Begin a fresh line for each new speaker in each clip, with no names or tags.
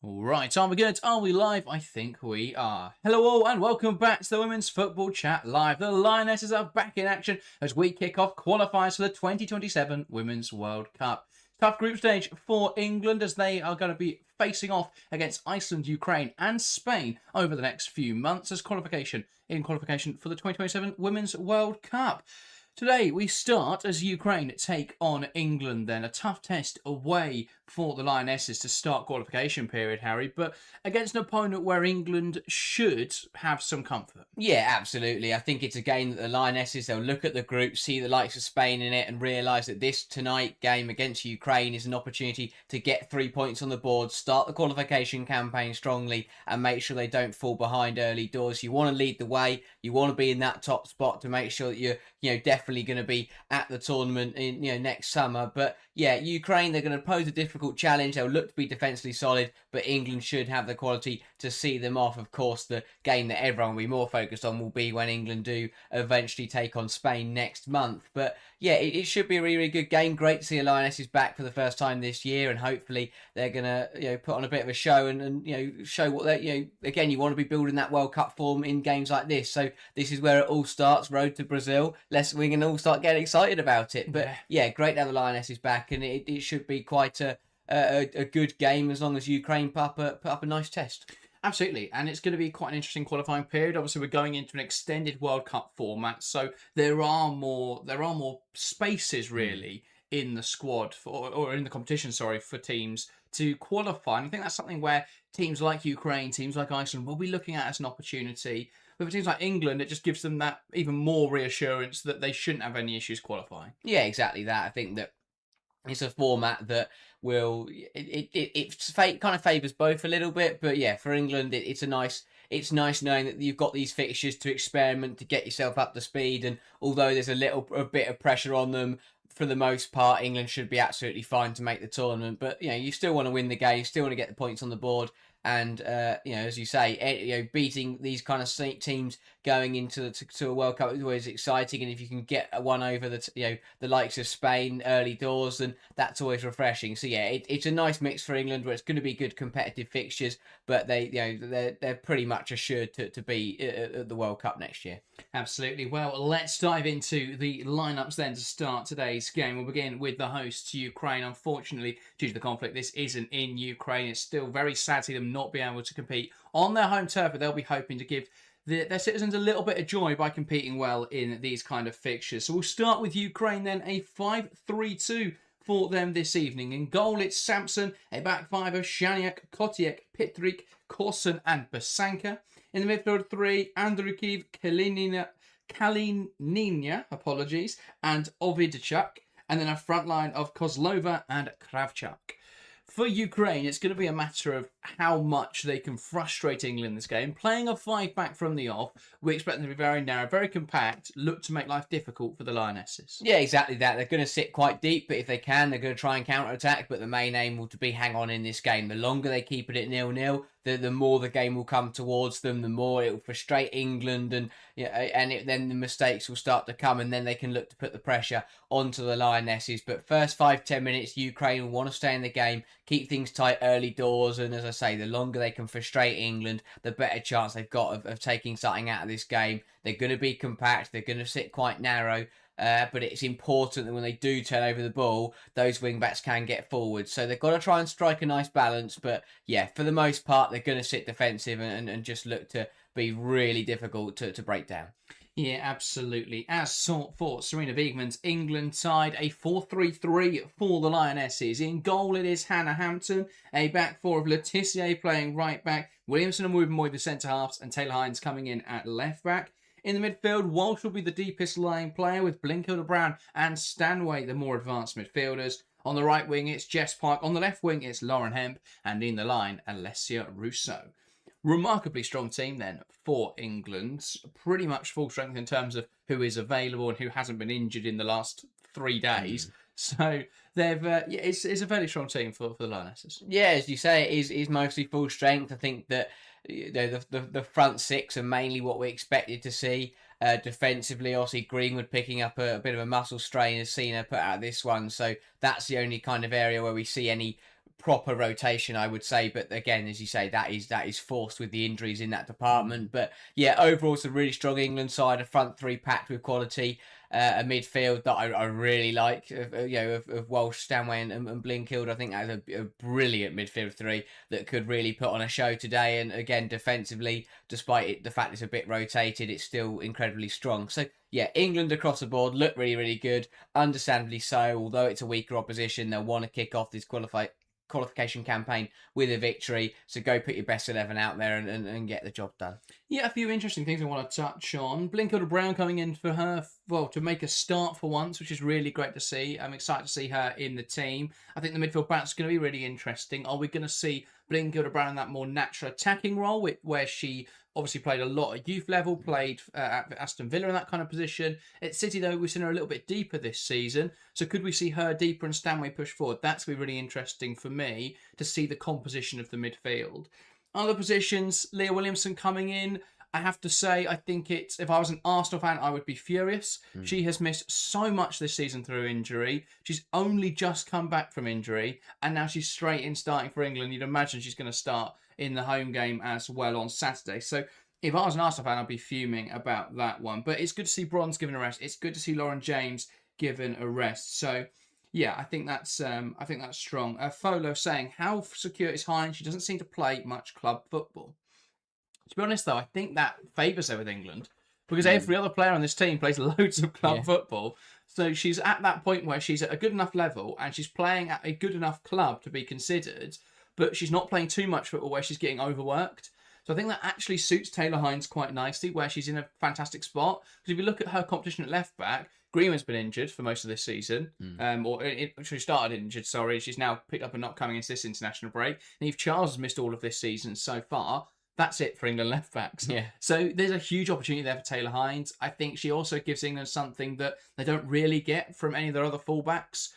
All right, are we good? Are we live? I think we are. Hello all and welcome back to the Women's Football Chat Live. The Lionesses are back in action as we kick off qualifiers for the 2027 Women's World Cup. Tough group stage for England as they are going to be facing off against Iceland, Ukraine and Spain over the next few months as qualification for the 2027 Women's World Cup. Today we start as Ukraine take on England then. A tough test away for the Lionesses to start qualification period, Harry, but against an opponent where England should have some comfort.
Yeah, absolutely. I think it's a game that the Lionesses, they'll look at the group, see the likes of Spain in it and realise that this tonight game against Ukraine is an opportunity to get 3 points on the board, start the qualification campaign strongly and make sure they don't fall behind early doors. You want to lead the way. You want to be in that top spot to make sure that you're definitely going to be at the tournament in next summer. But yeah, Ukraine, they're going to pose a difficult challenge. They'll look to be defensively solid, but England should have the quality to see them off. Of course, the game that everyone will be more focused on will be when England do eventually take on Spain next month. But yeah, it should be a really, really good game. Great to see Lionesses back for the first time this year, and hopefully they're going to put on a bit of a show and show what they again, you want to be building that World Cup form in games like this. So this is where it all starts. Road to Brazil. We can all start getting excited about it. But yeah, great to have the Lionesses back, and it should be quite a good game as long as Ukraine put up a nice test.
Absolutely, and it's going to be quite an interesting qualifying period. Obviously, we're going into an extended World Cup format, so there are more spaces really in the squad or in the competition, for teams to qualify. And I think that's something where teams like Ukraine, teams like Iceland will be looking at as an opportunity. But for teams like England, it just gives them that even more reassurance that they shouldn't have any issues qualifying.
Yeah, exactly that. I think that it's a format that kind of favours both a little bit, but yeah, for England it's nice knowing that you've got these fixtures to experiment, to get yourself up to speed, and although there's a bit of pressure on them, for the most part England should be absolutely fine to make the tournament. But you still want to win the game, you still want to get the points on the board, and as you say, beating these kind of teams going into a World Cup is always exciting, and if you can get one over the likes of Spain early doors, then that's always refreshing. So yeah, it's a nice mix for England where it's going to be good competitive fixtures, but they're pretty much assured to be at the World Cup next year.
Absolutely. Well, let's dive into the lineups then to start today's game. We'll begin with the hosts, Ukraine. Unfortunately, due to the conflict, this isn't in Ukraine. It's still very sad to see them not be able to compete on their home turf, but they'll be hoping to give their citizens a little bit of joy by competing well in these kind of fixtures. So we'll start with Ukraine then, a 5-3-2 for them this evening. In goal, it's Samson, a back five of Shaniak, Kotiek, Pitrik, Korsun and Basanka. In the midfield, three, Andrukiv, Kalinina, and Ovidchuk. And then a front line of Kozlova and Kravchuk. For Ukraine, it's going to be a matter of how much they can frustrate England in this game. Playing a five-back from the off, we expect them to be very narrow, very compact, look to make life difficult for the Lionesses.
Yeah, exactly that. They're going to sit quite deep, but if they can, they're going to try and counter-attack. But the main aim will be hang on in this game. The longer they keep it at 0-0, the more the game will come towards them, the more it will frustrate England, and then the mistakes will start to come, and then they can look to put the pressure onto the Lionesses. But first 5-10 minutes, Ukraine will want to stay in the game, keep things tight early doors, and as I say, the longer they can frustrate England, the better chance they've got of taking something out of this game. They're going to be compact, they're going to sit quite narrow, but it's important that when they do turn over the ball, those wing-backs can get forward. So they've got to try and strike a nice balance. But yeah, for the most part, they're going to sit defensive and just look to be really difficult to break down.
Yeah, absolutely. As sought for Serena Wiegman's England side, a 4-3-3 for the Lionesses. In goal, it is Hannah Hampton, a back four of Letitia playing right back, Williamson and Woobenboy the centre halves, and Taylor Hines coming in at left back. In the midfield, Walsh will be the deepest lying player with Blinkhilda Brown and Stanway the more advanced midfielders. On the right wing, it's Jess Park. On the left wing, it's Lauren Hemp. And in the line, Alessia Russo. Remarkably strong team then for England. Pretty much full strength in terms of who is available and who hasn't been injured in the last 3 days. So they've it's a fairly strong team for the Lionesses.
Yeah, as you say, it is mostly full strength. I think that the front six are mainly what we expected to see. Defensively, obviously Greenwood picking up a bit of a muscle strain, as Cena put out this one. So that's the only kind of area where we see any proper rotation, I would say. But again, as you say, that is forced with the injuries in that department. But yeah, overall, it's a really strong England side, a front three packed with quality, a midfield that I really like. Of Walsh, Stanway, and Blinkild. I think that's a brilliant midfield three that could really put on a show today. And again, defensively, despite the fact it's a bit rotated, it's still incredibly strong. So yeah, England across the board look really, really good. Understandably so, although it's a weaker opposition, they'll want to kick off this qualification campaign with a victory. So go put your best 11 out there and get the job done.
Yeah, a few interesting things I want to touch on. Blinkild Brown coming in for her, to make a start for once, which is really great to see. I'm excited to see her in the team. I think the midfield balance is going to be really interesting. Are we going to see Blinkild Brown in that more natural attacking role, where she obviously played a lot at youth level, played at Aston Villa in that kind of position? At City, though, we've seen her a little bit deeper this season. So could we see her deeper and Stanway push forward? That's going to be really interesting for me to see the composition of the midfield. Other positions, Leah Williamson coming in. I have to say, I think if I was an Arsenal fan, I would be furious. She has missed so much this season through injury. She's only just come back from injury, and now she's straight in starting for England. You'd imagine she's going to start in the home game as well on Saturday. So if I was an Arsenal fan, I'd be fuming about that one. But it's good to see Bronze given a rest. It's good to see Lauren James given a rest. So yeah, I think that's strong. Folo saying, how secure is Hines? She doesn't seem to play much club football. To be honest, though, I think that favours her with England, because every other player on this team plays loads of club football. So she's at that point where she's at a good enough level and she's playing at a good enough club to be considered, but she's not playing too much football where she's getting overworked. So I think that actually suits Taylor Hines quite nicely, where she's in a fantastic spot. Because if you look at her competition at left back, Greenwood's been injured for most of this season, she started injured, sorry. She's now picked up and not coming into this international break. And Eve Charles has missed all of this season so far. That's it for England left backs. Yeah. So there's a huge opportunity there for Taylor Hines. I think she also gives England something that they don't really get from any of their other fullbacks,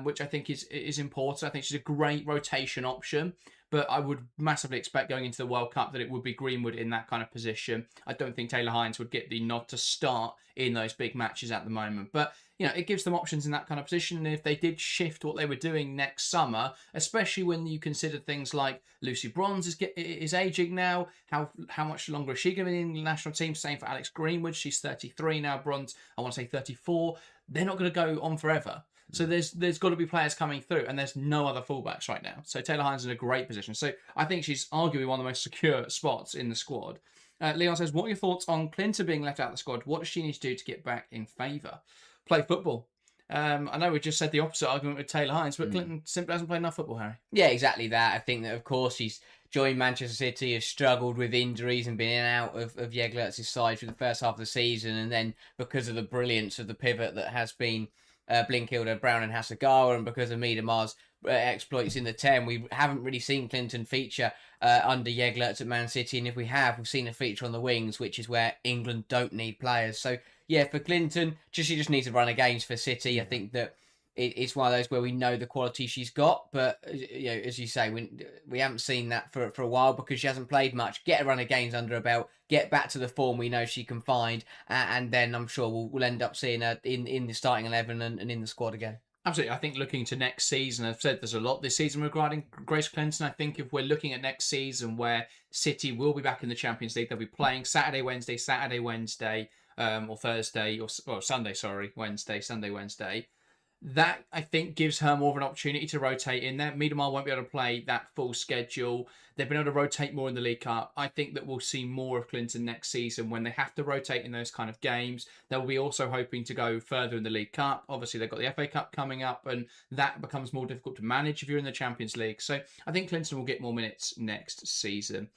which I think is important. I think she's a great rotation option. But I would massively expect going into the World Cup that it would be Greenwood in that kind of position. I don't think Taylor Hines would get the nod to start in those big matches at the moment. But, it gives them options in that kind of position. And if they did shift what they were doing next summer, especially when you consider things like Lucy Bronze is aging now, how much longer is she going to be in the national team? Same for Alex Greenwood. She's 33 now. Bronze, I want to say 34. They're not going to go on forever. So there's got to be players coming through, and there's no other fullbacks right now. So Taylor Hines is in a great position. So I think she's arguably one of the most secure spots in the squad. Leon says, what are your thoughts on Clinton being left out of the squad? What does she need to do to get back in favour? Play football. I know we just said the opposite argument with Taylor Hines, but Clinton simply hasn't played enough football, Harry.
Yeah, exactly that. I think that, of course, she's joined Manchester City, has struggled with injuries and been in and out of Jeglert's side for the first half of the season. And then because of the brilliance of the pivot that has been Blinkild, Brown and Hasegawa, and because of Miedemar's exploits in the 10, we haven't really seen Clinton feature under Jeglert at Man City, and if we have, we've seen a feature on the wings, which is where England don't need players. So yeah, for Clinton, she just needs to run a games for City. I think that it's one of those where we know the quality she's got, but as you say, we haven't seen that for a while because she hasn't played much. Get a run of games under her belt, get back to the form we know she can find, and then I'm sure we'll end up seeing her in the starting 11 and in the squad again.
Absolutely. I think looking to next season, I've said there's a lot this season regarding Grace Clinton. I think if we're looking at next season where City will be back in the Champions League, they'll be playing Saturday, Wednesday, or Thursday, or Sunday, Sunday, Wednesday. That, I think, gives her more of an opportunity to rotate in there. Miedemar won't be able to play that full schedule. They've been able to rotate more in the League Cup. I think that we'll see more of Clinton next season when they have to rotate in those kind of games. They'll be also hoping to go further in the League Cup. Obviously, they've got the FA Cup coming up, and that becomes more difficult to manage if you're in the Champions League. So I think Clinton will get more minutes next season.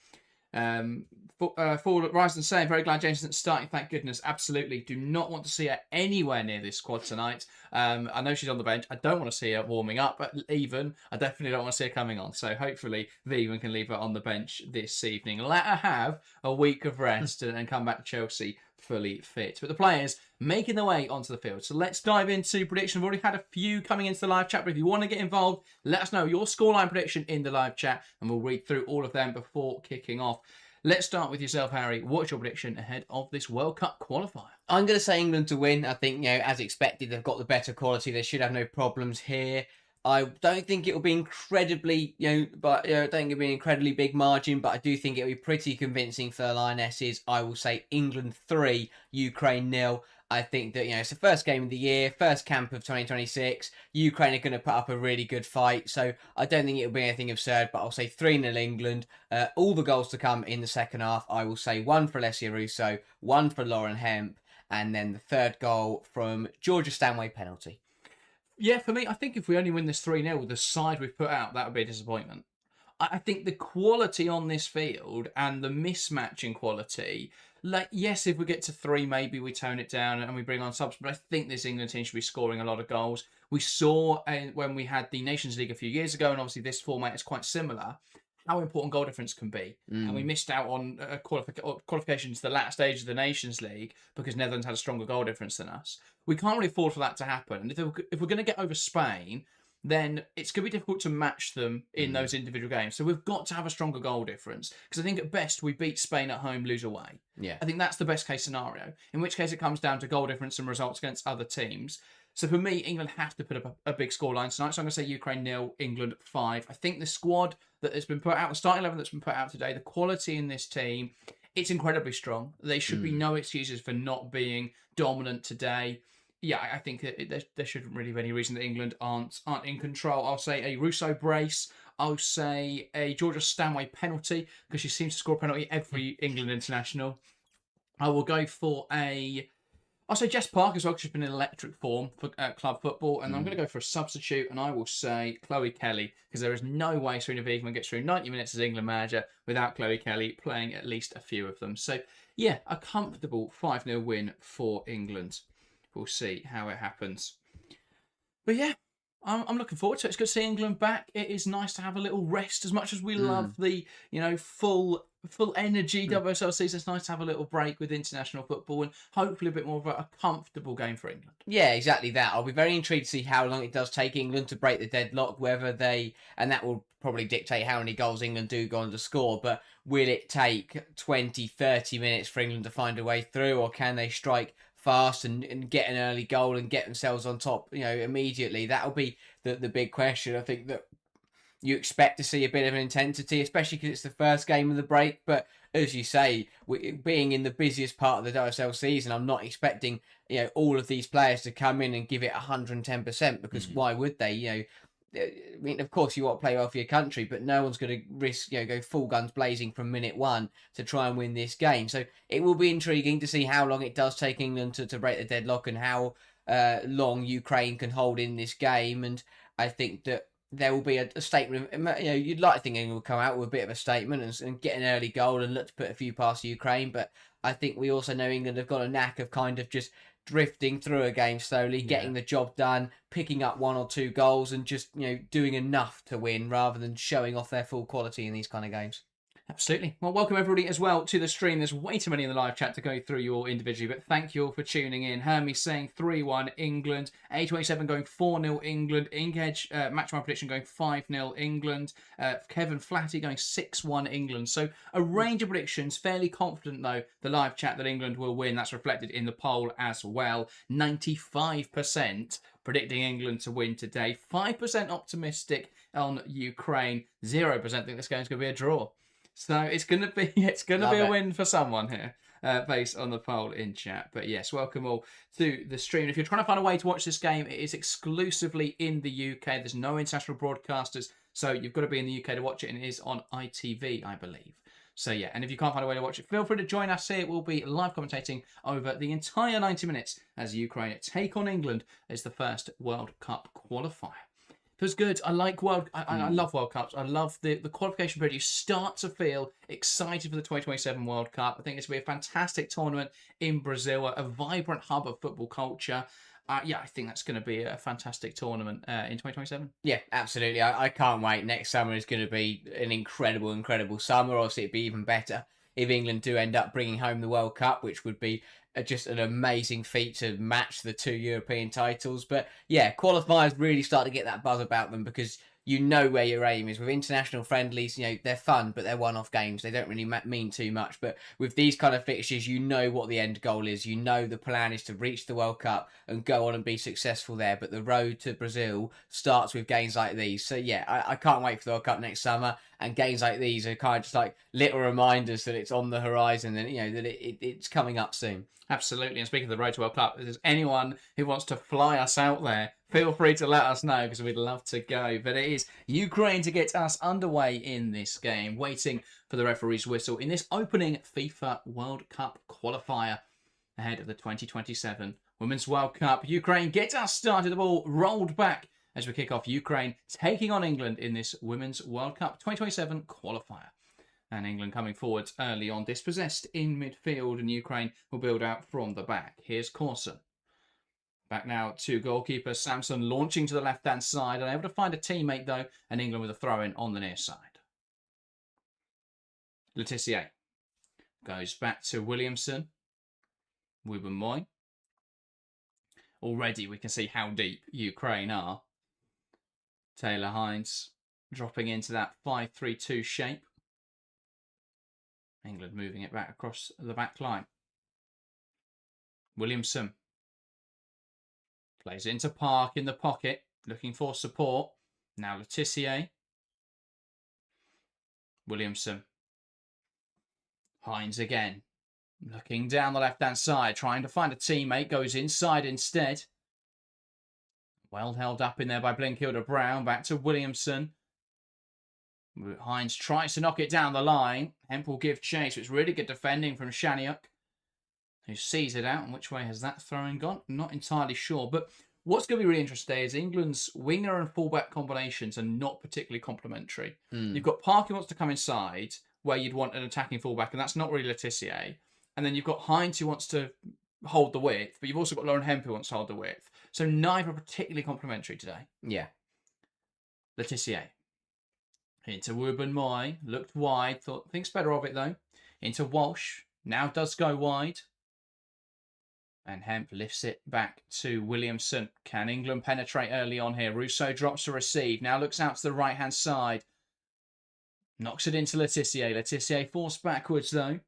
For Ryzen saying, very glad James isn't starting, thank goodness. Absolutely. Do not want to see her anywhere near this squad tonight. I know she's on the bench. I don't want to see her warming up, but even I definitely don't want to see her coming on. So hopefully Wiegman can leave her on the bench this evening. Let her have a week of rest and come back to Chelsea fully fit. But the players making their way onto the field. So let's dive into prediction. We've already had a few coming into the live chat, but if you want to get involved, let us know your scoreline prediction in the live chat and we'll read through all of them before kicking off. Let's start with yourself, Harry. What's your prediction ahead of this World Cup qualifier?
I'm going to say England to win. I think, as expected, they've got the better quality. They should have no problems here. I don't think it'll be incredibly, but I don't think it'll be an incredibly big margin, but I do think it'll be pretty convincing for the Lionesses. I will say England 3, Ukraine 0. I think that, it's the first game of the year, first camp of 2026. Ukraine are going to put up a really good fight, so I don't think it'll be anything absurd, but I'll say 3-0 England. All the goals to come in the second half. I will say 1 for Alessia Russo, 1 for Lauren Hemp, and then the third goal from Georgia Stanway penalty.
Yeah, for me, I think if we only win this 3-0 with the side we've put out, that would be a disappointment. I think the quality on this field and the mismatch in quality, yes, if we get to 3, maybe we tone it down and we bring on subs, but I think this England team should be scoring a lot of goals. We saw when we had the Nations League a few years ago, and obviously this format is quite similar, how important goal difference can be. And we missed out on qualifications to the latter stage of the Nations League because Netherlands had a stronger goal difference than us. We can't really afford for that to happen. And if we're going to get over Spain, then it's going to be difficult to match them in those individual games. So we've got to have a stronger goal difference, because I think at best we beat Spain at home, lose away.
Yeah,
I think that's the best case scenario, in which case it comes down to goal difference and results against other teams. So for me, England have to put up a big scoreline tonight. So I'm going to say Ukraine 0, England 5. I think the squad that has been put out, the starting 11 that's been put out today, the quality in this team, it's incredibly strong. There should be no excuses for not being dominant today. Yeah, I think there shouldn't really be any reason that England aren't in control. I'll say a Russo brace. I'll say a Georgia Stanway penalty, because she seems to score a penalty every England international. I will go for I'll say Jess Park as well, because she's been in electric form for club football. And I'm going to go for a substitute, and I will say Chloe Kelly, because there is no way Serena Wiegman gets through 90 minutes as England manager without Chloe Kelly playing at least a few of them. So, yeah, a comfortable 5-0 win for England. We'll see how it happens. But, yeah, I'm looking forward to it. It's good to see England back. It is nice to have a little rest. As much as we love the, full energy WSL season, it's nice to have a little break with international football and hopefully a bit more of a comfortable game for England.
Yeah, exactly that. I'll be very intrigued to see how long it does take England to break the deadlock, and that will probably dictate how many goals England do go on to score, but will it take 20, 30 minutes for England to find a way through, or can they strike fast and get an early goal and get themselves on top, immediately? That'll be the big question. I think that you expect to see a bit of an intensity, especially because it's the first game of the break. But as you say, being in the busiest part of the WSL season, I'm not expecting all of these players to come in and give it 110%, because why would they? I mean, of course, you want to play well for your country, but no one's going to risk, go full guns blazing from minute 1 to try and win this game. So it will be intriguing to see how long it does take England to break the deadlock, and how long Ukraine can hold in this game. And I think that there will be a statement. You'd like to think England will come out with a bit of a statement and get an early goal and look to put a few past Ukraine. But I think we also know England have got a knack of kind of just drifting through a game slowly, getting the job done, picking up 1 or 2 goals, and just doing enough to win rather than showing off their full quality in these kind of games.
Absolutely. Well, welcome everybody as well to the stream. There's way too many in the live chat to go through you all individually, but thank you all for tuning in. Hermy saying 3-1 England. A27 going 4-0 England. Inkedge, match my prediction, going 5-0 England. Kevin Flatty going 6-1 England. So a range of predictions. Fairly confident, though, the live chat that England will win. That's reflected in the poll as well. 95% predicting England to win today. 5% optimistic on Ukraine. 0% think this game's going to be a draw. So it's gonna be a win for someone here, based on the poll in chat. But yes, welcome all to the stream. If you're trying to find a way to watch this game, it is exclusively in the UK. There's no international broadcasters, so you've got to be in the UK to watch it, and it is on ITV, I believe. So yeah, and if you can't find a way to watch it, feel free to join us here. We'll be live commentating over the entire 90 minutes as Ukraine take on England as the first World Cup qualifier. Feels good. I like I love World Cups. I love the qualification period. You start to feel excited for the 2027 World Cup. I think it's going to be a fantastic tournament in Brazil, a vibrant hub of football culture. I think that's going to be a fantastic tournament in 2027.
Yeah, absolutely. I can't wait. Next summer is going to be an incredible summer. Obviously, it'd be even better if England do end up bringing home the World Cup, which would be just an amazing feat to match the 2 European titles. But yeah, qualifiers really start to get that buzz about them, because you know where your aim is. With international friendlies, they're fun, but they're one-off games. They don't really mean too much. But with these kind of fixtures, you know what the end goal is. You know the plan is to reach the World Cup and go on and be successful there. But the road to Brazil starts with games like these. So yeah, I can't wait for the World Cup next summer. And games like these are kind of just like little reminders that it's on the horizon and that it's coming up soon.
Absolutely. And speaking of the road to World Cup, if there's anyone who wants to fly us out there, feel free to let us know because we'd love to go. But it is Ukraine to get us underway in this game, waiting for the referee's whistle in this opening FIFA World Cup qualifier ahead of the 2027 Women's World Cup. Ukraine get us started. The ball rolled back as we kick off. Ukraine taking on England in this Women's World Cup 2027 qualifier. And England coming forwards early on, dispossessed in midfield, and Ukraine will build out from the back. Here's Corson. Back now to goalkeeper Samson, launching to the left-hand side, unable to find a teammate though, and England with a throw-in on the near side. Letitia goes back to Williamson. Wiegman. Already we can see how deep Ukraine are. Taylor Hines dropping into that 5-3-2 shape. England moving it back across the back line. Williamson plays it into Park in the pocket, looking for support. Now Letitia. Williamson. Hines again. Looking down the left-hand side, trying to find a teammate. Goes inside instead. Well held up in there by Blinkilda Brown. Back to Williamson. Hines tries to knock it down the line. Hemp will give chase. It's really good defending from Shaniuk, who sees it out. And which way has that throwing gone? I'm not entirely sure. But what's going to be really interesting today is England's winger and fullback combinations are not particularly complementary. You've got Park who wants to come inside, where you'd want an attacking fullback, and that's not really Letitia. And then you've got Hines who wants to hold the width, but you've also got Lauren Hemp who wants to hold the width. So neither are particularly complementary today.
Yeah.
Letitia. Into Wiegman, looked wide, thinks better of it though. Into Walsh, now does go wide. And Hemp lifts it back to Williamson. Can England penetrate early on here? Rousseau drops to receive, now looks out to the right-hand side. Knocks it into Letitia. Letitia forced backwards though.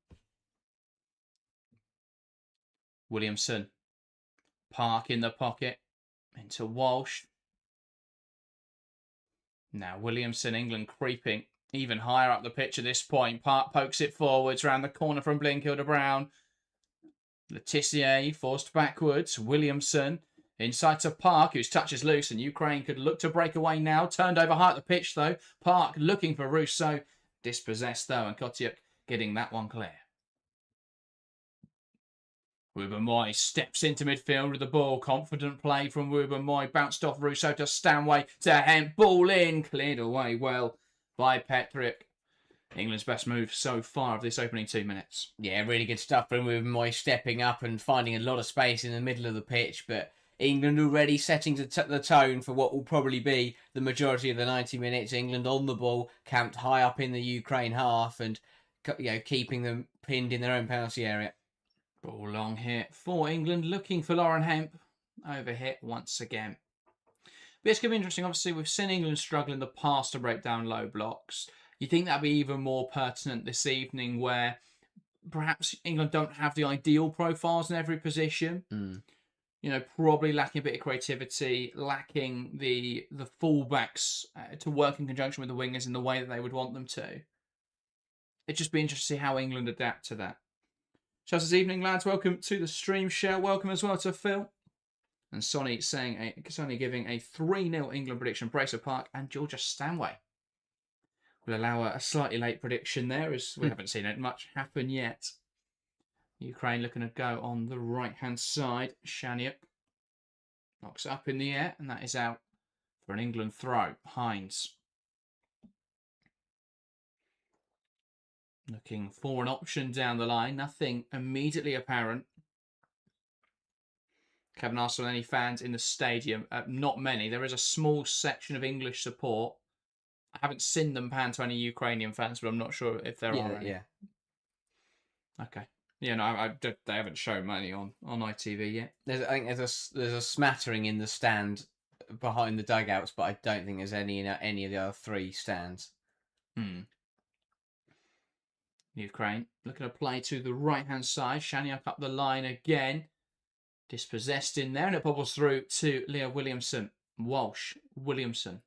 Williamson. Park in the pocket. Into Walsh. Now Williamson, England creeping even higher up the pitch at this point. Park pokes it forwards round the corner from Blinkilda Brown. Letitia forced backwards. Williamson inside to Park, whose touch is loose, and Ukraine could look to break away now. Turned over high at the pitch though. Park looking for Rousseau. Dispossessed though, and Kotiuk getting that one clear. Wiegman steps into midfield with the ball. Confident play from Wiegman. Bounced off Rousseau to Stanway to Hemp. Ball in. Cleared away well by Petrick. England's best move so far of this opening 2 minutes.
Yeah, really good stuff from Wiegman stepping up and finding a lot of space in the middle of the pitch. But England already setting the tone for what will probably be the majority of the 90 minutes. England on the ball, camped high up in the Ukraine half and keeping them pinned in their own penalty area.
Ball long here for England, looking for Lauren Hemp. Overhit once again. But it's going to be interesting. Obviously, we've seen England struggle in the past to break down low blocks. You think that'd be even more pertinent this evening where perhaps England don't have the ideal profiles in every position? Probably lacking a bit of creativity, lacking the fullbacks to work in conjunction with the wingers in the way that they would want them to. It'd just be interesting to see how England adapt to that. Just this evening, lads, welcome to the stream share. Welcome as well to Phil. And Sonny giving a 3-0 England prediction. Bracer Park and Georgia Stanway. We'll allow a slightly late prediction there as we haven't seen it much happen yet. Ukraine looking to go on the right-hand side. Shaniuk knocks it up in the air and that is out for an England throw. Hines. Looking for an option down the line. Nothing immediately apparent. Haven't asked any fans in the stadium. Not many. There is a small section of English support. I haven't seen them pan to any Ukrainian fans, but I'm not sure if there are any.
Yeah.
Okay. Yeah, no, they haven't shown many on ITV yet.
I think there's a smattering in the stand behind the dugouts, but I don't think there's any in any of the other 3 stands.
Ukraine looking to play to the right-hand side. Shaniak up the line again. Dispossessed in there, and it bobbles through to Leah Williamson. Walsh, Williamson.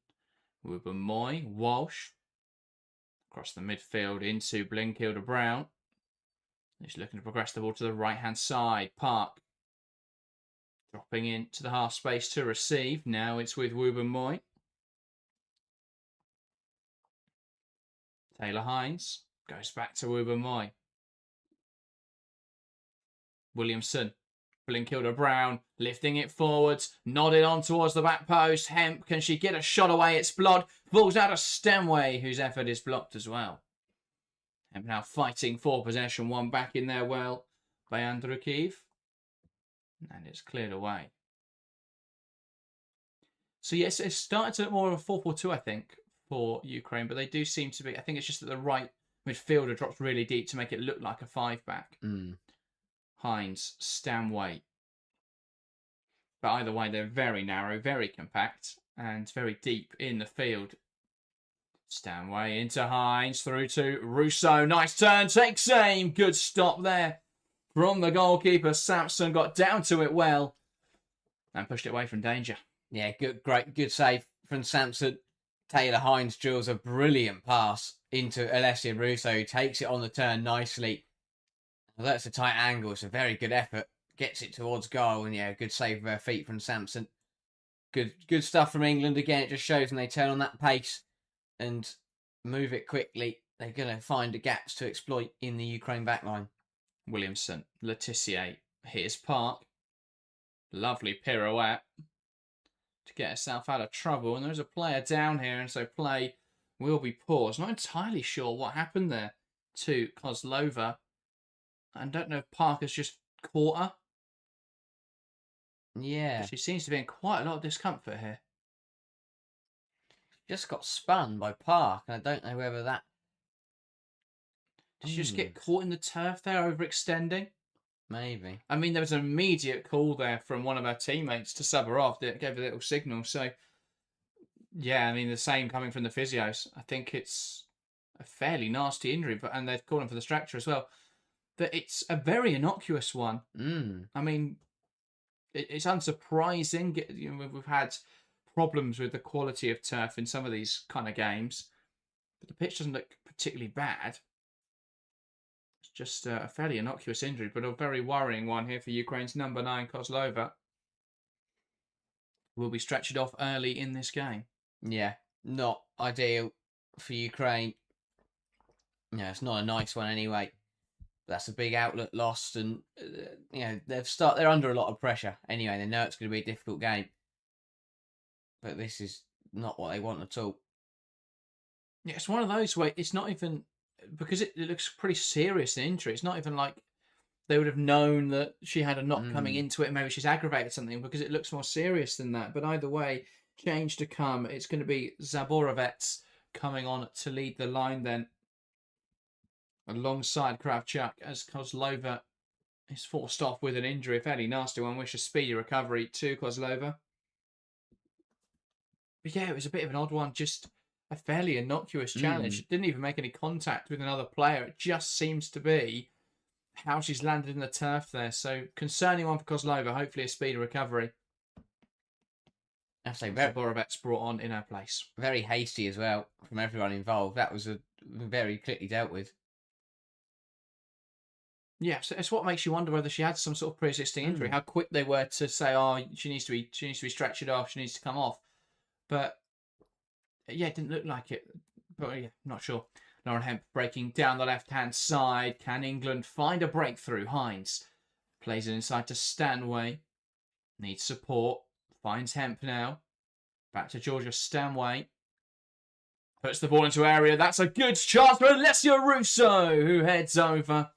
Moy, Walsh. Across the midfield into Blinkilda Brown. He's looking to progress the ball to the right-hand side. Park. Dropping into the half space to receive. Now it's with Moy. Taylor Hines goes back to Moy. Williamson. Blinkilda Brown lifting it forwards, nodded on towards the back post. Hemp, can she get a shot away? It's blocked. Falls out of Stanway, whose effort is blocked as well. Hemp now fighting for possession. One back in there well by Andrukiv. And it's cleared away. So yes, it's started to look more of a 4-4-2, I think, for Ukraine. But they do seem to be, I think it's just that the right midfielder drops really deep to make it look like a 5-back. Hines, Stanway. But either way, they're very narrow, very compact, and very deep in the field. Stanway into Hines, through to Russo. Nice turn, takes aim. Good stop there from the goalkeeper. Sampson got down to it well and pushed it away from danger.
Yeah, good save from Sampson. Taylor Hines drills a brilliant pass into Alessia Russo, who takes it on the turn nicely. Although it's a tight angle, it's a very good effort. Gets it towards goal, and yeah, good save of her feet from Sampson. Good stuff from England. Again, it just shows when they turn on that pace and move it quickly, they're going to find the gaps to exploit in the Ukraine backline.
Williamson, Letitia, here's Park. Lovely pirouette to get herself out of trouble. And there's a player down here, and so play will be paused. Not entirely sure what happened there to Kozlova. I don't know if Park has just caught her.
Yeah.
She seems to be in quite a lot of discomfort here.
Just got spun by Park, and I don't know whether that...
Did she just get caught in the turf there, overextending?
Maybe.
I mean, there was an immediate call there from one of her teammates to sub her off that gave a little signal. So, yeah, I mean, the same coming from the physios. I think it's a fairly nasty injury, and they're calling for the structure as well. That it's a very innocuous one. I mean, it's unsurprising. You know, we've had problems with the quality of turf in some of these kind of games, but the pitch doesn't look particularly bad. It's just a fairly innocuous injury, but a very worrying one here for Ukraine's number 9, Kozlova. Will be stretched off early in this game.
Yeah, not ideal for Ukraine. Yeah, it's not a nice one anyway. That's a big outlet lost, and you know they're under a lot of pressure anyway. They know it's going to be a difficult game, but this is not what they want at all.
Yeah, it's one of those where it's not even because it looks pretty serious an injury. It's not even like they would have known that she had a knock coming into it. Maybe she's aggravated something because it looks more serious than that. But either way, change to come. It's going to be Zaborovets coming on to lead the line then, alongside Kravchuk, as Kozlova is forced off with an injury, a fairly nasty one. Wish a speedy recovery to Kozlova. But yeah, it was a bit of an odd one, just a fairly innocuous challenge. Didn't even make any contact with another player. It just seems to be how she's landed in the turf there. So concerning one for Kozlova. Hopefully a speedy recovery.
I say
Borovets brought on in her place.
Very hasty as well from everyone involved. That was very quickly dealt with.
Yeah, so it's what makes you wonder whether she had some sort of pre-existing injury. How quick they were to say, "Oh, she needs to be stretched off. She needs to come off." But yeah, it didn't look like it. But yeah, not sure. Lauren Hemp breaking down the left-hand side. Can England find a breakthrough? Hines plays it inside to Stanway. Needs support. Finds Hemp now. Back to Georgia Stanway. Puts the ball into area. That's a good chance for Alessia Russo, who heads over.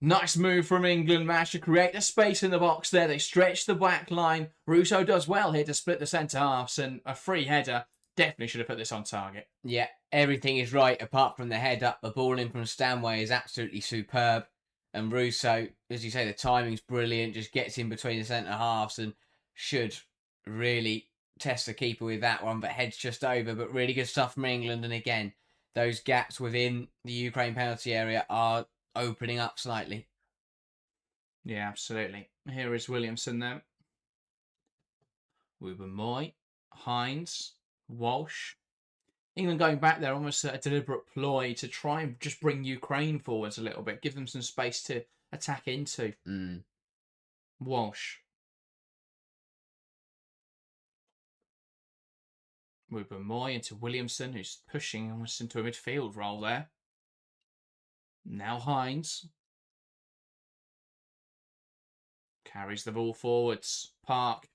Nice move from England. Managed to create a space in the box there. They stretch the back line. Russo does well here to split the centre halves, and a free header. Definitely should have put this on target.
Yeah, everything is right apart from the head up. The ball in from Stanway is absolutely superb. And Russo, as you say, the timing's brilliant. Just gets in between the centre halves and should really test the keeper with that one, but heads just over. But really good stuff from England. And again, those gaps within the Ukraine penalty area are opening up slightly.
Yeah, absolutely. Here is Williamson then. Wiegman, Hines, Walsh. England going back there, almost a deliberate ploy to try and just bring Ukraine forwards a little bit, give them some space to attack into. Walsh. Wiegman into Williamson, who's pushing almost into a midfield role there. Now Hines. Carries the ball forwards. Park.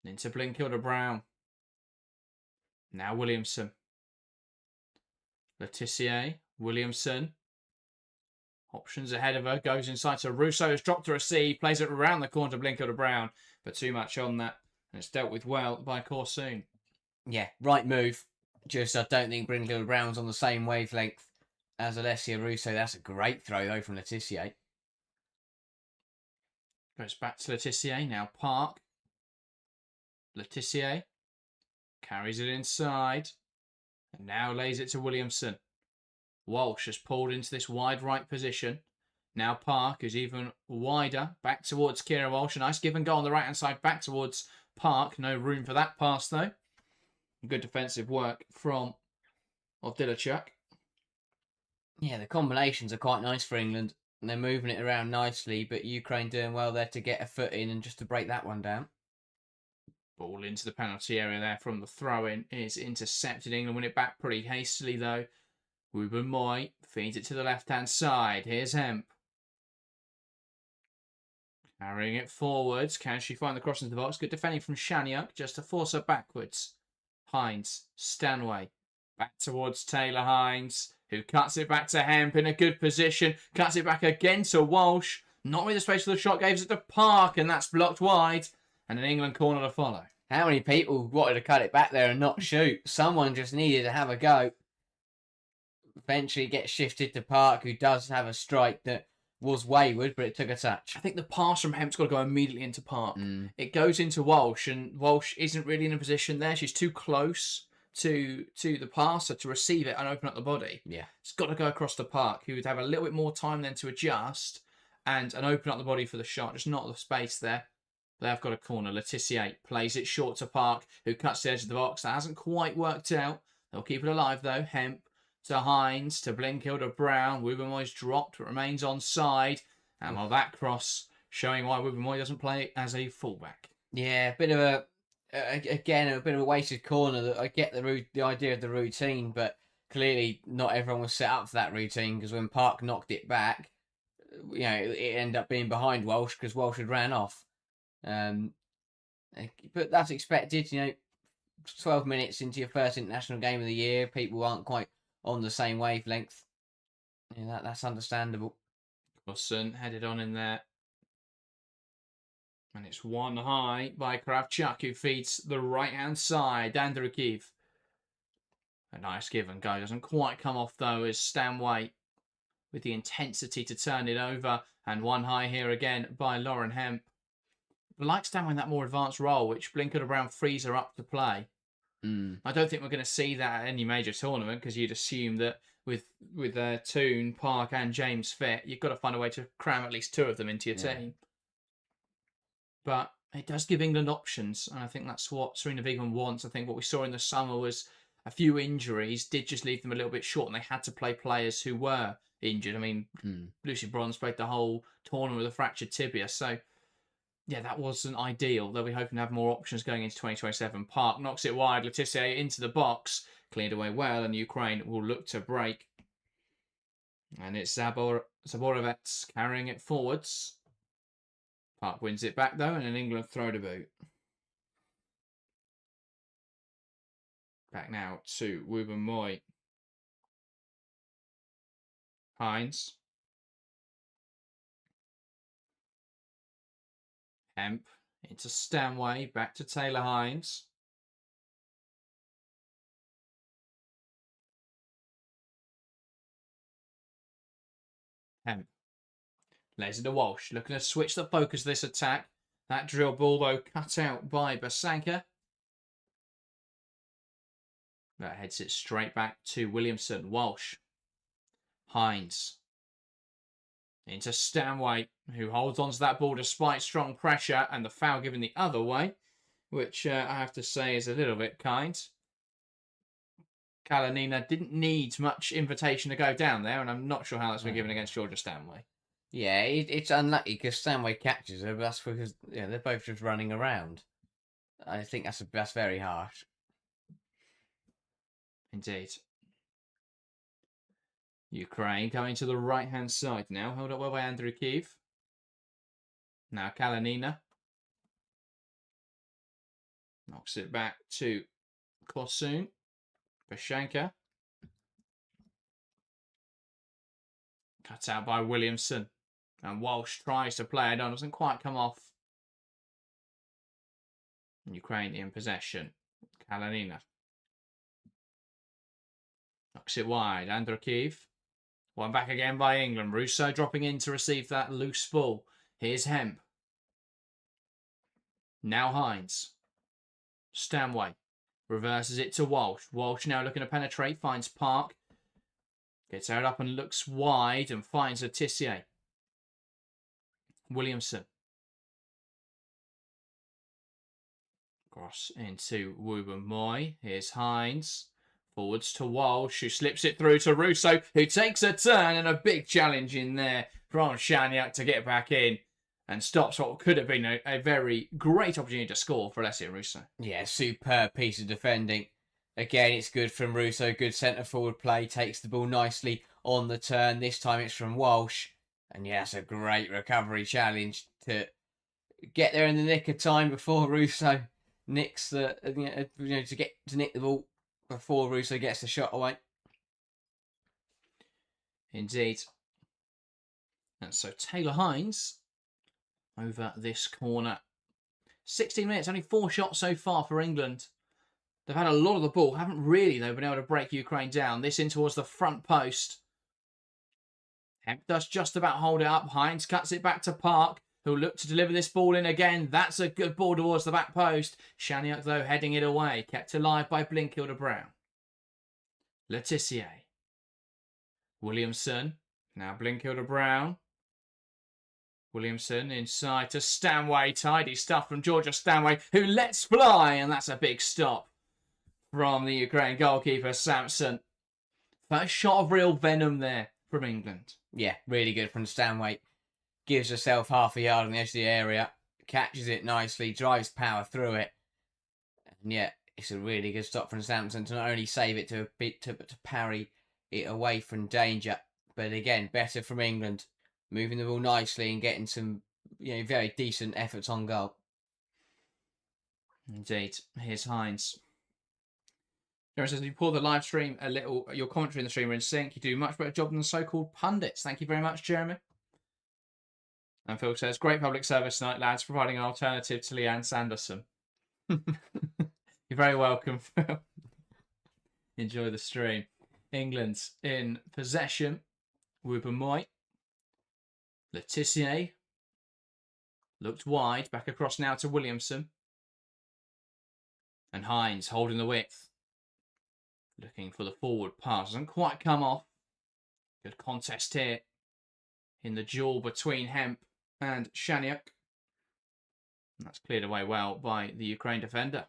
Into Blinkilder-Brown. Now Williamson. Letitia. Williamson. Options ahead of her. Goes inside to Russo. Has dropped to a C. Plays it around the corner to Blinkilder-Brown. But too much on that. And it's dealt with well by Corsoon.
Yeah, right move. Just I don't think Blinkilder-Brown's on the same wavelength as Alessia Russo. That's a great throw, though, from Letitia.
Goes back to Letitia. Now Park. Letitia. Carries it inside. And now lays it to Williamson. Walsh has pulled into this wide right position. Now Park is even wider. Back towards Kira Walsh. A nice give and go on the right-hand side. Back towards Park. No room for that pass, though. Good defensive work from Ovdilachuk.
Yeah, the combinations are quite nice for England. And they're moving it around nicely, but Ukraine doing well there to get a foot in and just to break that one down.
Ball into the penalty area there from the throw-in is intercepted. England win it back pretty hastily, though. Wiegman feeds it to the left-hand side. Here's Hemp. Carrying it forwards. Can she find the cross into the box? Good defending from Shaniuk just to force her backwards. Hines. Stanway. Back towards Taylor Hines, who cuts it back to Hemp in a good position. Cuts it back again to Walsh. Not with the space for the shot. Gives it to Park, and that's blocked wide. And an England corner to follow.
How many people wanted to cut it back there and not shoot? Someone just needed to have a go. Eventually gets shifted to Park, who does have a strike that was wayward, but it took a touch.
I think the pass from Hemp's got to go immediately into Park. It goes into Walsh, and Walsh isn't really in a position there. She's too close to the passer to receive it and open up the body.
Yeah.
It's got to go across to Park, who would have a little bit more time then to adjust and open up the body for the shot. Just not the space there. They've got a corner. Letitia plays it short to Park, who cuts the edge of the box. That hasn't quite worked out. They'll keep it alive, though. Hemp to Hines, to Blinkilder-Brown. Wiegman dropped, but remains onside. And well, that cross showing why Wiegman doesn't play as a fullback.
Yeah, a bit of a bit of a wasted corner. I get the idea of the routine, but clearly not everyone was set up for that routine, because when Park knocked it back, it ended up being behind Walsh because Walsh had ran off. But that's expected. 12 minutes into your first international game of the year, people aren't quite on the same wavelength. That's understandable.
Wilson headed on in there. And it's one high by Kravchuk, who feeds the right-hand side. Andrukiv. A nice give and go. Doesn't quite come off, though, as Stanway with the intensity to turn it over. And one high here again by Lauren Hemp. But like Stanway in that more advanced role, which Blinkilder-Brown frees her up to play. I don't think we're going to see that at any major tournament, because you'd assume that with Toon, Park and James fit, you've got to find a way to cram at least two of them into your team. But it does give England options, and I think that's what Sarina Wiegman wants. I think what we saw in the summer was a few injuries did just leave them a little bit short, and they had to play players who were injured. I mean, Lucy Bronze played the whole tournament with a fractured tibia, so yeah, that wasn't ideal. They'll be hoping to have more options going into 2027. Park knocks it wide. Letitia into the box. Cleared away well, and Ukraine will look to break. And it's Zaborovets carrying it forwards. Park wins it back, though, and an England throw to boot. Back now to Wiegman. Hines. Hemp into Stanway, back to Taylor Hines. Hemp lays it to Walsh, looking to switch the focus of this attack. That drill ball, though, cut out by Basanka. That heads it straight back to Williamson. Walsh. Hines. Into Stanway, who holds on to that ball despite strong pressure and the foul given the other way, which I have to say is a little bit kind. Kalanina didn't need much invitation to go down there, and I'm not sure how that's been given against Georgia Stanway.
Yeah, it's unlucky because Stanway catches her, but that's because they're both just running around. I think that's very harsh.
Indeed. Ukraine going to the right-hand side now. Held up well by Andrew Kiev. Now Kalanina. Knocks it back to Kosun. Bashanka. Cut out by Williamson. And Walsh tries to play it on. Doesn't quite come off. Ukraine in possession. Kalanina. Knocks it wide. Andrew Kiev. One back again by England. Russo dropping in to receive that loose ball. Here's Hemp. Now Hines. Stanway. Reverses it to Walsh. Walsh now looking to penetrate. Finds Park. Gets out up and looks wide and finds a Tissier. Williamson. Cross into Wubben-Moy. Here's Hines. Forwards to Walsh, who slips it through to Russo, who takes a turn, and a big challenge in there from Shaniak to get back in and stops what could have been a very great opportunity to score for Alessio Russo.
Yeah, superb piece of defending. Again, it's good from Russo. Good centre-forward play. Takes the ball nicely on the turn. This time it's from Walsh. And yeah, it's a great recovery challenge to get there in the nick of time before Russo nicks the, to get to nick the ball before Russo gets the shot away.
Indeed. And so Taylor Hines over this corner. 16 minutes, only 4 shots so far for England. They've had a lot of the ball, haven't really, though, been able to break Ukraine down. This in towards the front post. Hemp does just about hold it up. Hines cuts it back to Park, who'll look to deliver this ball in again. That's a good ball towards the back post. Shaniak, though, heading it away. Kept alive by Blinkhilde-Brown. Letitia. Williamson. Now Blinkhilde-Brown. Williamson inside to Stanway. Tidy stuff from Georgia Stanway, who lets fly. And that's a big stop from the Ukraine goalkeeper, Samson. First shot of real venom there from England.
Yeah, really good from Stanway. Gives herself half a yard on the edge of the area. Catches it nicely. Drives power through it. And yeah, it's a really good stop from Samson to not only save it to parry it away from danger, but again, better from England. Moving the ball nicely and getting some, very decent efforts on goal.
Indeed. Here's Hines. Jeremy says, you pull the live stream a little, your commentary in the stream are in sync. You do a much better job than the so-called pundits. Thank you very much, Jeremy. And Phil says, great public service tonight, lads, providing an alternative to Leanne Sanderson. You're very welcome, Phil. Enjoy the stream. England's in possession. Wubben-Moy. Letitia. Looked wide. Back across now to Williamson. And Hines holding the width. Looking for the forward pass. Doesn't quite come off. Good contest here. In the duel between Hemp and Shaniak. And that's cleared away well by the Ukraine defender.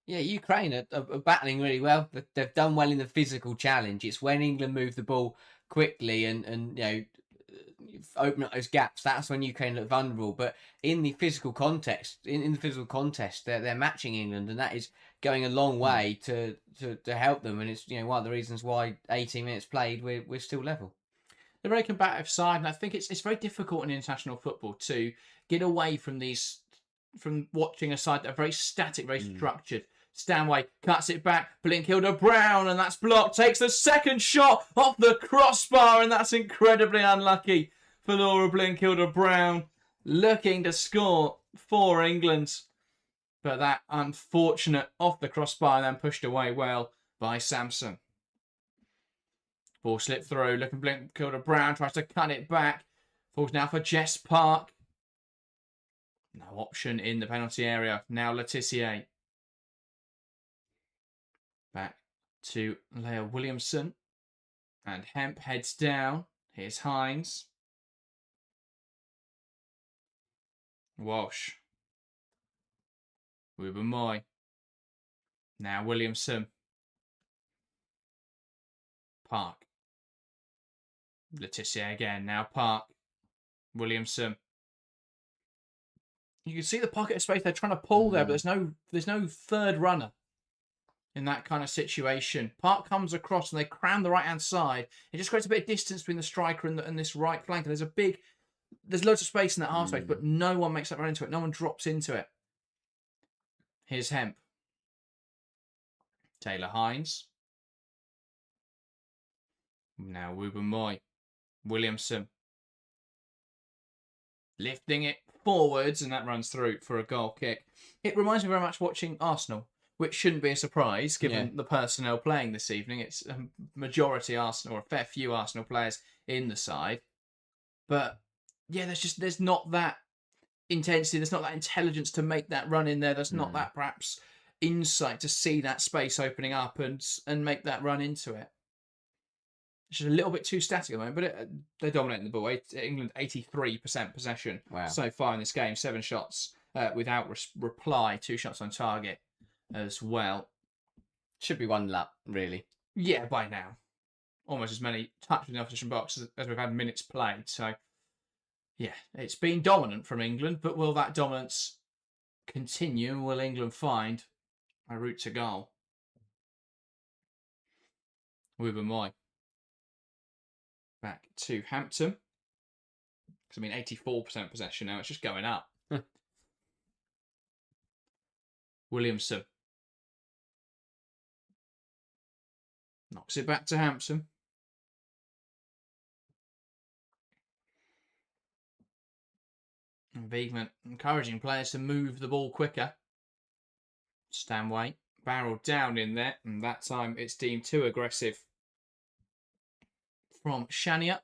Yeah, Ukraine are battling really well. They've done well in the physical challenge. It's when England move the ball quickly and open up those gaps. That's when Ukraine look vulnerable. But in the physical context, they're matching England, and that is going a long way to help them. And it's one of the reasons why 18 minutes played, we're still level.
They're a very combative side, and I think it's very difficult in international football to get away from watching a side that are very static, very structured. Stanway cuts it back. Blinkhilde-Brown, and that's blocked. Takes the second shot off the crossbar, and that's incredibly unlucky for Laura Blinkhilde-Brown. Looking to score for England. But that unfortunate off the crossbar and then pushed away well by Samson. Ball slipped through. Looking Blinkhilde-Brown. Tries to cut it back. Falls now for Jess Park. No option in the penalty area. Now Letitia. Back to Leah Williamson. And Hemp heads down. Here's Hines. Walsh. Wiegman. Now Williamson. Park. Letitia again. Now Park. Williamson. You can see the pocket of space they're trying to pull there, but there's no third runner in that kind of situation. Park comes across and they cram the right-hand side. It just creates a bit of distance between the striker and this right flank. And there's loads of space in that half space, but no one makes that run into it. No one drops into it. Here's Hemp. Taylor Hines. Now Wiegman. Williamson. Lifting it forwards, and that runs through for a goal kick. It reminds me very much watching Arsenal, which shouldn't be a surprise given the personnel playing this evening. It's a majority Arsenal, or a fair few Arsenal players in the side. But yeah, there's not that intensity, there's not that intelligence to make that run in there. There's not that perhaps insight to see that space opening up and make that run into it. It's just a little bit too static at the moment, but they're dominating the ball. England 83% possession so far in this game. 7 shots without reply, 2 shots on target as well.
Should be 1 lap, really.
Yeah, by now. Almost as many touches in the opposition box as we've had minutes played. So, yeah, it's been dominant from England, but will that dominance continue? Will England find a route to goal? Wiegman. Back to Hampton. Because, 84% possession now. It's just going up. Williamson. Knocks it back to Hampton. And Wiegman encouraging players to move the ball quicker. Stanway barreled down in there. And that time it's deemed too aggressive from Shaniuk.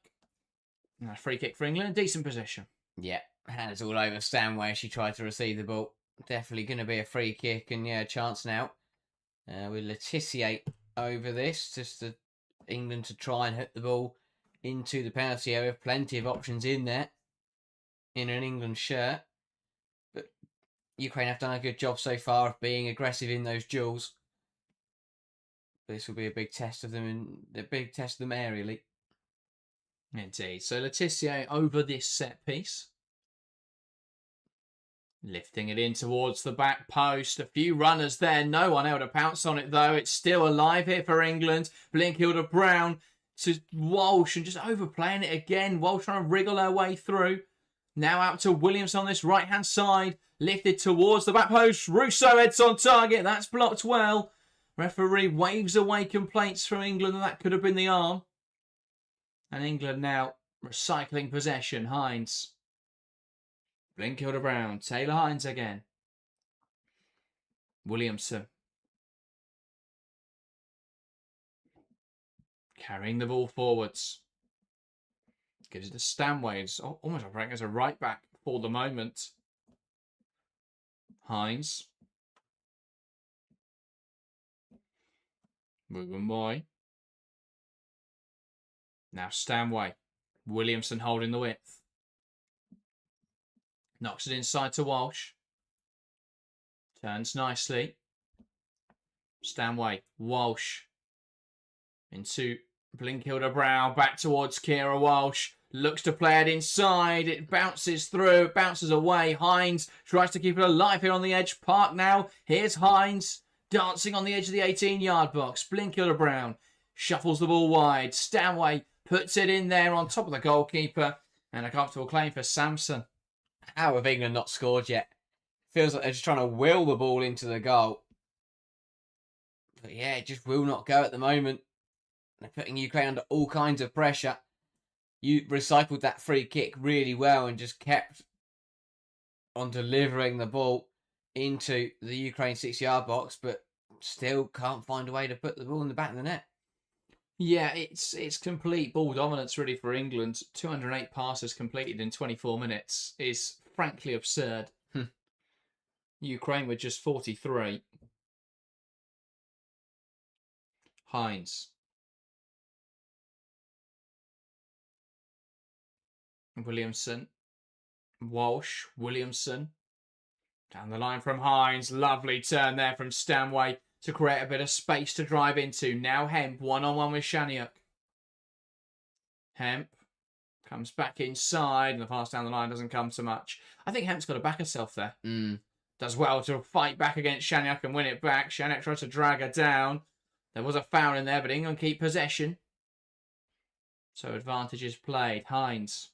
And a free kick for England. A decent position.
Yeah, hands all over Stanway. She tried to receive the ball. Definitely going to be a free kick and a chance now. With Letitia over this. Just to England to try and hit the ball into the penalty area. Plenty of options in there. In an England shirt. But Ukraine have done a good job so far of being aggressive in those duels. This will be a big test of them aerially.
Indeed. So Letitia over this set piece. Lifting it in towards the back post. A few runners there. No one able to pounce on it though. It's still alive here for England. Blinkhilda Brown to Walsh and just overplaying it again. Walsh trying to wriggle her way through. Now out to Williams on this right-hand side. Lifted towards the back post. Russo heads on target. That's blocked well. Referee waves away complaints from England and that could have been the arm. And England now recycling possession. Hines. Blinkhilda Brown. Taylor Hines again. Williamson. Carrying the ball forwards. Gives it to Stanway. It's almost operating as a right back for the moment. Hines. Wiegman. Now Stanway. Williamson holding the width. Knocks it inside to Walsh. Turns nicely. Stanway. Walsh. Into Blinkhilda Brown. Back towards Kira Walsh. Looks to play it inside. It bounces through. Bounces away. Hines tries to keep it alive here on the edge. Park now. Here's Hines. Dancing on the edge of the 18-yard box. Blinkhilda Brown shuffles the ball wide. Stanway puts it in there on top of the goalkeeper. And a comfortable claim for Samson.
How have England not scored yet? Feels like they're just trying to will the ball into the goal. But yeah, it just will not go at the moment. They're putting Ukraine under all kinds of pressure. You recycled that free kick really well and just kept on delivering the ball into the Ukraine 6-yard box, but still can't find a way to put the ball in the back of the net.
Yeah, it's complete ball dominance really for England. 208 passes completed in 24 minutes is frankly absurd. Ukraine with just 43. Hines. Williamson. Walsh. Williamson. Down the line from Hines. Lovely turn there from Stanway to create a bit of space to drive into. Now Hemp, one-on-one with Shaniuk. Hemp comes back inside, and the pass down the line doesn't come so much. I think Hemp's got to back herself there. Does well to fight back against Shaniuk and win it back. Shaniuk tries to drag her down. There was a foul in there, but England keep possession. So advantage is played. Hines.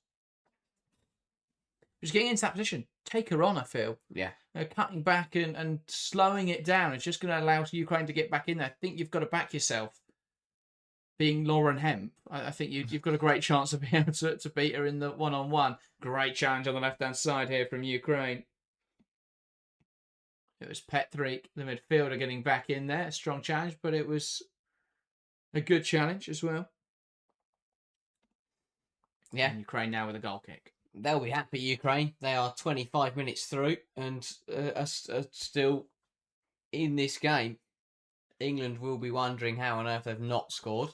Just getting into that position. Take her on, I feel.
Yeah.
Cutting back and slowing it down. It's just going to allow Ukraine to get back in there. I think you've got to back yourself. Being Lauren Hemp, I think you've got a great chance of being able to beat her in the one-on-one. Great challenge on the left-hand side here from Ukraine. It was Petrik, the midfielder, getting back in there. A strong challenge, but it was a good challenge as well.
Yeah.
And Ukraine now with a goal kick.
They'll be happy, Ukraine. They are 25 minutes through and are still in this game. England will be wondering how on earth they've not scored,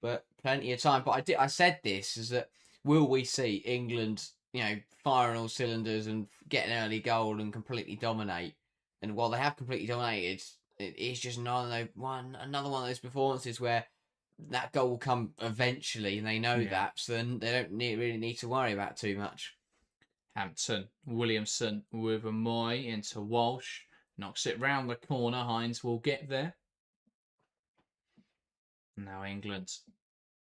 but plenty of time. But I said this, is that will we see England, firing all cylinders and get an early goal and completely dominate? And while they have completely dominated, it is just another one of those performances where that goal will come eventually, and they know that, so then they don't really need to worry about too much.
Hampton, Williamson with a Moy into Walsh. Knocks it round the corner. Hines will get there. Now England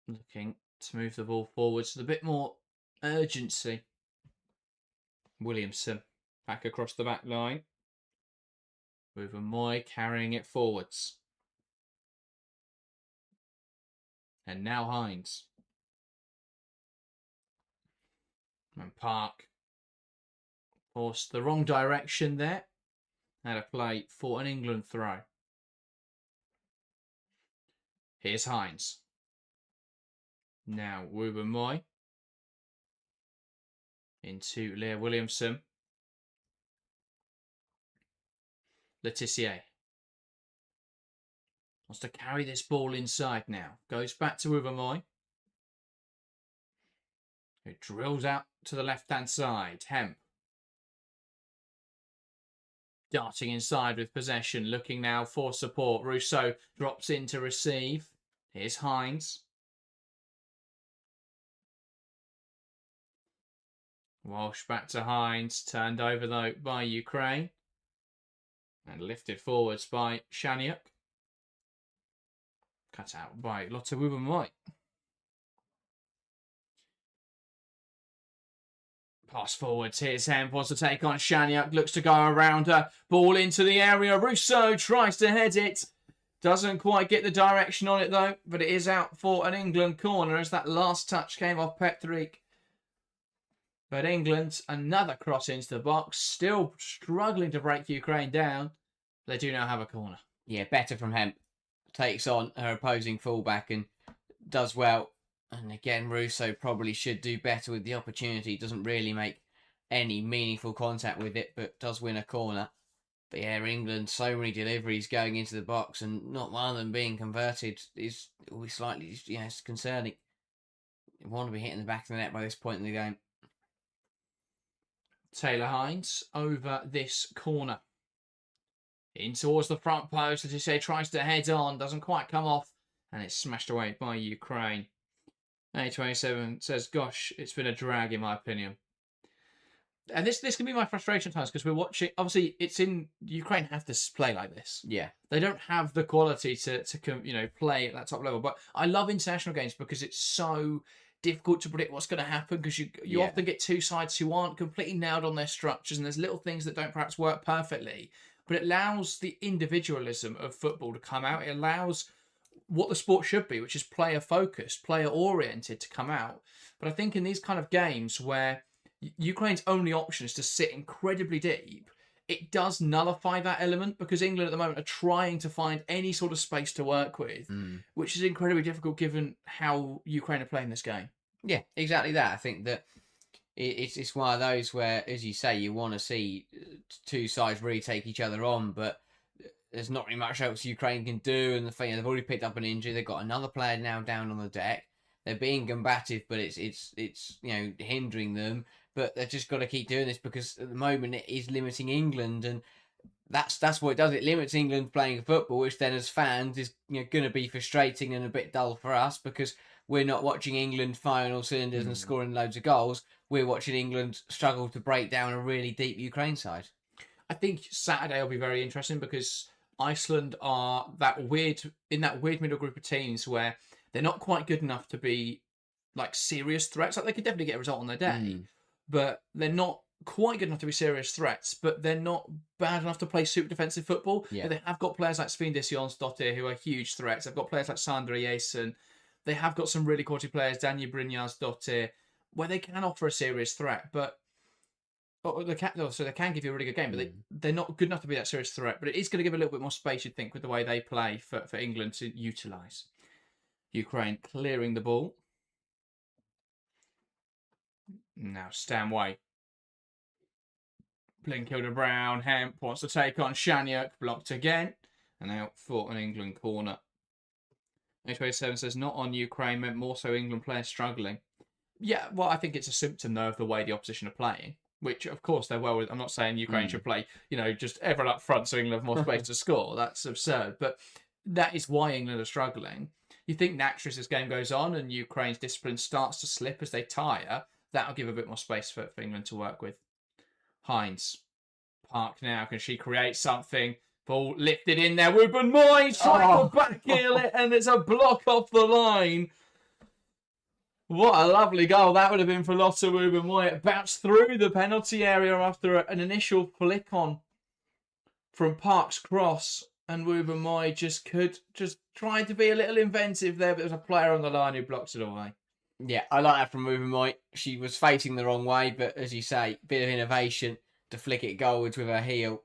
looking to move the ball forwards with a bit more urgency. Williamson back across the back line. With a Moy carrying it forwards. And now Hines. And Park forced the wrong direction there. Had a play for an England throw. Here's Hines. Now Ruben Moy. Into Leah Williamson. Letitia. Wants to carry this ball inside now. Goes back to Ruben Moy. Who drills out to the left-hand side. Hemp. Darting inside with possession. Looking now for support. Rousseau drops in to receive. Here's Hines. Walsh back to Hines. Turned over though by Ukraine. And lifted forwards by Shaniuk. Cut out by Lotte Wubben-White. Pass forwards. Here's Hemp. Wants to take on Shaniuk. Looks to go around her. Ball into the area. Rousseau tries to head it. Doesn't quite get the direction on it though. But it is out for an England corner as that last touch came off Petrik. But England, another cross into the box. Still struggling to break Ukraine down. They do now have a corner.
Yeah, better from Hemp. Takes on her opposing fullback and does well. And again, Russo probably should do better with the opportunity. Doesn't really make any meaningful contact with it, but does win a corner. But yeah, England, so many deliveries going into the box and not one of them being converted is always slightly, it's concerning. You want to be hitting the back of the net by this point in the game.
Taylor Hines over this corner. In towards the front post. Letitia tries to head on. Doesn't quite come off. And it's smashed away by Ukraine. A27 says, gosh, it's been a drag in my opinion. And this can be my frustration at times because we're watching. Obviously, it's in Ukraine have to play like this.
Yeah,
they don't have the quality to play at that top level. But I love international games because it's so difficult to predict what's going to happen because you often get two sides who aren't completely nailed on their structures and there's little things that don't perhaps work perfectly. But it allows the individualism of football to come out. It allows what the sport should be, which is player focused, player oriented, to come out. But I think in these kind of games where Ukraine's only option is to sit incredibly deep, it does nullify that element because England at the moment are trying to find any sort of space to work with, which is incredibly difficult given how Ukraine are playing this game.
Yeah, exactly that. I think that It's one of those where, as you say, you want to see two sides really take each other on, but there's not really much else Ukraine can do. And the thing, they've already picked up an injury. They've got another player now down on the deck. They're being combative, but it's hindering them. But they've just got to keep doing this because at the moment it is limiting England, and that's what it does. It limits England playing football, which then as fans is going to be frustrating and a bit dull for us because we're not watching England fire on all cylinders and scoring loads of goals. We're watching England struggle to break down a really deep Ukraine side.
I think Saturday will be very interesting because Iceland are in that weird middle group of teams where they're not quite good enough to be like serious threats. Like they could definitely get a result on their day, but they're not quite good enough to be serious threats. But they're not bad enough to play super defensive football.
Yeah.
They have got players like Svindis Jonsdottir who are huge threats. They've got players like Sandra Jason. They have got some really quality players, Danya Brynjarsdottir, where they can offer a serious threat, but they can give you a really good game, but they're not good enough to be that serious threat. But it is going to give a little bit more space, you'd think, with the way they play for England to utilise. Ukraine clearing the ball. Now Stanway. Blinkilda Brown. Hemp wants to take on Shaniuk. Blocked again. And out for an England corner. H27 says, not on Ukraine, meant more so England players struggling. Yeah, well, I think it's a symptom, though, of the way the opposition are playing. Which, of course, they're well with. I'm not saying Ukraine should play, just everyone up front so England have more space to score. That's absurd. But that is why England are struggling. You think naturally as this game goes on and Ukraine's discipline starts to slip as they tire, that'll give a bit more space for England to work with. Hines. Park now. Can she create something? Ball lifted in there. Ruben Moy trying to backheel it, and it's a block off the line. What a lovely goal that would have been for Lotte Ruben Moy. It bounced through the penalty area after an initial flick on from Park's cross. And Ruben Moy just tried to be a little inventive there, but there was a player on the line who blocks it away.
Yeah, I like that from Ruben Moy. She was facing the wrong way, but as you say, bit of innovation to flick it goalwards with her heel.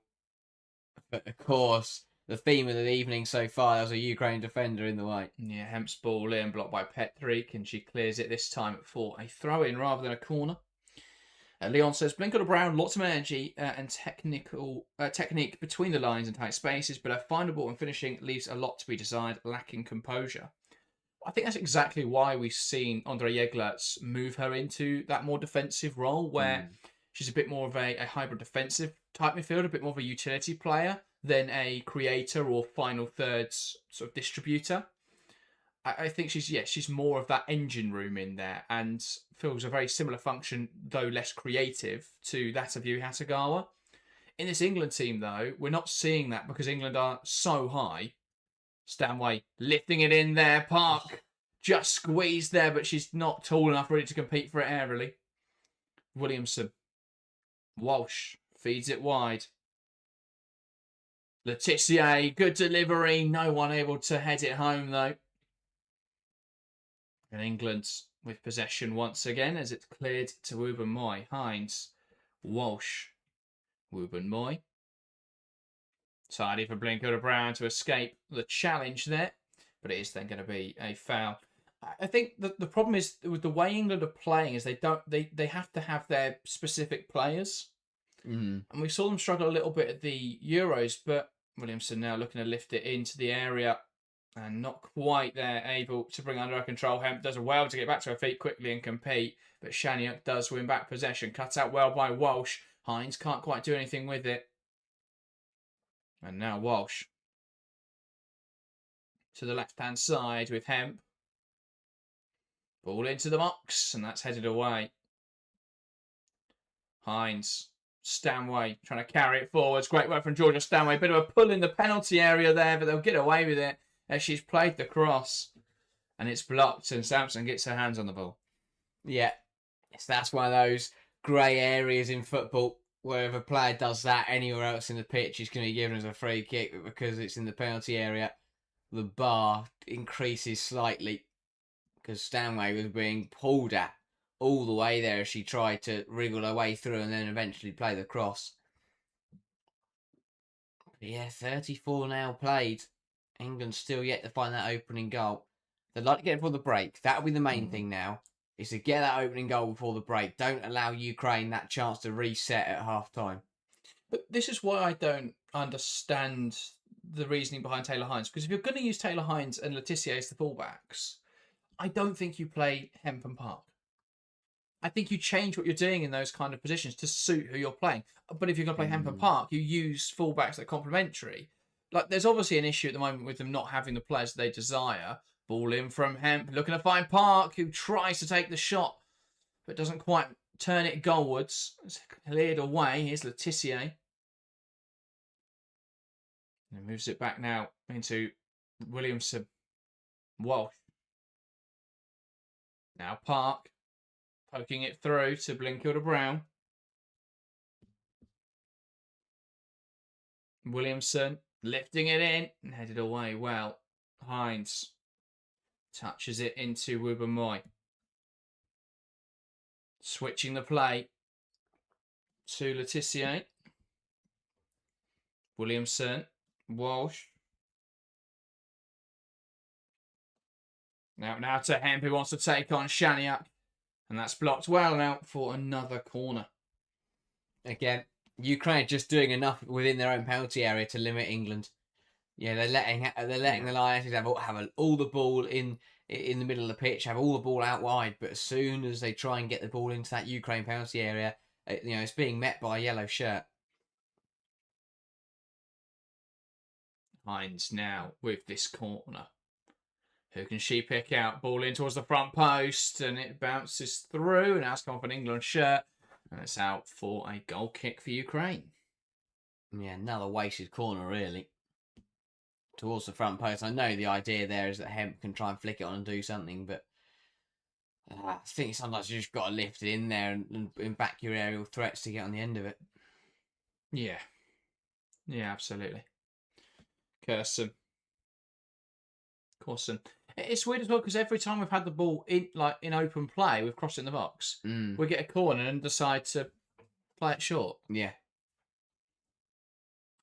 But of course, the theme of the evening so far, there was a Ukraine defender in the way.
Yeah, Hemp's ball in, blocked by Petrik, and she clears it this time for a throw-in rather than a corner. Leon says, Blinkilda Brown, lots of energy and technique between the lines and tight spaces, but her final ball and finishing leaves a lot to be desired, lacking composure. I think that's exactly why we've seen Andre Jeglerts move her into that more defensive role, where she's a bit more of a hybrid defensive type midfielder, a bit more of a utility player than a creator or final thirds sort of distributor. I think she's more of that engine room in there and fills a very similar function, though less creative, to that of Yu Hatagawa. In this England team, though, we're not seeing that because England are so high. Stanway lifting it in there. Park just squeezed there, but she's not tall enough really to compete for it aerially. Williamson. Walsh feeds it wide. Letitia, good delivery. No one able to head it home, though. And England with possession once again as it's cleared to Ruben Moy. Hines. Walsh. Ruben Moy. Tidy for Blinkilda Brown to escape the challenge there. But it is then going to be a foul. I think the problem is with the way England are playing is they have to have their specific players. And we saw them struggle a little bit at the Euros, but Williamson now looking to lift it into the area and not quite there able to bring under control. Hemp does well to get back to her feet quickly and compete, but Shaniuk does win back possession. Cut out well by Walsh. Hines can't quite do anything with it. And now Walsh to the left-hand side with Hemp. Ball into the box, and that's headed away. Hines. Stanway trying to carry it forwards. Great work from Georgia Stanway. Bit of a pull in the penalty area there, but they'll get away with it as she's played the cross. And it's blocked, and Sampson gets her hands on the ball.
Yeah, that's one of those grey areas in football where if a player does that anywhere else in the pitch, he's going to be given as a free kick, but because it's in the penalty area, the bar increases slightly because Stanway was being pulled at all the way there as she tried to wriggle her way through and then eventually play the cross. But yeah, 34 now played. England still yet to find that opening goal. They'd like to get it for the break. That'll be the main thing now. is to get that opening goal before the break. Don't allow Ukraine that chance to reset at half time.
But this is why I don't understand the reasoning behind Taylor Hines. Because if you're going to use Taylor Hines and Letitia as the fullbacks, I don't think you play Hemp and Park. I think you change what you're doing in those kind of positions to suit who you're playing. But if you're going to play Hemp and Park, you use fullbacks that are complementary. Like, there's obviously an issue at the moment with them not having the players they desire. Ball in from Hemp, looking to find Park, who tries to take the shot, but doesn't quite turn it goalwards. It's cleared away. Here's Letitia. And moves it back now into Williamson. Walsh. Now Park. Poking it through to Blinkilda Brown. Williamson lifting it in and headed away well. Hines touches it into Wubben-Moy. Switching the play to Letitia. Williamson. Walsh. Now to Hemp, who wants to take on Shaniak. And that's blocked well and out for another corner.
Again, Ukraine just doing enough within their own penalty area to limit England. Yeah, they're letting the Lionesses have all the ball in the middle of the pitch, have all the ball out wide. But as soon as they try and get the ball into that Ukraine penalty area, it's being met by a yellow shirt.
Hines now with this corner. Who can she pick out? Ball in towards the front post, and it bounces through, and has come off an England shirt, and it's out for a goal kick for Ukraine.
Yeah, another wasted corner, really. Towards the front post. I know the idea there is that Hemp can try and flick it on and do something, but I think sometimes you just got to lift it in there and back your aerial threats to get on the end of it.
Yeah. Yeah, absolutely. Curson. It's weird as well because every time we've had the ball in open play, we've crossed it in the box. We get a corner and decide to play it short.
Yeah.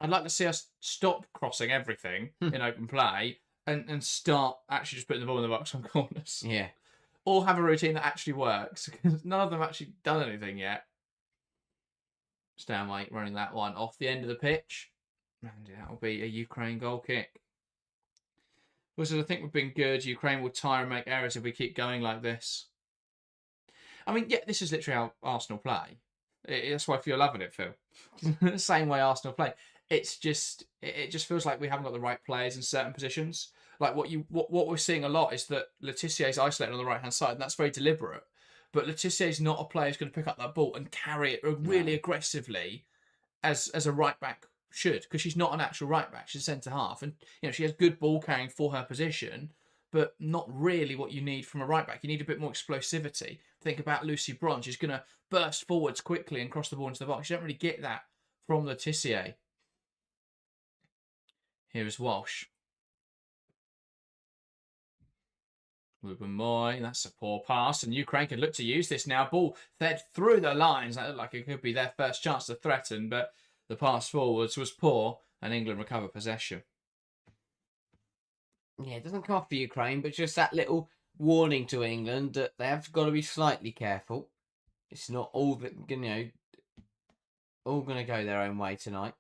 I'd like to see us stop crossing everything in open play and start actually just putting the ball in the box on corners.
Yeah.
Or have a routine that actually works because none of them have actually done anything yet. Stanway running that one off the end of the pitch. And that will be a Ukraine goal kick. Also, I think we've been good. Ukraine will tire and make errors if we keep going like this. I mean, yeah, this is literally how Arsenal play. That's why you're loving it, Phil. The same way Arsenal play. It just feels like we haven't got the right players in certain positions. Like what we're seeing a lot is that Letitia is isolated on the right hand side, and that's very deliberate. But Letitia is not a player who's going to pick up that ball and carry it really aggressively as a right back should, because she's not an actual right back. She's a centre half, and she has good ball carrying for her position, but not really what you need from a right back. You need a bit more explosivity. Think about Lucy Bronze. She's going to burst forwards quickly and cross the ball into the box. You don't really get that from Letitia. Here is Walsh. Wubben-Moy, that's a poor pass, and Ukraine could look to use this now. Ball fed through the lines. That looked like it could be their first chance to threaten, but the pass forwards was poor, and England recover possession.
Yeah, it doesn't come off for Ukraine, but just that little warning to England that they have got to be slightly careful. It's not all that all going to go their own way tonight.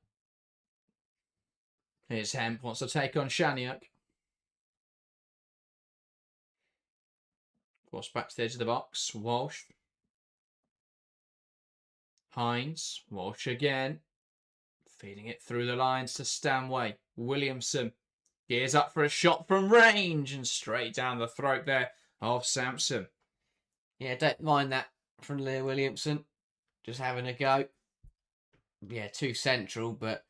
Here's Hemp, wants to take on Shaniak. Cross back to the edge of the box. Walsh. Hines. Walsh again. Feeding it through the lines to Stanway. Williamson. Gears up for a shot from range and straight down the throat there of Sampson.
Yeah, don't mind that from Leah Williamson. Just having a go. Yeah, too central, but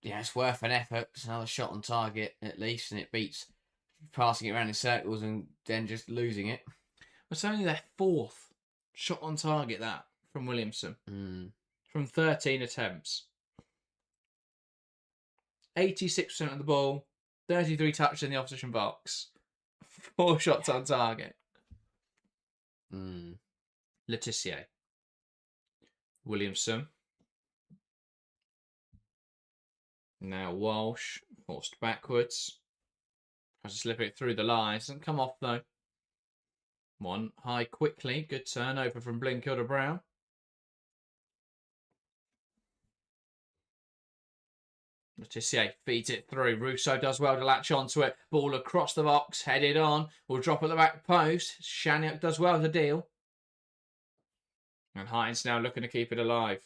it's worth an effort. It's another shot on target at least, and it beats passing it around in circles and then just losing it.
It's only their fourth shot on target, that, from Williamson. From 13 attempts. 86% of the ball, 33 touches in the opposition box, 4 shots on target. Letitia. Williamson. Now Walsh, forced backwards. Tries to slip it through the lines. Doesn't come off though. One high quickly. Good turnover from Blinkilda Brown. Letitia feeds it through. Russo does well to latch onto it. Ball across the box, headed on. Will drop at the back post. Shaniak does well to deal. And Hines now looking to keep it alive.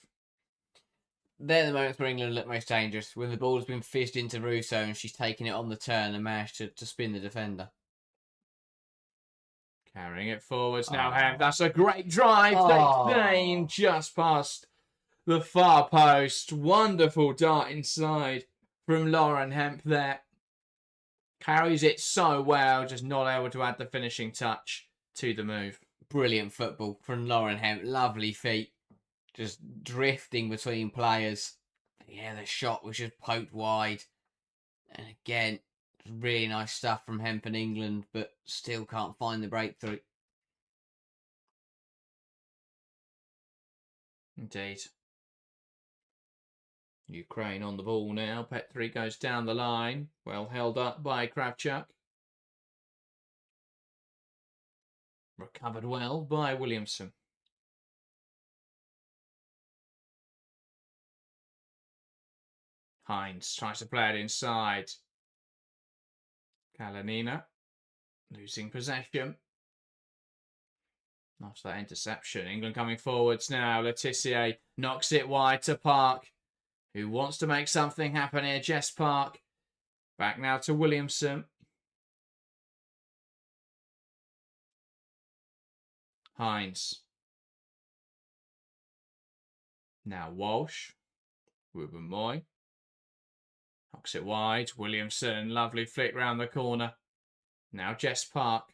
They're the moments where England look most dangerous, when the ball's been fizzed into Russo and she's taken it on the turn and managed to spin the defender.
Carrying it forwards now, Hemp. That's a great drive. They came just past the far post. Wonderful dart inside from Lauren Hemp there. Carries it so well, just not able to add the finishing touch to the move.
Brilliant football from Lauren Hemp. Lovely feet. Just drifting between players. Yeah, the shot was just poked wide. And again, really nice stuff from Hemp and England, but still can't find the breakthrough.
Indeed. Ukraine on the ball now. Petri goes down the line. Well held up by Kravchuk. Recovered well by Williamson. Hines tries to play it inside. Kalanina losing possession. After that interception, England coming forwards now. Letitia knocks it wide to Park, who wants to make something happen here. Jess Park. Back now to Williamson. Hines. Now Walsh. Ruben Moy. Knocks it wide. Williamson. Lovely flick round the corner. Now Jess Park.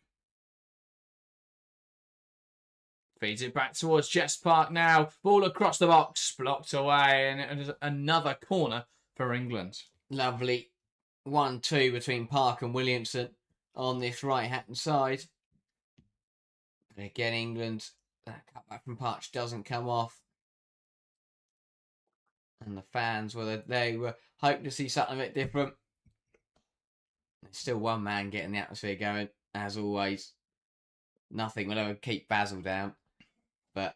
Feeds it back towards Jess Park now. Ball across the box. Blocked away. And another corner for England.
Lovely 1-2 between Park and Williamson on this right-hand side. But again, England, that cutback from Park doesn't come off. And the fans, well, they were hoping to see something a bit different. There's still one man getting the atmosphere going, as always. Nothing will ever keep Basil down. But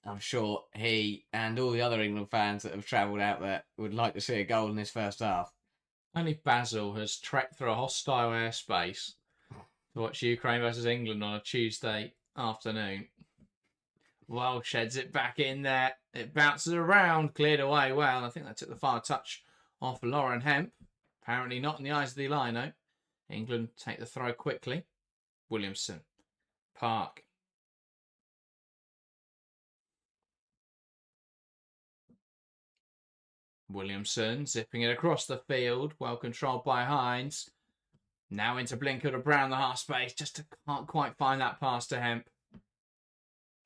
I'm sure he and all the other England fans that have travelled out there would like to see a goal in this first half.
Only Basil has trekked through a hostile airspace to watch Ukraine versus England on a Tuesday afternoon. Well, sheds it back in there. It bounces around, cleared away well. I think that took the far touch off Lauren Hemp. Apparently not in the eyes of the lino. England take the throw quickly. Williamson. Park. Williamson zipping it across the field. Well controlled by Hines. Now into Blinkilda Brown, the half space. Just can't quite find that pass to Hemp.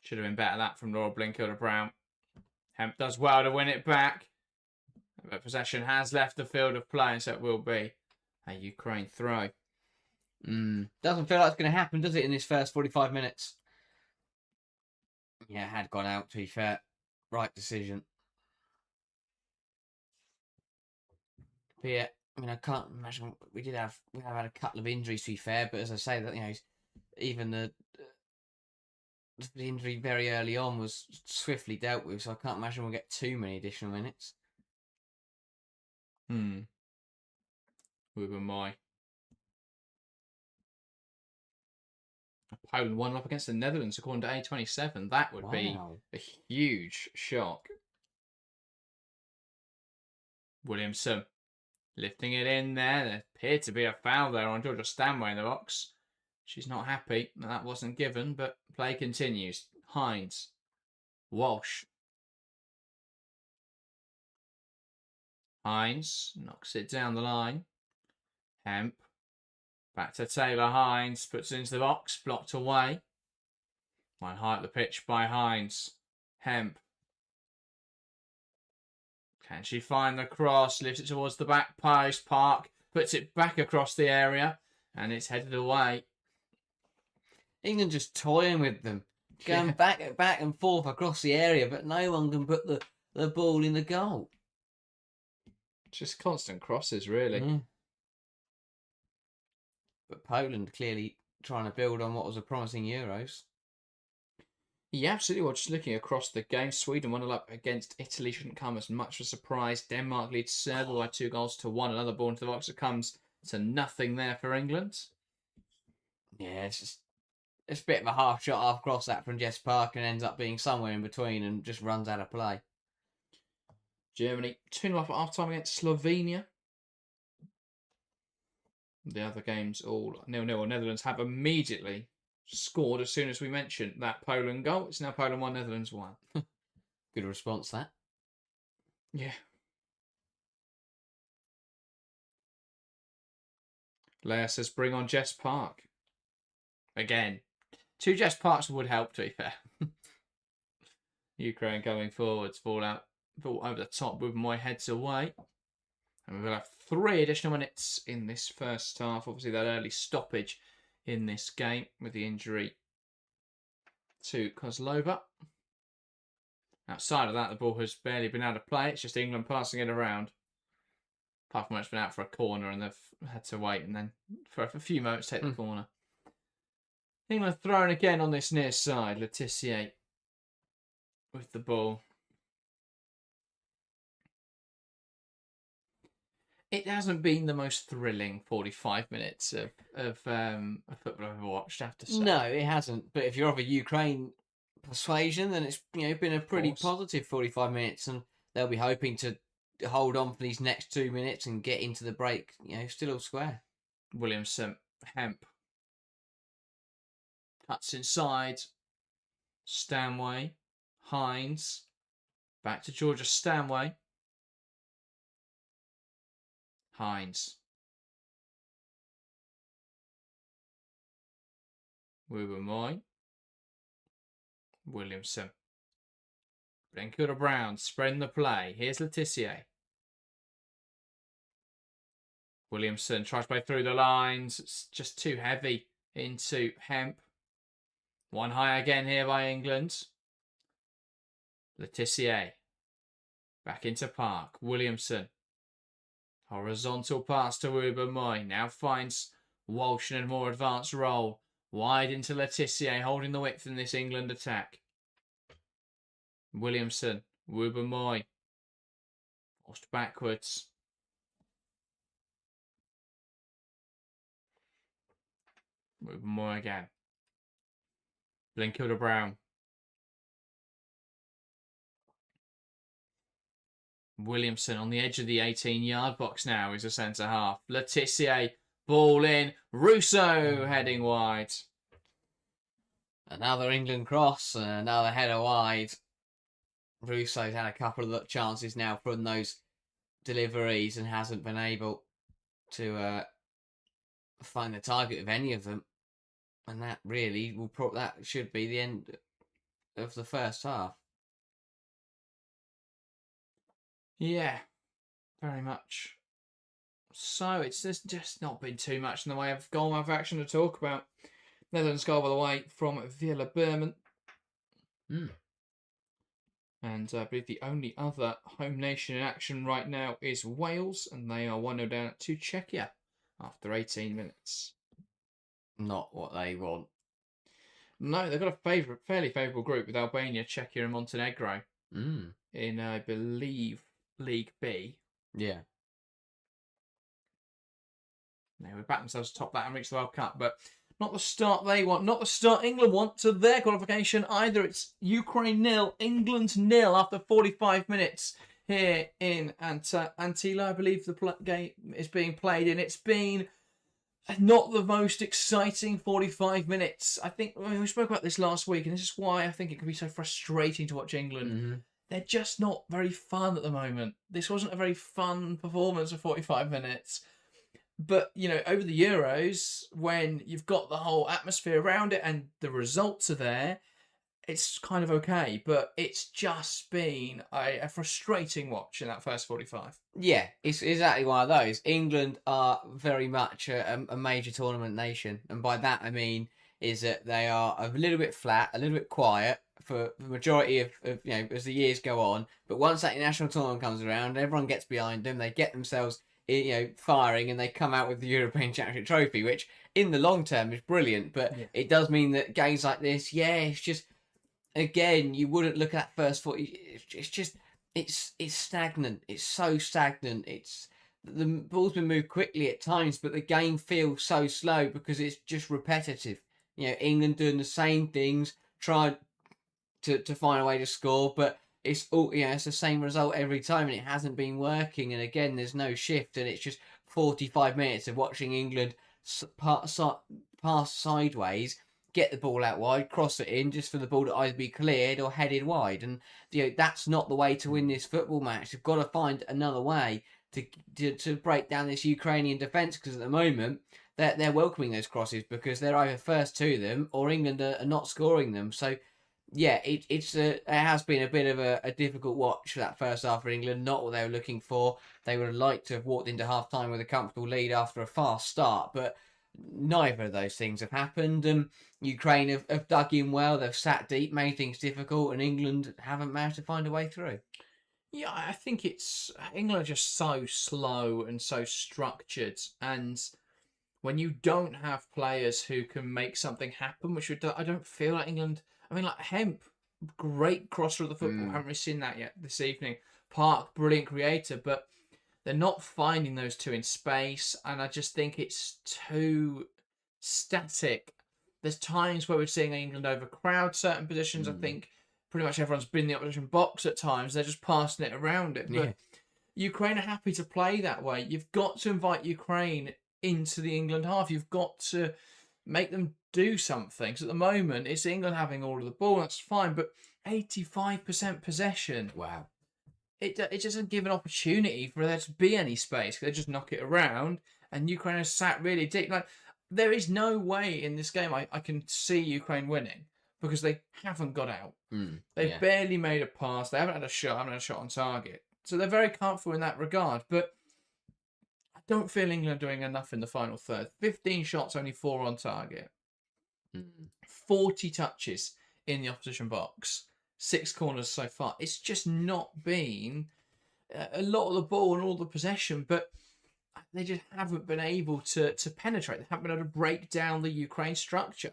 Should have been better that from Laura Blinkilda Brown. Hemp does well to win it back. But possession has left the field of play, so it will be a Ukraine throw.
Doesn't feel like it's going to happen, does it, in this first 45 minutes? Yeah, it had gone out, to be fair. Right decision. But yeah, I mean, I can't imagine. We have had a couple of injuries, to be fair, but as I say, that, you know, even the injury very early on was swiftly dealt with, so I can't imagine we'll get too many additional minutes.
Ruben Moy. Poland 1 up against the Netherlands according to A27. That would be a huge shock. Williamson lifting it in there. There appeared to be a foul there on Georgia Stanway in the box. She's not happy that wasn't given, but play continues. Hines. Walsh. Hines knocks it down the line. Hemp. Back to Taylor. Hines puts it into the box. Blocked away. One high up the pitch by Hines. Hemp. Can she find the cross? Lifts it towards the back post. Park puts it back across the area. And it's headed away.
England just toying with them. Going back and forth across the area. But no one can put the ball in the goal.
Just constant crosses, really.
But Poland clearly trying to build on what was a promising Euros.
Yeah, absolutely. Well, just looking across the game, Sweden 1-0 up against Italy shouldn't come as much of a surprise. Denmark leads Serbia by 2-1. Another ball into the box that comes to nothing there for England.
Yeah, it's a bit of a half shot, half cross that from Jess Park and ends up being somewhere in between and just runs out of play.
Germany 2-0 up at half time against Slovenia. The other games all 0-0. Netherlands have immediately scored as soon as we mentioned that Poland goal. It's now Poland 1, Netherlands 1.
Good response, that.
Yeah. Leia says, bring on Jess Park. Again. 2 Jess Parks would help, to be fair. Ukraine going forwards. Ball over the top with my heads away. And we will have 3 additional minutes in this first half. Obviously, that early stoppage in this game with the injury to Kozlova. Outside of that, the ball has barely been able to play. It's just England passing it around. Apart from when it's been out for a corner and they've had to wait and then for a few moments take the corner. England throwing again on this near side. Letitia with the ball. It hasn't been the most thrilling 45 minutes of football I've ever watched, I have to say.
No, it hasn't. But if you're of a Ukraine persuasion, then it's been a pretty positive 45 minutes, and they'll be hoping to hold on for these next 2 minutes and get into the break, still all square.
Williamson, Hemp. Cuts inside. Stanway. Hines. Back to Georgia Stanway. Hines. Wiegman. Williamson. Blenkuda Brown spreading the play. Here's Letitia. Williamson tries to play through the lines. It's just too heavy into Hemp. One high again here by England. Letitia. Back into Park. Williamson. Horizontal pass to Wiegman. Now finds Walsh in a more advanced role. Wide into Letitia, holding the width in this England attack. Williamson. Wiegman. Forced backwards. Wiegman again. Blenkuda Brown. Williamson on the edge of the 18-yard box now is a centre-half. Letitia, ball in. Russo heading wide.
Another England cross, another header wide. Russo's had a couple of chances now from those deliveries and hasn't been able to find the target of any of them. And that really that should be the end of the first half.
Yeah, very much. So it's just not been too much in the way of goal action to talk about. Netherlands goal, by the way, from Villa Berman. And I believe the only other home nation in action right now is Wales, and they are 1-0 down to Czechia after 18 minutes.
Not what they want.
No, they've got a fairly favourable group with Albania, Czechia and Montenegro in, I believe, League B.
Yeah.
They would back themselves to top that and reach the World Cup, but not the start they want, not the start England want to their qualification either. It's Ukraine 0, England 0 after 45 minutes here in Antila. I believe the game is being played in. It's been not the most exciting 45 minutes. I think we spoke about this last week, and this is why I think it can be so frustrating to watch England. They're just not very fun at the moment. This wasn't a very fun performance for 45 minutes. But, over the Euros, when you've got the whole atmosphere around it and the results are there, it's kind of okay. But it's just been a frustrating watch in that first 45.
Yeah, it's exactly one of those. England are very much a major tournament nation. And by that I mean is that they are a little bit flat, a little bit quiet for the majority of as the years go on. But once that national tournament comes around, everyone gets behind them. They get themselves firing, and they come out with the European Championship trophy, which in the long term is brilliant. But it does mean that games like this, it's just, again, you wouldn't look at first 40. It's just, it's stagnant. It's so stagnant. The ball's been moved quickly at times, but the game feels so slow because it's just repetitive. England doing the same things, trying to find a way to score, but it's all it's the same result every time, and it hasn't been working. And again, there's no shift, and it's just 45 minutes of watching England pass sideways, get the ball out wide, cross it in, just for the ball to either be cleared or headed wide. And that's not the way to win this football match. You've got to find another way to break down this Ukrainian defence, because at the moment they're welcoming those crosses because they're either first to them or England are not scoring them. So it has been a bit of a difficult watch for that first half for England. Not what they were looking for. They would have liked to have walked into half time with a comfortable lead after a fast start, but neither of those things have happened. Ukraine have dug in well. They've sat deep, made things difficult, and England haven't managed to find a way through.
Yeah, I think England are just so slow and so structured, and when you don't have players who can make something happen, which I don't feel like England. I mean, like Hemp, great crosser of the football. Haven't really seen that yet this evening. Park, brilliant creator, but they're not finding those two in space, and I just think it's too static. There's times where we're seeing England overcrowd certain positions. I think pretty much everyone's been in the opposition box at times. They're just passing it around it. But Ukraine are happy to play that way. You've got to invite Ukraine into the England half. You've got to make them do something. So at the moment, it's England having all of the ball. That's fine. But 85% possession.
Wow.
It doesn't give an opportunity for there to be any space. They just knock it around. And Ukraine has sat really deep. Like, there is no way in this game I can see Ukraine winning, because they haven't got out. They've barely made a pass. They haven't had a shot on target. So they're very comfortable in that regard. But I don't feel England doing enough in the final third. 15 shots, only 4 on target. 40 touches in the opposition box. 6 corners so far. It's just not been a lot of the ball and all the possession, but they just haven't been able to penetrate. They haven't been able to break down the Ukraine structure.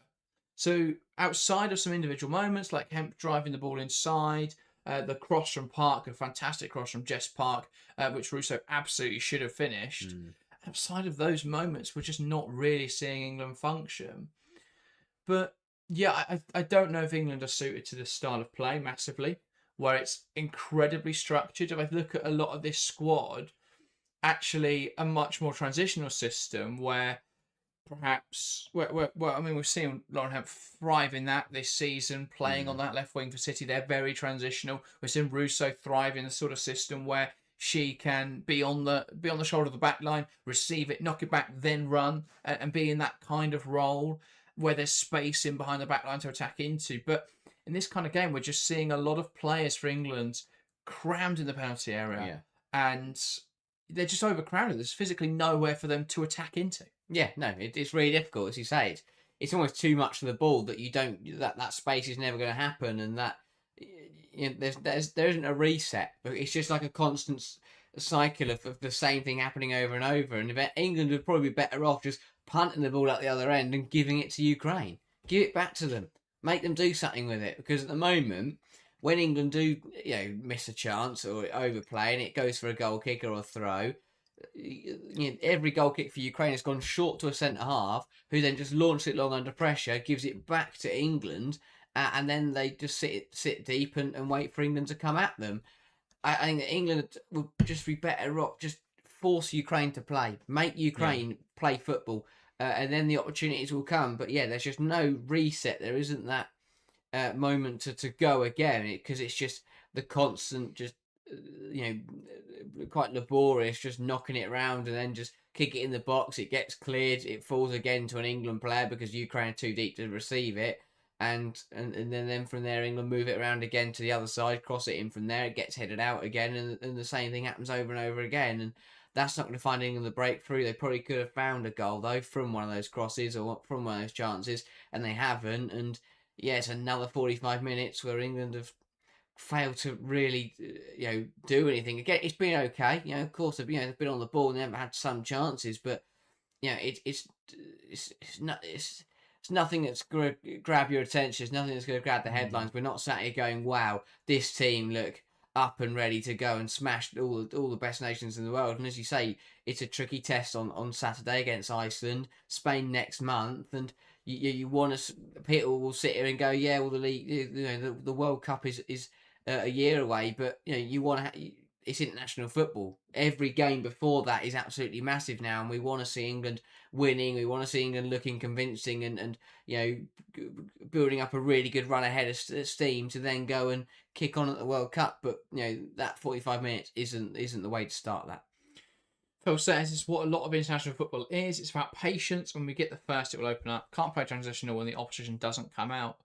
So outside of some individual moments, like Hemp driving the ball inside, the cross from Park, a fantastic cross from Jess Park, which Russo absolutely should have finished. Outside of those moments, we're just not really seeing England function. But yeah, I don't know if England are suited to this style of play massively, where it's incredibly structured. If I look at a lot of this squad, actually a much more transitional system where perhaps, we've seen Lauren Hemp thrive in that this season, playing on that left wing for City. They're very transitional. We've seen Russo thrive in the sort of system where she can be on the shoulder of the back line, receive it, knock it back, then run, and be in that kind of role where there's space in behind the back line to attack into. But in this kind of game, we're just seeing a lot of players for England crammed in the penalty area, and they're just overcrowded. There's physically nowhere for them to attack into.
Yeah, no, it's really difficult, as you say. It's almost too much for the ball that you don't. That space is never going to happen, and that there isn't a reset. But it's just like a constant cycle of the same thing happening over and over. And if England would probably be better off just punting the ball at the other end and giving it to Ukraine. Give it back to them. Make them do something with it. Because at the moment, when England do miss a chance or overplay and it goes for a goal kick or a throw, every goal kick for Ukraine has gone short to a centre half, who then just launched it long under pressure, gives it back to England, and then they just sit deep and wait for England to come at them. I think that England would just be better off just force Ukraine to play, make Ukraine play football, and then the opportunities will come. But yeah, there's just no reset. There isn't that moment to go again, because it's just the constant, just quite laborious, just knocking it around and then just kick it in the box. It gets cleared, it falls again to an England player because Ukraine are too deep to receive it, and then from there England move it around again to the other side, cross it in from there, it gets headed out again, and the same thing happens over and over again. And that's not going to find England the breakthrough. They probably could have found a goal though from one of those crosses or from one of those chances, and they haven't. And yeah, it's another 45 minutes where England have failed to really, do anything. Again, it's been okay. Of course, they've been on the ball and they haven't had some chances, but it's nothing that's going to grab your attention. It's nothing that's going to grab the headlines. We're not sat here going, "Wow, this team look up and ready to go and smash all the best nations in the world." And as you say, it's a tricky test on Saturday against Iceland, Spain next month, and you want to. People will sit here and go, "Yeah, well, the league, the World Cup is a year away," but you want to. It's international football. Every game before that is absolutely massive now, and we want to see England winning. We want to see England looking convincing and building up a really good run ahead of steam to then go and kick on at the World Cup. But that 45 minutes isn't the way to start that.
Phil says it's what a lot of international football is. It's about patience. When we get the first, it will open up. Can't play transitional when the opposition doesn't come out.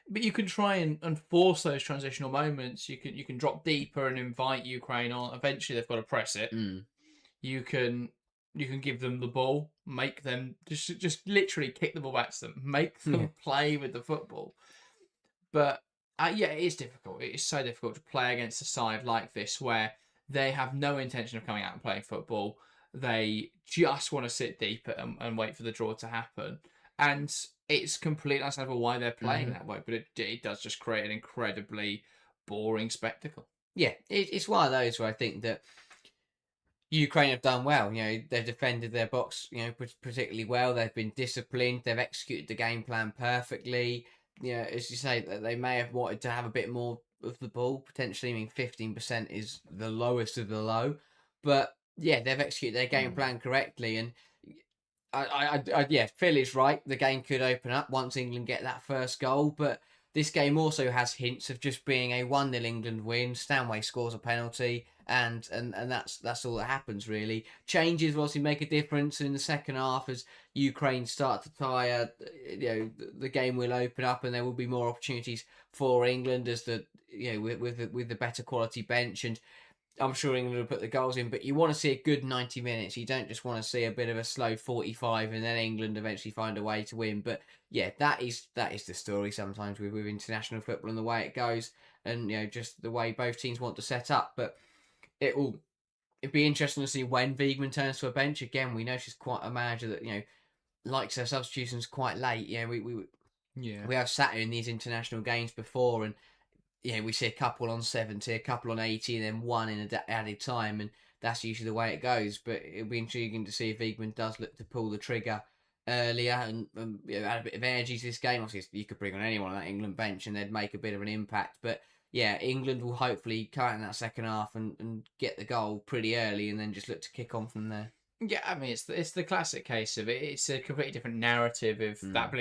But you can try and force those transitional moments. You can drop deeper and invite Ukraine on. Eventually, they've got to press it. You can give them the ball, make them just literally kick the ball back to them, make them play with the football. But it is difficult. It is so difficult to play against a side like this where they have no intention of coming out and playing football. They just want to sit deep and wait for the draw to happen. And it's completely understandable why they're playing that way, but it does just create an incredibly boring spectacle.
Yeah, it's one of those where I think that Ukraine have done well. They've defended their box, particularly well. They've been disciplined. They've executed the game plan perfectly. As you say, they may have wanted to have a bit more of the ball, potentially. I mean, 15% is the lowest of the low. But, yeah, they've executed their game plan correctly, and Phil is right. The game could open up once England get that first goal, but this game also has hints of just being a 1-0 England win. Stanway scores a penalty, and that's all that happens really. Changes will obviously make a difference in the second half as Ukraine start to tire. The game will open up, and there will be more opportunities for England as with the better quality bench, and I'm sure England will put the goals in, but you want to see a good 90 minutes. You don't just want to see a bit of a slow 45 and then England eventually find a way to win. But yeah, that is the story sometimes with international football and the way it goes, and just the way both teams want to set up. But it'd be interesting to see when Wiegman turns to a bench again. We know she's quite a manager that likes her substitutions quite late. We have sat here in these international games before, and we see a couple on 70, a couple on 80, and then one in added time, and that's usually the way it goes. But it'll be intriguing to see if Wiegman does look to pull the trigger earlier and add a bit of energy to this game. Obviously, you could bring on anyone on that England bench and they'd make a bit of an impact. But yeah, England will hopefully come out in that second half and get the goal pretty early and then just look to kick on from there.
Yeah, I mean, it's the classic case of it. It's a completely different narrative if that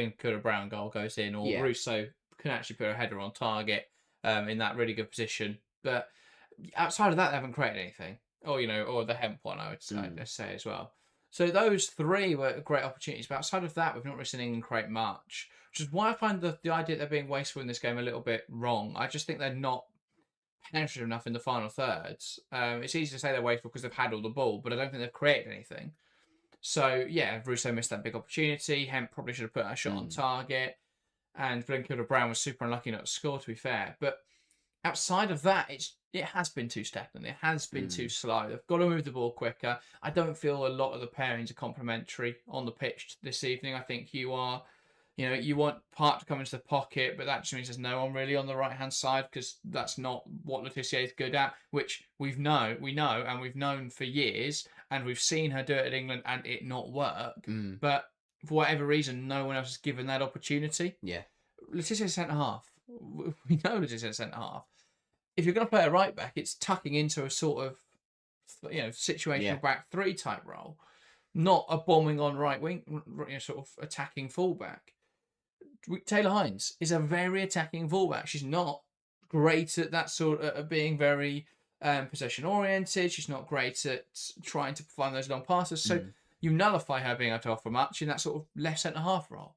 Brown goal goes in, or Russo can actually put a header on target. In that really good position, but outside of that, they haven't created anything. Or the Hemp one, I would say as well. So those three were great opportunities, but outside of that, we've not really seen England create much, which is why I find the idea that they're being wasteful in this game a little bit wrong. I just think they're not penetrative enough in the final thirds. It's easy to say they're wasteful because they've had all the ball, but I don't think they've created anything. So yeah, Russo missed that big opportunity. Hemp probably should have put a shot on target. And Brown was super unlucky not to score, to be fair. But outside of that, it has been too stagnant. It has been too slow. They've got to move the ball quicker. I don't feel a lot of the pairings are complementary on the pitch this evening. I think you want Park to come into the pocket, but that just means there's no one really on the right-hand side because that's not what Le Tissier is good at, which we know, and we've known for years, and we've seen her do it at England and it not work. But for whatever reason, no one else has given that opportunity.
Yeah.
Le Tissier's centre-half. We know Le Tissier's centre-half. If you're going to play a right-back, it's tucking into a sort of, situational back three type role, not a bombing on right wing, sort of attacking fullback. Taylor Hines is a very attacking fullback. She's not great at that sort of being very possession-oriented. She's not great at trying to find those long passes. So you nullify her being able to offer much in that sort of left centre-half role.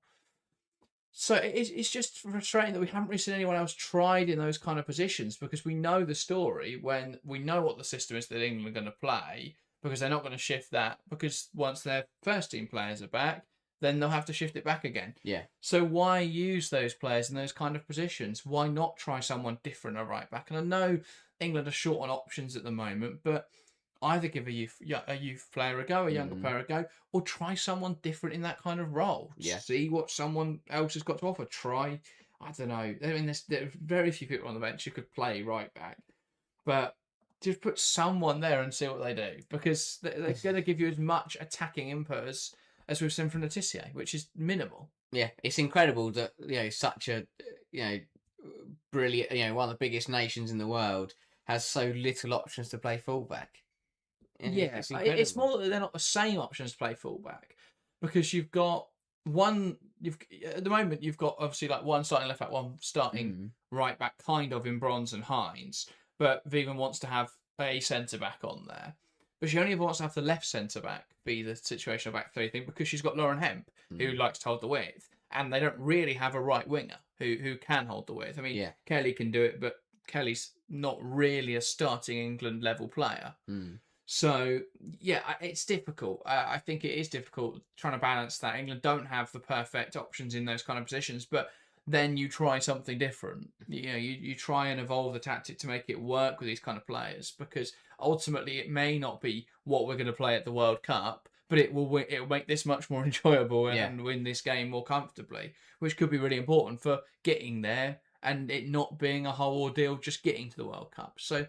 So it's just frustrating that we haven't really seen anyone else tried in those kind of positions because we know the story when we know what the system is that England are going to play because they're not going to shift that because once their first team players are back, then they'll have to shift it back again.
Yeah.
So why use those players in those kind of positions? Why not try someone different at right back? And I know England are short on options at the moment, but either give a youth player a go, a younger player a go, or try someone different in that kind of role.
Yeah.
See what someone else has got to offer. Try, I don't know. I mean, there are very few people on the bench who could play right back, but just put someone there and see what they do, because they're going to give you as much attacking input as we've seen from Letitia, which is minimal.
Yeah, it's incredible that such a brilliant one of the biggest nations in the world has so little options to play fullback.
Yeah, it's more that they're not the same options to play fullback, because you've got one. At the moment you've got obviously like one starting left back, one starting right back, kind of in Bronze and Hines. But Wiegman wants to have a centre back on there, but she only ever wants to have the left centre back be the situational back three thing, because she's got Lauren Hemp who likes to hold the width, and they don't really have a right winger who can hold the width. I mean, Kelly can do it, but Kelly's not really a starting England level player. So, yeah, it's difficult. I think it is difficult trying to balance that. England don't have the perfect options in those kind of positions, but then you try something different. You try and evolve the tactic to make it work with these kind of players, because ultimately it may not be what we're going to play at the World Cup, but it will make this much more enjoyable and win this game more comfortably, which could be really important for getting there and it not being a whole ordeal just getting to the World Cup. So,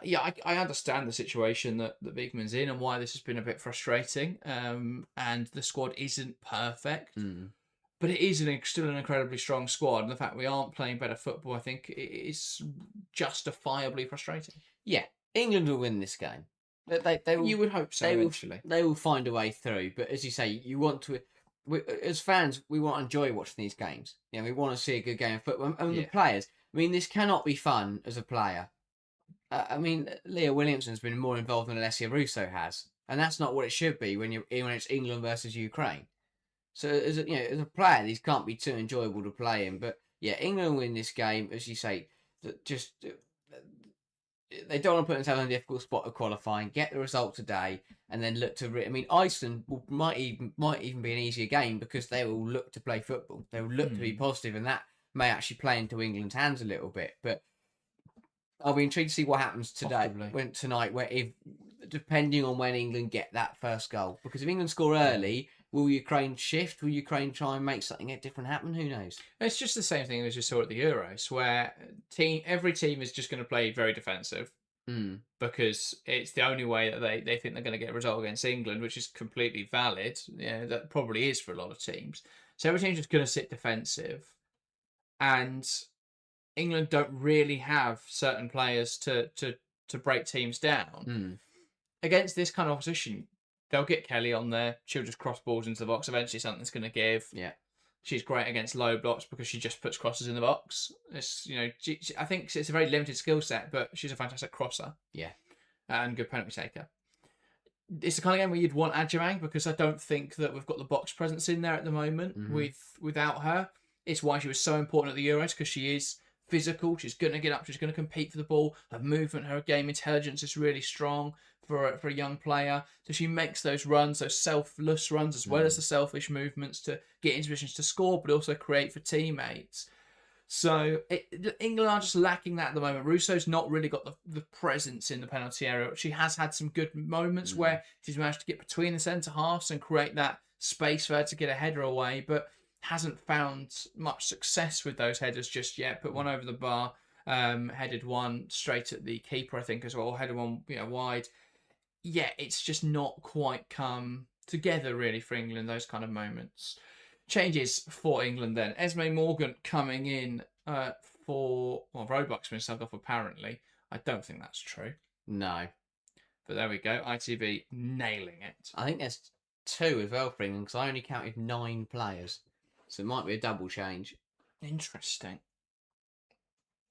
yeah, I understand the situation that Wiegman's in and why this has been a bit frustrating. And the squad isn't perfect, but it is still an incredibly strong squad. And the fact we aren't playing better football, I think, is justifiably frustrating.
Yeah, England will win this game. They will,
you would hope so eventually.
They will find a way through. But as you say, you want to... as fans, we want to enjoy watching these games. We want to see a good game of football. And the players, I mean, this cannot be fun as a player. I mean, Leah Williamson's been more involved than Alessia Russo has, and that's not what it should be when it's England versus Ukraine. So as a player, these can't be too enjoyable to play in. But yeah, England win this game, as you say. Just they don't want to put themselves in a difficult spot of qualifying, get the result today, and then look to. I mean, Iceland might even be an easier game, because they will look to play football. They will look to be positive, and that may actually play into England's hands a little bit, but. I'll be intrigued to see what happens tonight, where if depending on when England get that first goal, because if England score early, will Ukraine shift? Will Ukraine try and make something different happen? Who knows?
It's just the same thing as you saw at the Euros, where every team is just going to play very defensive, because it's the only way that they think they're going to get a result against England, which is completely valid. That probably is for a lot of teams. So every team's just going to sit defensive, and England don't really have certain players to break teams down. Against this kind of opposition, they'll get Kelly on there. She'll just cross balls into the box. Eventually, something's going to give.
Yeah,
she's great against low blocks because she just puts crosses in the box. It's I think it's a very limited skill set, but she's a fantastic crosser.
Yeah,
and good penalty taker. It's the kind of game where you'd want Adjamang, because I don't think that we've got the box presence in there at the moment without her. It's why she was so important at the Euros, because she is physical, she's going to get up, she's going to compete for the ball, her movement, her game intelligence is really strong for a young player, so she makes those runs, those selfless runs, as well as the selfish movements to get into positions to score, but also create for teammates. So England are just lacking that at the moment. Russo's not really got the presence in the penalty area. She has had some good moments where she's managed to get between the centre halves and create that space for her to get a header away, but hasn't found much success with those headers just yet. Put one over the bar, headed one straight at the keeper, I think, as well. Headed one wide. Yeah, it's just not quite come together really for England, those kind of moments. Changes for England then. Esme Morgan coming in for... Well, Roebuck's been subbed off apparently. I don't think that's true.
No.
But there we go. ITV nailing it.
I think there's 2 as well for England, because I only counted 9 players. So it might be a double change.
Interesting.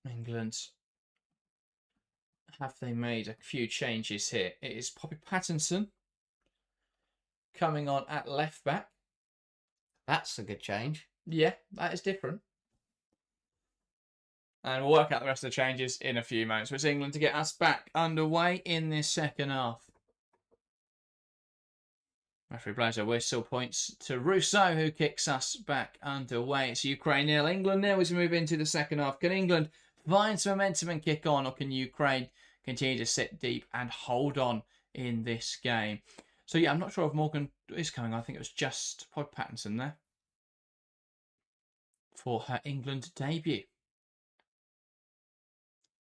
England. Have they made a few changes here? It is Poppy Pattinson coming on at left back.
That's a good change.
Yeah, that is different. And we'll work out the rest of the changes in a few moments. It's England to get us back underway in this second half. Referee blows a whistle, points to Rousseau, who kicks us back underway. It's Ukraine 0, England 0 as we move into the second half. Can England find some momentum and kick on, or can Ukraine continue to sit deep and hold on in this game? So yeah, I'm not sure if Morgan is coming on. I think it was just Pod Pattinson there for her England debut.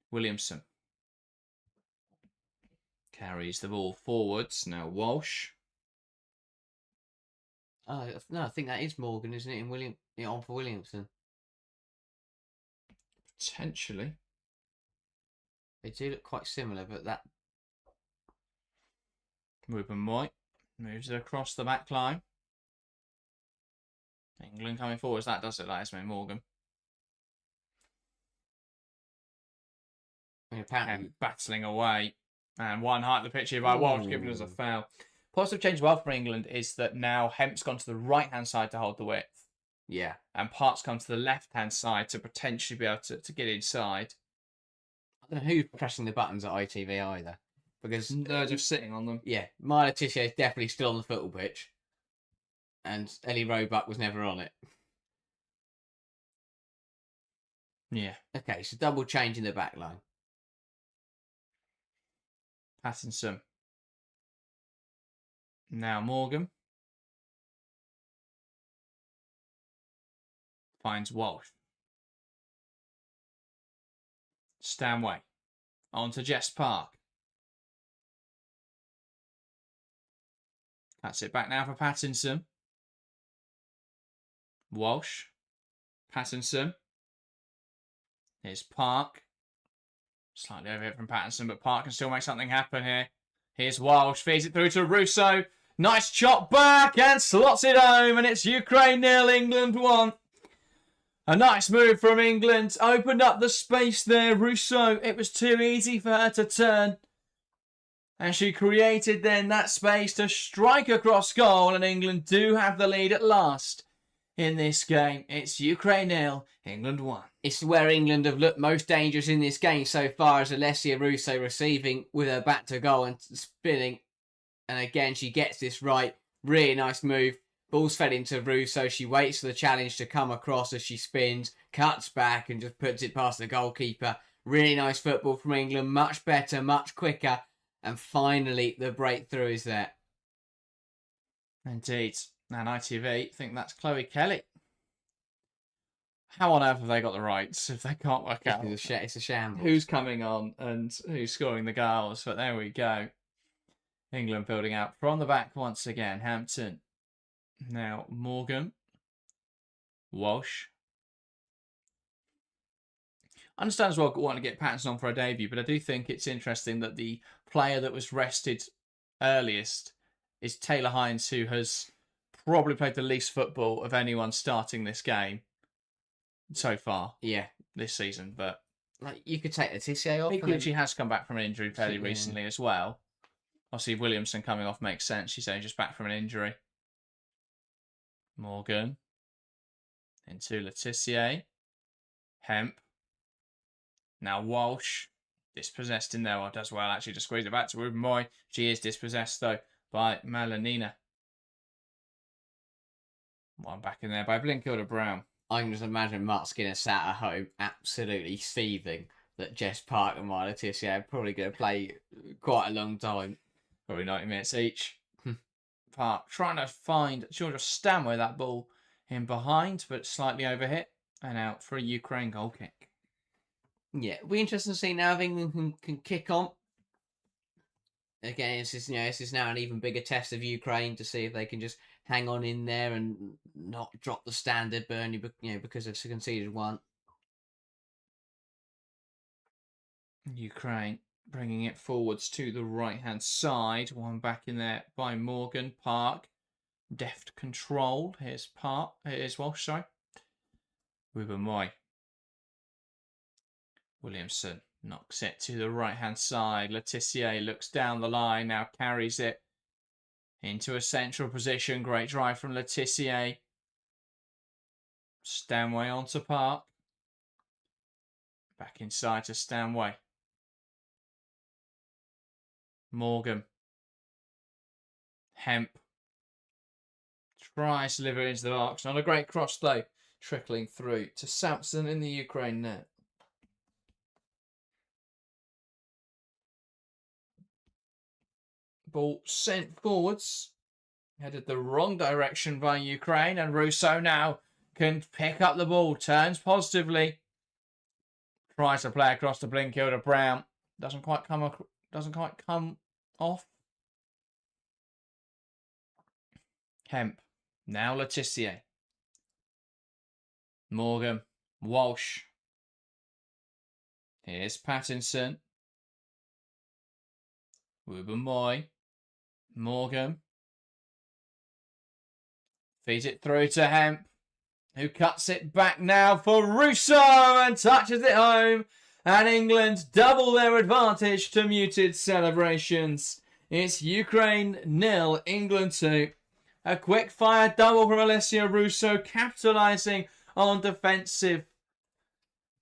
Williamson carries the ball forwards. Now Walsh.
No, I think that is Morgan, isn't it? On for Williamson.
Potentially.
They do look quite similar, but that...
Ruben White moves it across the back line. England coming forwards. That does it, like Esme Morgan.
I mean, apparently...
battling away. And one height of the pitch here by Walsh, giving us a foul. Positive change well for England is that now Hemp's gone to the right-hand side to hold the width.
Yeah.
And Park's come to the left-hand side to potentially be able to get inside.
I don't know who's pressing the buttons at ITV either. Because
they're just sitting on them.
Yeah, my Letitia is definitely still on the football pitch. And Ellie Roebuck was never on it.
Yeah.
Okay, so double change in the back line.
Pattinson. Now Morgan. Finds Walsh. Stanway. On to Jess Park. That's it back now for Pattinson. Walsh. Pattinson. Here's Park. Slightly overhit from Pattinson, but Park can still make something happen here. Here's Walsh. Feeds it through to Rousseau. Nice chop back and slots it home. And it's Ukraine 0, England 1. A nice move from England. Opened up the space there. Rousseau. It was too easy for her to turn. And she created then that space to strike across goal. And England do have the lead at last in this game. It's Ukraine 0, England 1.
It's where England have looked most dangerous in this game so far, as Alessia Russo receiving with her back to goal and spinning. And again, she gets this right. Really nice move. Ball's fed into Russo. She waits for the challenge to come across as she spins, cuts back and just puts it past the goalkeeper. Really nice football from England. Much better, much quicker. And finally, the breakthrough is there.
Indeed. And ITV think that's Chloe Kelly. How on earth have they got the rights if they can't work out?
It's a shambles.
Who's coming on and who's scoring the goals? But there we go. England building out from the back once again. Hampton. Now Morgan. Walsh. I understand as well wanting to get Pattinson on for a debut, but I do think it's interesting that the player that was rested earliest is Taylor Hines, who has probably played the least football of anyone starting this game so far.
Yeah,
this season. But
like you could take Letitia off.
Equally, she has come back from an injury fairly recently as well. Obviously, Williamson coming off makes sense. She's only just back from an injury. Morgan into Letitia. Hemp. Now Walsh. Dispossessed in there. Well, does well actually to squeeze it back to Ruben Moy. She is dispossessed though by Malanina. One back in there by Blinkilda Brown.
I can just imagine Mark Skinner sat at home absolutely seething that Jess Park and my Letitia are probably going to play quite a long time.
Probably 90 minutes each. Park trying to find Georgia Stanway that ball in behind, but slightly overhit and out for a Ukraine goal kick.
Yeah, it'll be interesting to see now if England can kick on. Again, this is now an even bigger test of Ukraine to see if they can just hang on in there and not drop the standard, Burnley, because they've conceded one.
Ukraine bringing it forwards to the right-hand side. One back in there by Morgan. Park. Deft control. Here's Park. Here's Walsh, sorry. Ruben Moy. Williamson knocks it to the right-hand side. Letitia looks down the line. Now carries it into a central position. Great drive from Letitia. Stanway onto Park. Back inside to Stanway. Morgan. Hemp. Tries to deliver it into the box. Not a great cross, though. Trickling through to Samson in the Ukraine net. Ball sent forwards. Headed the wrong direction by Ukraine. And Russo now can pick up the ball. Turns positively. Tries to play across to Blinkilda Brown. Doesn't quite come off. Hemp. Now Letitia. Morgan. Walsh. Here's Pattinson. Wiegman. Morgan. Feeds it through to Hemp, who cuts it back now for Russo and touches it home. And England double their advantage to muted celebrations. It's Ukraine 0, England 2. A quick fire double from Alessia Russo, capitalising on defensive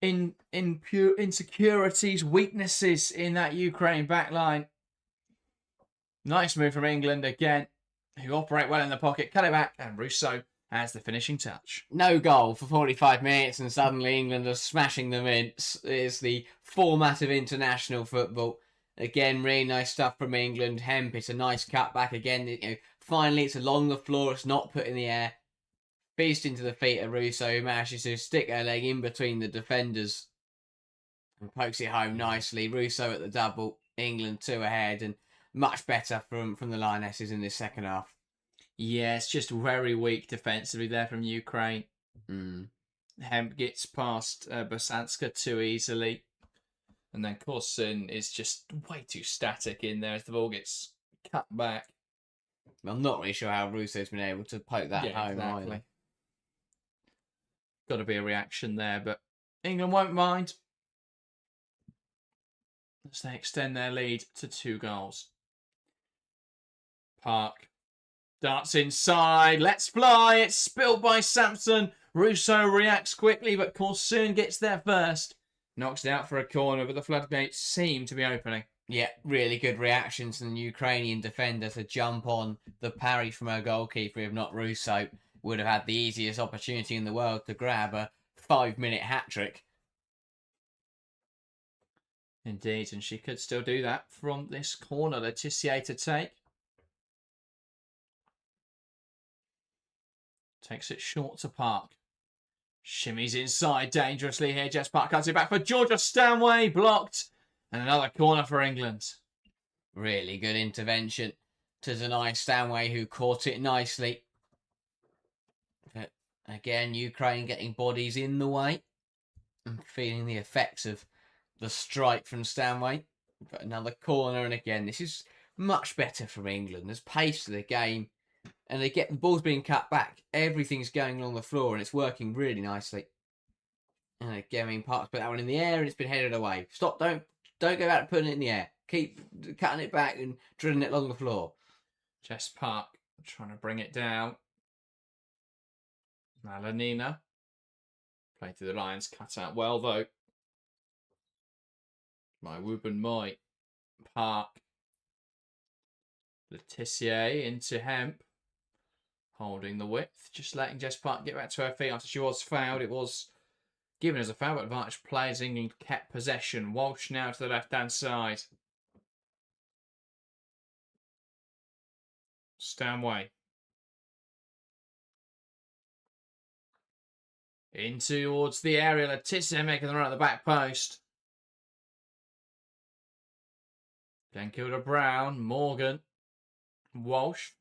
insecurities, weaknesses in that Ukraine backline. Nice move from England again, who operate well in the pocket, cut it back, and Russo has the finishing touch.
No goal for 45 minutes, and suddenly England are smashing the mints. It's the format of international football. Again, really nice stuff from England. Hemp, it's a nice cutback again. Finally, it's along the floor. It's not put in the air. Feast into the feet of Russo, who manages to stick her leg in between the defenders and pokes it home nicely. Russo at the double. England 2 ahead, and much better from the Lionesses in this second half.
Yeah, it's just very weak defensively there from Ukraine. Hemp gets past Bosanska too easily. And then Korsun is just way too static in there as the ball gets cut back.
I'm not really sure how Russo's been able to poke that home either.
Got to be a reaction there, but England won't mind as they extend their lead to 2 goals. Park darts inside. Let's fly. It's spilled by Samson. Russo reacts quickly, but Korsun gets there first. Knocks it out for a corner, but the floodgates seem to be opening.
Yeah, really good reactions from the Ukrainian defender to jump on the parry from her goalkeeper. If not, Russo would have had the easiest opportunity in the world to grab a 5-minute hat-trick.
Indeed, and she could still do that from this corner. Letitia to take. Takes it short to Park. Shimmies inside dangerously here. Jess Park cuts it back for Georgia Stanway. Blocked. And another corner for England.
Really good intervention to Zanai Stanway, who caught it nicely. But again, Ukraine getting bodies in the way. And feeling the effects of the strike from Stanway. But another corner, and again, this is much better from England. There's pace to the game. And they get the ball's being cut back. Everything's going along the floor, and it's working really nicely. And again, Park's put that one in the air, and it's been headed away. Stop! Don't go back and putting it in the air. Keep cutting it back and drilling it along the floor.
Jess Park trying to bring it down. Malanina. Play through the lines, cut out well though. My Wiegman. Park. Letitia into Hemp. Holding the width, just letting Jess Park get back to her feet after she was fouled. It was given as a foul, but advantage players. England kept possession. Walsh now to the left-hand side. Stanway. In towards the area. Letitia making the run at the back post. Blinkilda Brown. Morgan. Walsh.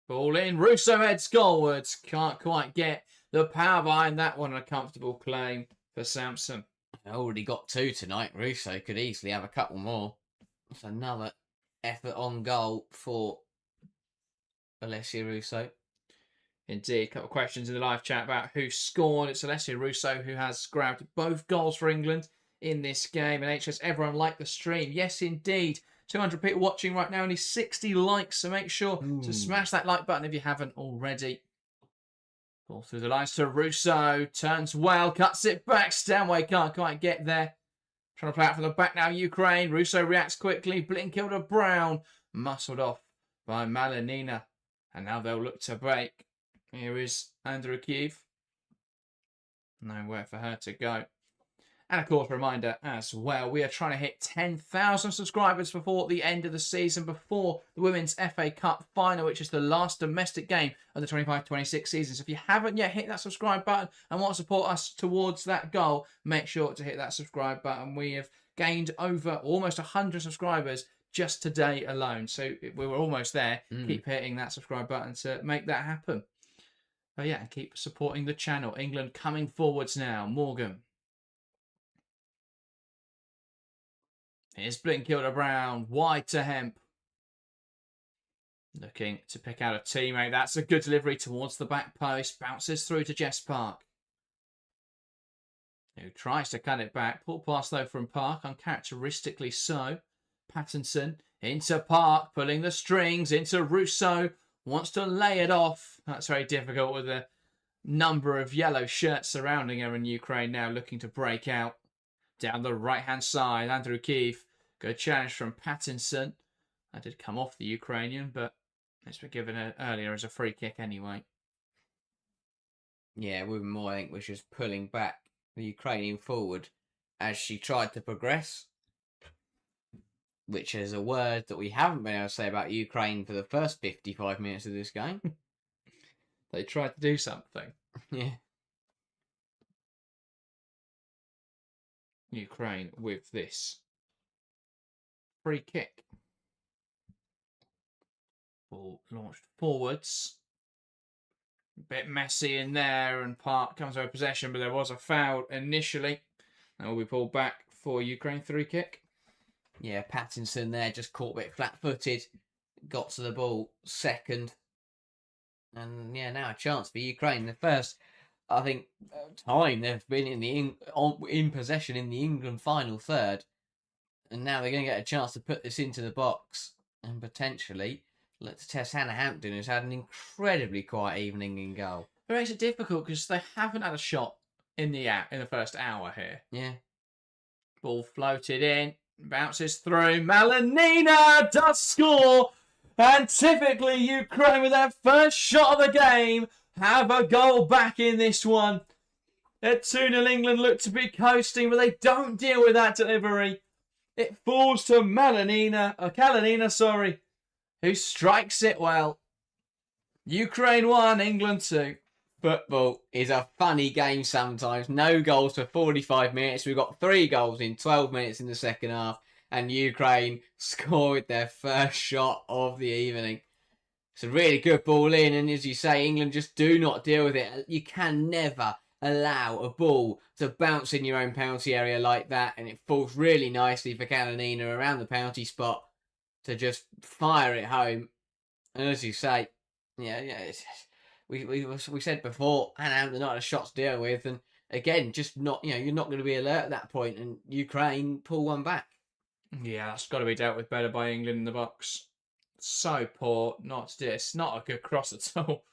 Ball in. Russo heads goalwards. Can't quite get the power behind that one. A comfortable claim for Samson.
Already got 2 tonight. Russo could easily have a couple more. That's another effort on goal for Alessia Russo.
Indeed. A couple of questions in the live chat about who scored. It's Alessia Russo who has grabbed both goals for England in this game. And HS, everyone liked the stream. Yes, indeed. 200 people watching right now, only 60 likes, so make sure to smash that like button if you haven't already. Ball through the lines to Russo, turns well, cuts it back, Stanway can't quite get there. Trying to play out from the back now, Ukraine. Russo reacts quickly, Blinkilda Brown, muscled off by Malinina. And now they'll look to break. Here is Andrew. Nowhere for her to go. And of course, reminder as well, we are trying to hit 10,000 subscribers before the end of the season, before the Women's FA Cup final, which is the last domestic game of the 25-26 season. So if you haven't yet hit that subscribe button and want to support us towards that goal, make sure to hit that subscribe button. We have gained over almost 100 subscribers just today alone. So we were almost there. Keep hitting that subscribe button to make that happen. But yeah, keep supporting the channel. England coming forwards now. Morgan. Here's Blinkilder-Brown, wide to Hemp. Looking to pick out a teammate. That's a good delivery towards the back post. Bounces through to Jess Park, who tries to cut it back. Pull pass though from Park, uncharacteristically so. Pattinson into Park, pulling the strings into Russo. Wants to lay it off. That's very difficult with the number of yellow shirts surrounding her in Ukraine now, looking to break out. Down the right-hand side, Andrew Keefe. Good challenge from Pattinson. That did come off the Ukrainian, but it's been given earlier as a free kick anyway.
Yeah, Wiegman, I think, was just pulling back the Ukrainian forward as she tried to progress, which is a word that we haven't been able to say about Ukraine for the first 55 minutes of this game.
They tried to do something.
Yeah.
Ukraine with this free kick. Ball launched forwards. A bit messy in there, and Park comes over possession, but there was a foul initially. And will be pulled back for Ukraine free kick.
Yeah, Pattinson there just caught a bit flat-footed. Got to the ball second. And yeah, now a chance for Ukraine. The first, I think, time they've been in possession in the England final third, and now they're going to get a chance to put this into the box and potentially let's test Hannah Hampton, who's had an incredibly quiet evening in goal.
It makes it difficult because they haven't had a shot in the first hour here.
Yeah,
ball floated in, bounces through. Malinina does score, and typically Ukraine with their first shot of the game have a goal back in this one. At 2-0, England look to be coasting, but they don't deal with that delivery. It falls to Kalinina, who strikes it well. Ukraine 1, England 2.
Football is a funny game sometimes. No goals for 45 minutes. We've got 3 goals in 12 minutes in the second half, and Ukraine scored their first shot of the evening. It's a really good ball in, and as you say, England just do not deal with it. You can never allow a ball to bounce in your own penalty area like that, and it falls really nicely for Kalinina around the penalty spot to just fire it home. And as you say, we said before, Hannah Hampton not a shot to deal with, and again, just not, you're not going to be alert at that point, and Ukraine pull one back.
Yeah, that's got to be dealt with better by England in the box. So poor, not a good cross at all.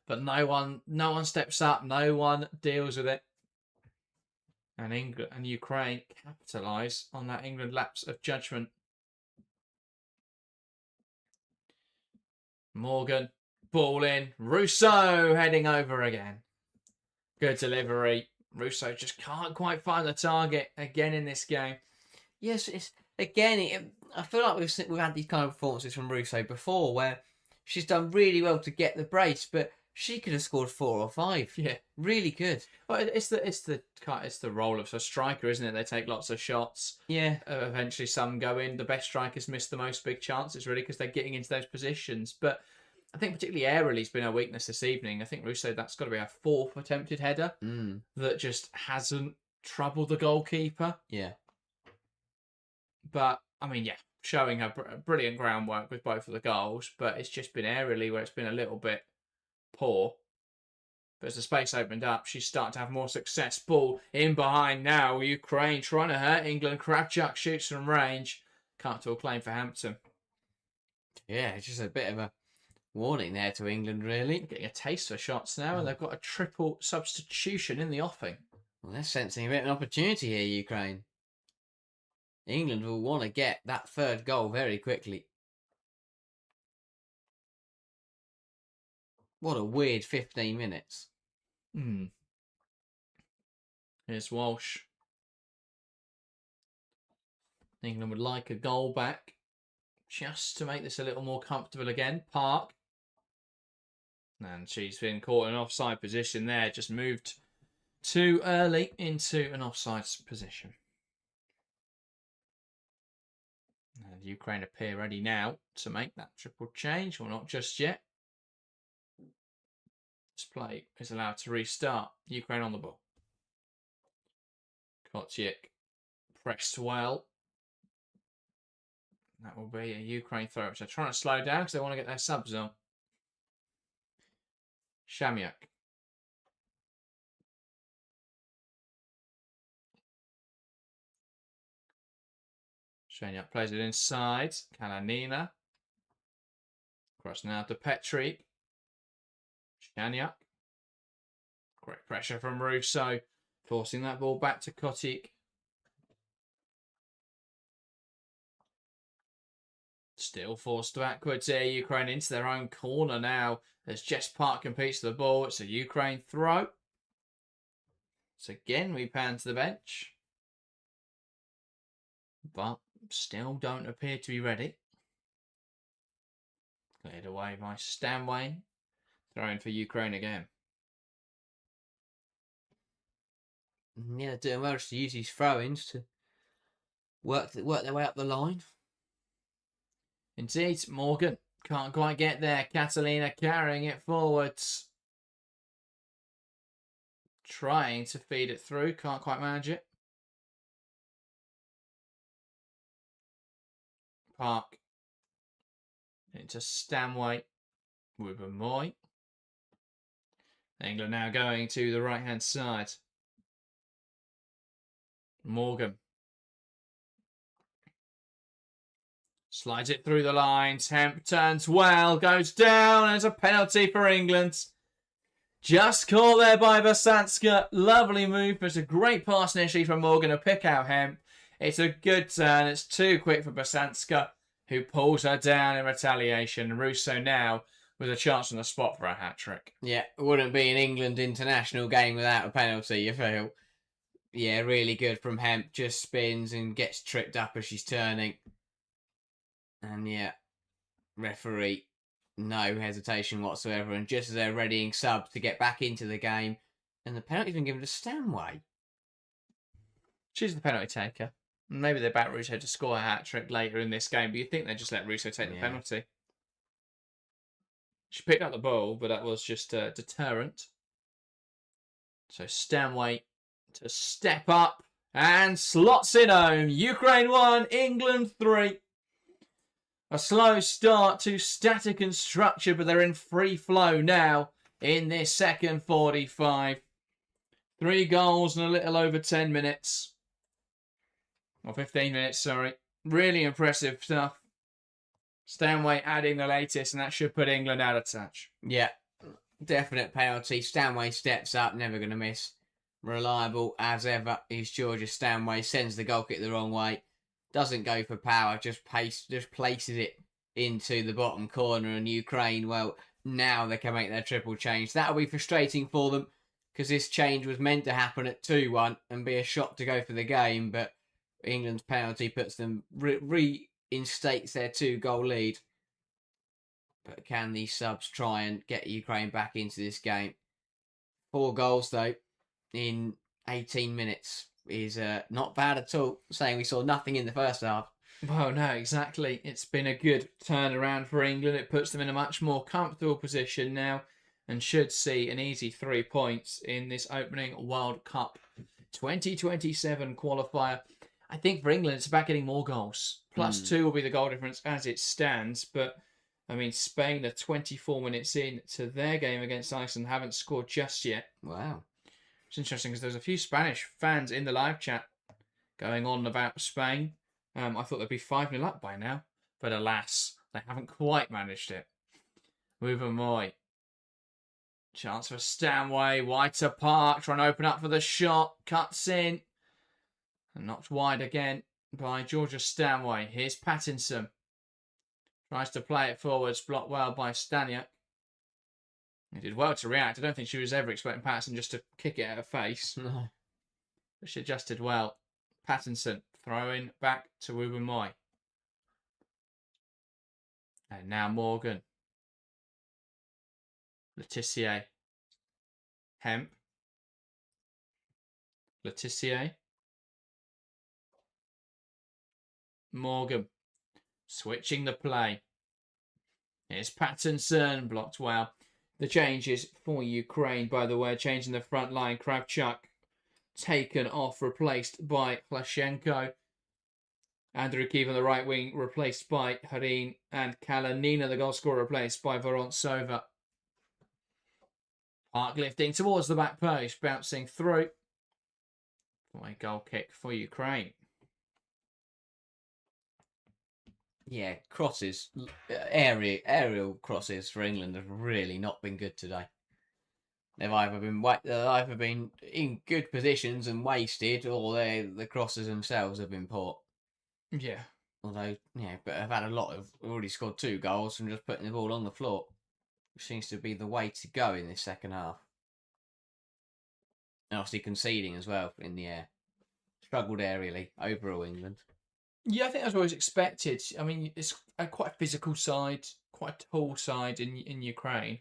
But no one steps up, no one deals with it. And England and Ukraine capitalise on that England lapse of judgment. Morgan, ball in. Russo heading over again. Good delivery. Russo just can't quite find the target again in this game.
Yes, I feel like we've had these kind of performances from Russo before where she's done really well to get the brace, but she could have scored 4 or 5.
Yeah,
really good.
Well, it's the role of a striker, isn't it? They take lots of shots.
Yeah.
Eventually, some go in. The best strikers miss the most big chances, really, because they're getting into those positions. But I think particularly aerially's been a weakness this evening. I think Russo, that's got to be our 4th attempted header that just hasn't troubled the goalkeeper.
Yeah.
But I mean, yeah, showing her brilliant groundwork with both of the goals, but it's just been aerially where it's been a little bit poor. But as the space opened up, she's starting to have more success. Ball in behind now. Ukraine trying to hurt England. Kravchuk shoots from range. Can't do a claim for Hampton.
Yeah, it's just a bit of a warning there to England, really.
Getting a taste for shots now, and they've got a triple substitution in the offing.
Well, they're sensing a bit of an opportunity here, Ukraine. England will want to get that 3rd goal very quickly. What a weird 15 minutes.
Here's Walsh. England would like a goal back just to make this a little more comfortable again. Park. And she's been caught in an offside position there. Just moved too early into an offside position. And Ukraine appear ready now to make that triple change. Well, not just yet. This play is allowed to restart. Ukraine on the ball. Kotyuk pressed well. That will be a Ukraine throw. So trying to slow down because they want to get their subs on. Shamyuk. Shamyuk plays it inside. Kalanina. Cross now to Petri. Shamyuk. Great pressure from Russo. Forcing that ball back to Kotyuk. Still forced backwards here. Ukraine into their own corner now as Jess Park competes for the ball. It's a Ukraine throw. So again, we pan to the bench. But still don't appear to be ready. Cleared away by Stanway. Throwing for Ukraine again.
Yeah, doing well just to use these throw-ins to work their way up the line.
Indeed, Morgan can't quite get there. Catalina carrying it forwards. Trying to feed it through. Can't quite manage it. Park. Into Stanway. Wiegman. England now going to the right-hand side. Morgan. Slides it through the lines. Hemp turns well. Goes down. There's a penalty for England. Just caught there by Basanska. Lovely move. But it's a great pass initially from Morgan to pick out Hemp. It's a good turn. It's too quick for Basanska, who pulls her down in retaliation. Russo now with a chance on the spot for a hat-trick.
Yeah, it wouldn't be an England international game without a penalty, you feel. Yeah, really good from Hemp. Just spins and gets tripped up as she's turning. And yeah, referee, no hesitation whatsoever. And just as they're readying subs to get back into the game, and the penalty's been given to Stanway.
She's the penalty taker. Maybe they back Russo to score a hat-trick later in this game, but you'd think they'd just let Russo take the penalty. She picked up the ball, but that was just a deterrent. So Stanway to step up and slots it home. Ukraine 1, England 3. A slow start to static and structure, but they're in free flow now in this second 45. 3 goals in a little over 10 minutes. Or 15 minutes, sorry. Really impressive stuff. Stanway adding the latest, and that should put England out of touch.
Yeah, definite penalty. Stanway steps up, never going to miss. Reliable as ever is Georgia Stanway. Sends the goal kick the wrong way. Doesn't go for power, just places it into the bottom corner. And Ukraine, well, now they can make their triple change. That'll be frustrating for them because this change was meant to happen at 2-1 and be a shot to go for the game. But England's penalty puts them reinstates their 2-goal lead. But can these subs try and get Ukraine back into this game? 4 goals, though, in 18 minutes is not bad at all, saying we saw nothing in the first half.
Well, no, exactly. It's been a good turnaround for England. It puts them in a much more comfortable position now and should see an easy 3 points in this opening World Cup 2027 qualifier. I think for England, it's about getting more goals. +2 will be the goal difference as it stands. But, I mean, Spain are 24 minutes in to their game against Iceland, haven't scored just yet.
Wow.
It's interesting because there's a few Spanish fans in the live chat going on about Spain. I thought they'd be 5-0 up by now. But alas, they haven't quite managed it. Wiegman. Chance for Stanway. Wide to Park. Trying to open up for the shot. Cuts in. And knocked wide again by Georgia Stanway. Here's Pattinson. Tries to play it forwards. Blocked well by Staniak. He did well to react. I don't think she was ever expecting Patterson just to kick it at her face.
No.
But she adjusted well. Pattinson throwing back to Wiegman. And now Morgan. Letitia. Hemp. Letitia. Morgan. Switching the play. Here's Pattinson. Blocked well. The changes for Ukraine, by the way, changing the front line. Kravchuk taken off, replaced by Klashenko. Andrew Keefe on the right wing, replaced by Harin. And Kalanina, the goal scorer, replaced by Vorontsova. Park lifting towards the back post, bouncing through. For a goal kick for Ukraine.
Yeah, crosses, aerial crosses for England have really not been good today. They've either been in good positions and wasted, or the crosses themselves have been poor.
Yeah.
Although, yeah, but I've had already scored 2 goals from just putting the ball on the floor, which seems to be the way to go in this second half. And obviously conceding as well in the air. Struggled aerially overall, England.
Yeah, I think that's what was expected. I mean, it's quite a physical side, quite a tall side in Ukraine.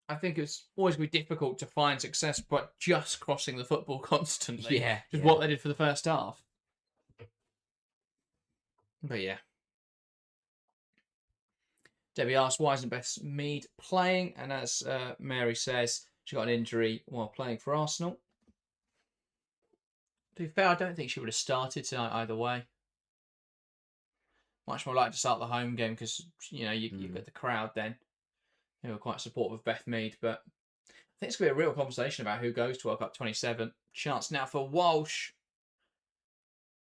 I think it's always going to be difficult to find success, but just crossing the football constantly.
Yeah.
Just what they did for the first half. But yeah. Debbie asks, why isn't Beth Mead playing? And as Mary says, she got an injury while playing for Arsenal. To be fair, I don't think she would have started tonight either way. Much more likely to start the home game because, you know, you get the crowd then. They were quite supportive of Beth Mead. But I think it's going to be a real conversation about who goes to World Cup 27. Chance now for Walsh.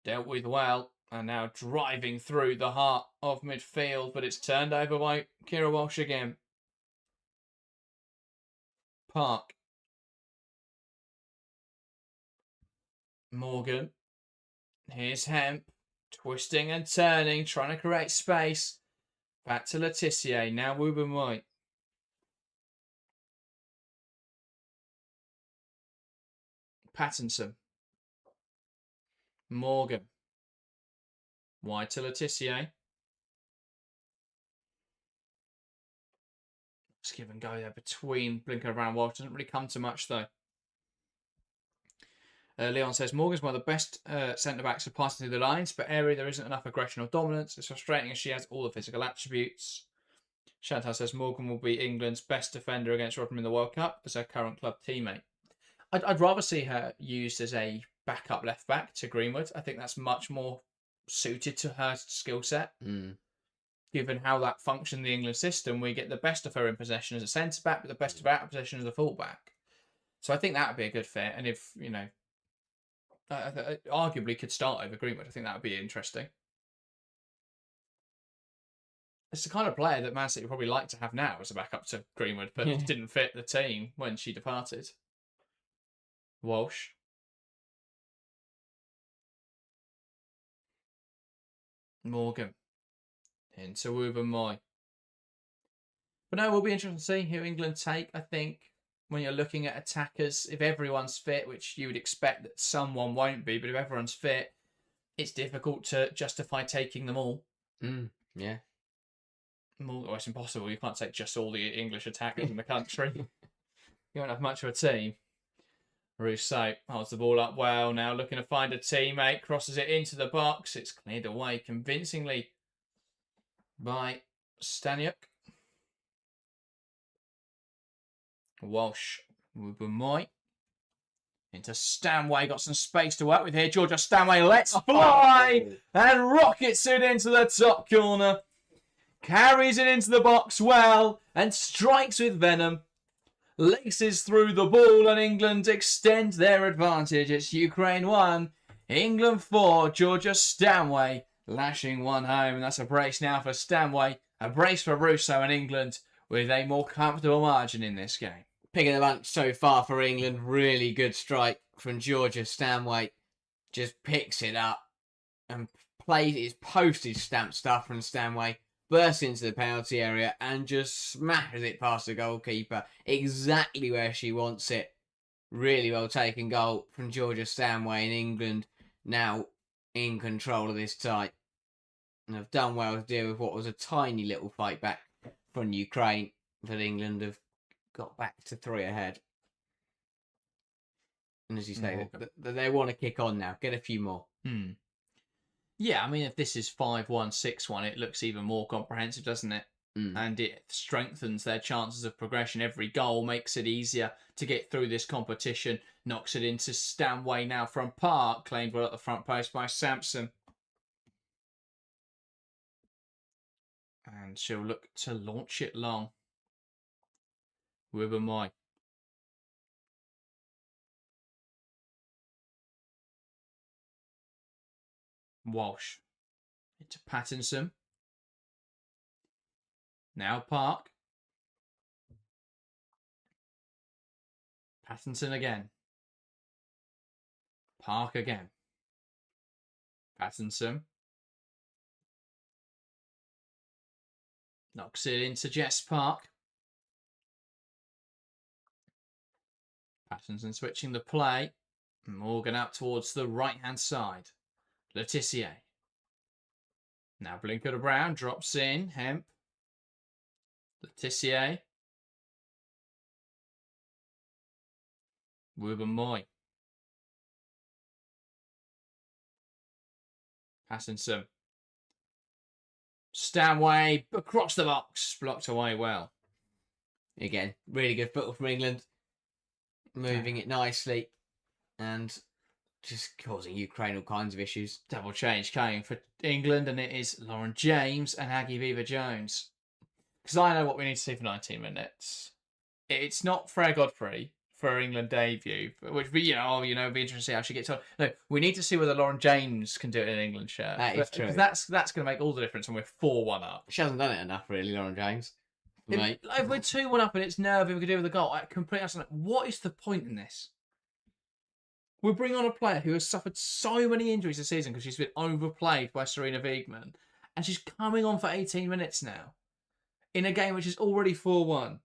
Dealt with well. And now driving through the heart of midfield. But it's turned over by Kira Walsh again. Park. Morgan. Here's Hemp. Twisting and turning. Trying to create space. Back to Letitia. Now Wiegman. Pattinson. Morgan. Wide to Letitia. Just give and go there between Blinker around Walsh. Doesn't really come to much though. Leon says, Morgan's one of the best centre-backs for passing through the lines, but area there isn't enough aggression or dominance. It's frustrating as she has all the physical attributes. Chantal says, Morgan will be England's best defender against Rotherham in the World Cup as her current club teammate. I'd rather see her used as a backup left-back to Greenwood. I think that's much more suited to her skill set. Given how that functions in the England system, we get the best of her in possession as a centre-back, but the best of her out of possession as a full-back. So I think that would be a good fit. And if, you know, arguably could start over Greenwood. I think that would be interesting. It's the kind of player that Man City would probably like to have now as a backup to Greenwood, but it didn't fit the team when she departed. Walsh. Morgan. Into Wiegman. But no, we'll be interested to see who England take, I think. When you're looking at attackers, if everyone's fit, which you would expect that someone won't be, but if everyone's fit, it's difficult to justify taking them all.
Yeah.
Well, it's impossible. You can't take just all the English attackers in the country. You don't have much of a team. Rousseau holds the ball up well now, looking to find a teammate, crosses it into the box. It's cleared away convincingly by Staniuk. Walsh, Wiegman into Stanway, got some space to work with here. Georgia Stanway lets fly and rockets it into the top corner. Carries it into the box well and strikes with venom. Laces through the ball and England extend their advantage. It's Ukraine 1, England 4. Georgia Stanway lashing one home. And that's a brace now for Stanway. A brace for Russo and England with a more comfortable margin in this game.
Picking the bunch so far for England. Really good strike from Georgia Stanway. Just picks it up and plays his postage stamp stuff from Stanway. bursts into the penalty area and just smashes it past the goalkeeper, exactly where she wants it. Really well taken goal from Georgia Stanway in England, now in control of this tie. And have done well to deal with what was a tiny little fight back from Ukraine, but England have got back to 3 ahead. And as you say, they want to kick on now, get a few more.
Yeah, I mean, if this is 5-1, 6-1, it looks even more comprehensive, doesn't it? And it strengthens their chances of progression. Every goal makes it easier to get through this competition. Knocks it into Stanway now from Park, claimed well at the front post by Sampson. And she'll look to launch it long. Wiegman. Walsh. Into Pattinson. Now Park. Pattinson again. Park again. Pattinson. Knocks it into Jess Park. Pattinson switching the play. Morgan out towards the right-hand side. Letitia. Now Blinker to Brown. Drops in. Hemp. Letitia. Wiegman. Pattinson. Stanway across the box. Blocked away well.
Again, really good football from England. Moving it nicely. And just causing Ukraine all kinds of issues.
Double change coming for England, and it is Lauren James and Aggie Beaver-Jones. Because I know what we need to see for 19 minutes. It's not Freya Godfrey for her England debut, which be it'd be interesting to see how she gets on. No, we need to see whether Lauren James can do it in an England shirt.
That is true.
That's going to make all the difference when we're 4-1 up.
She hasn't done it enough, really, Lauren James.
If we're 2-1 up and it's nervy, we can do with a goal. I completely understand. What is the point in this? We bring on a player who has suffered so many injuries this season because she's been overplayed by Serena Wiegman, and she's coming on for 18 minutes now in a game which is already 4-1.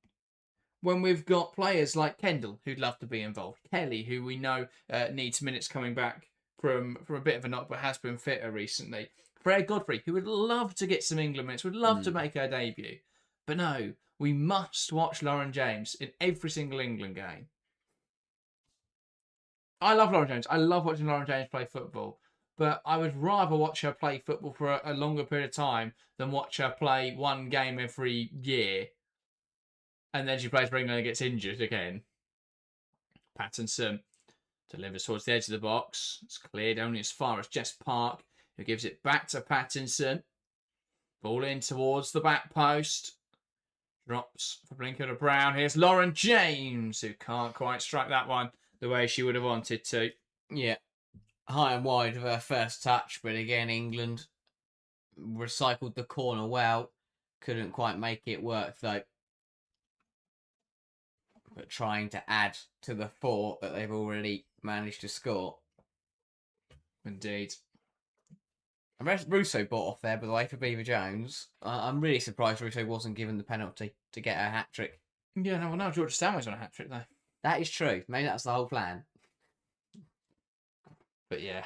When we've got players like Kendall, who'd love to be involved, Kelly, who we know needs minutes coming back from a bit of a knock but has been fitter recently, Freya Godfrey, who would love to get some England minutes, would love to make her debut. But no, we must watch Lauren James in every single England game. I love Lauren James. I love watching Lauren James play football. But I would rather watch her play football for a longer period of time than watch her play one game every year. And then she plays for England and gets injured again. Pattinson delivers towards the edge of the box. It's cleared only as far as Jess Park, who gives it back to Pattinson. Ball in towards the back post. Drops for Blinker to Brown. Here's Lauren James, who can't quite strike that one the way she would have wanted to.
Yeah. High and wide of her first touch, but again, England recycled the corner well. Couldn't quite make it work, though. But trying to add to the 4 that they've already managed to score.
Indeed.
Russo bought off there, by the way, for Beaver-Jones. I'm really surprised Russo wasn't given the penalty to get a hat-trick.
Yeah, no, well, now Georgia Stanway's on a hat-trick, though.
That is true. Maybe that's the whole plan.
But yeah.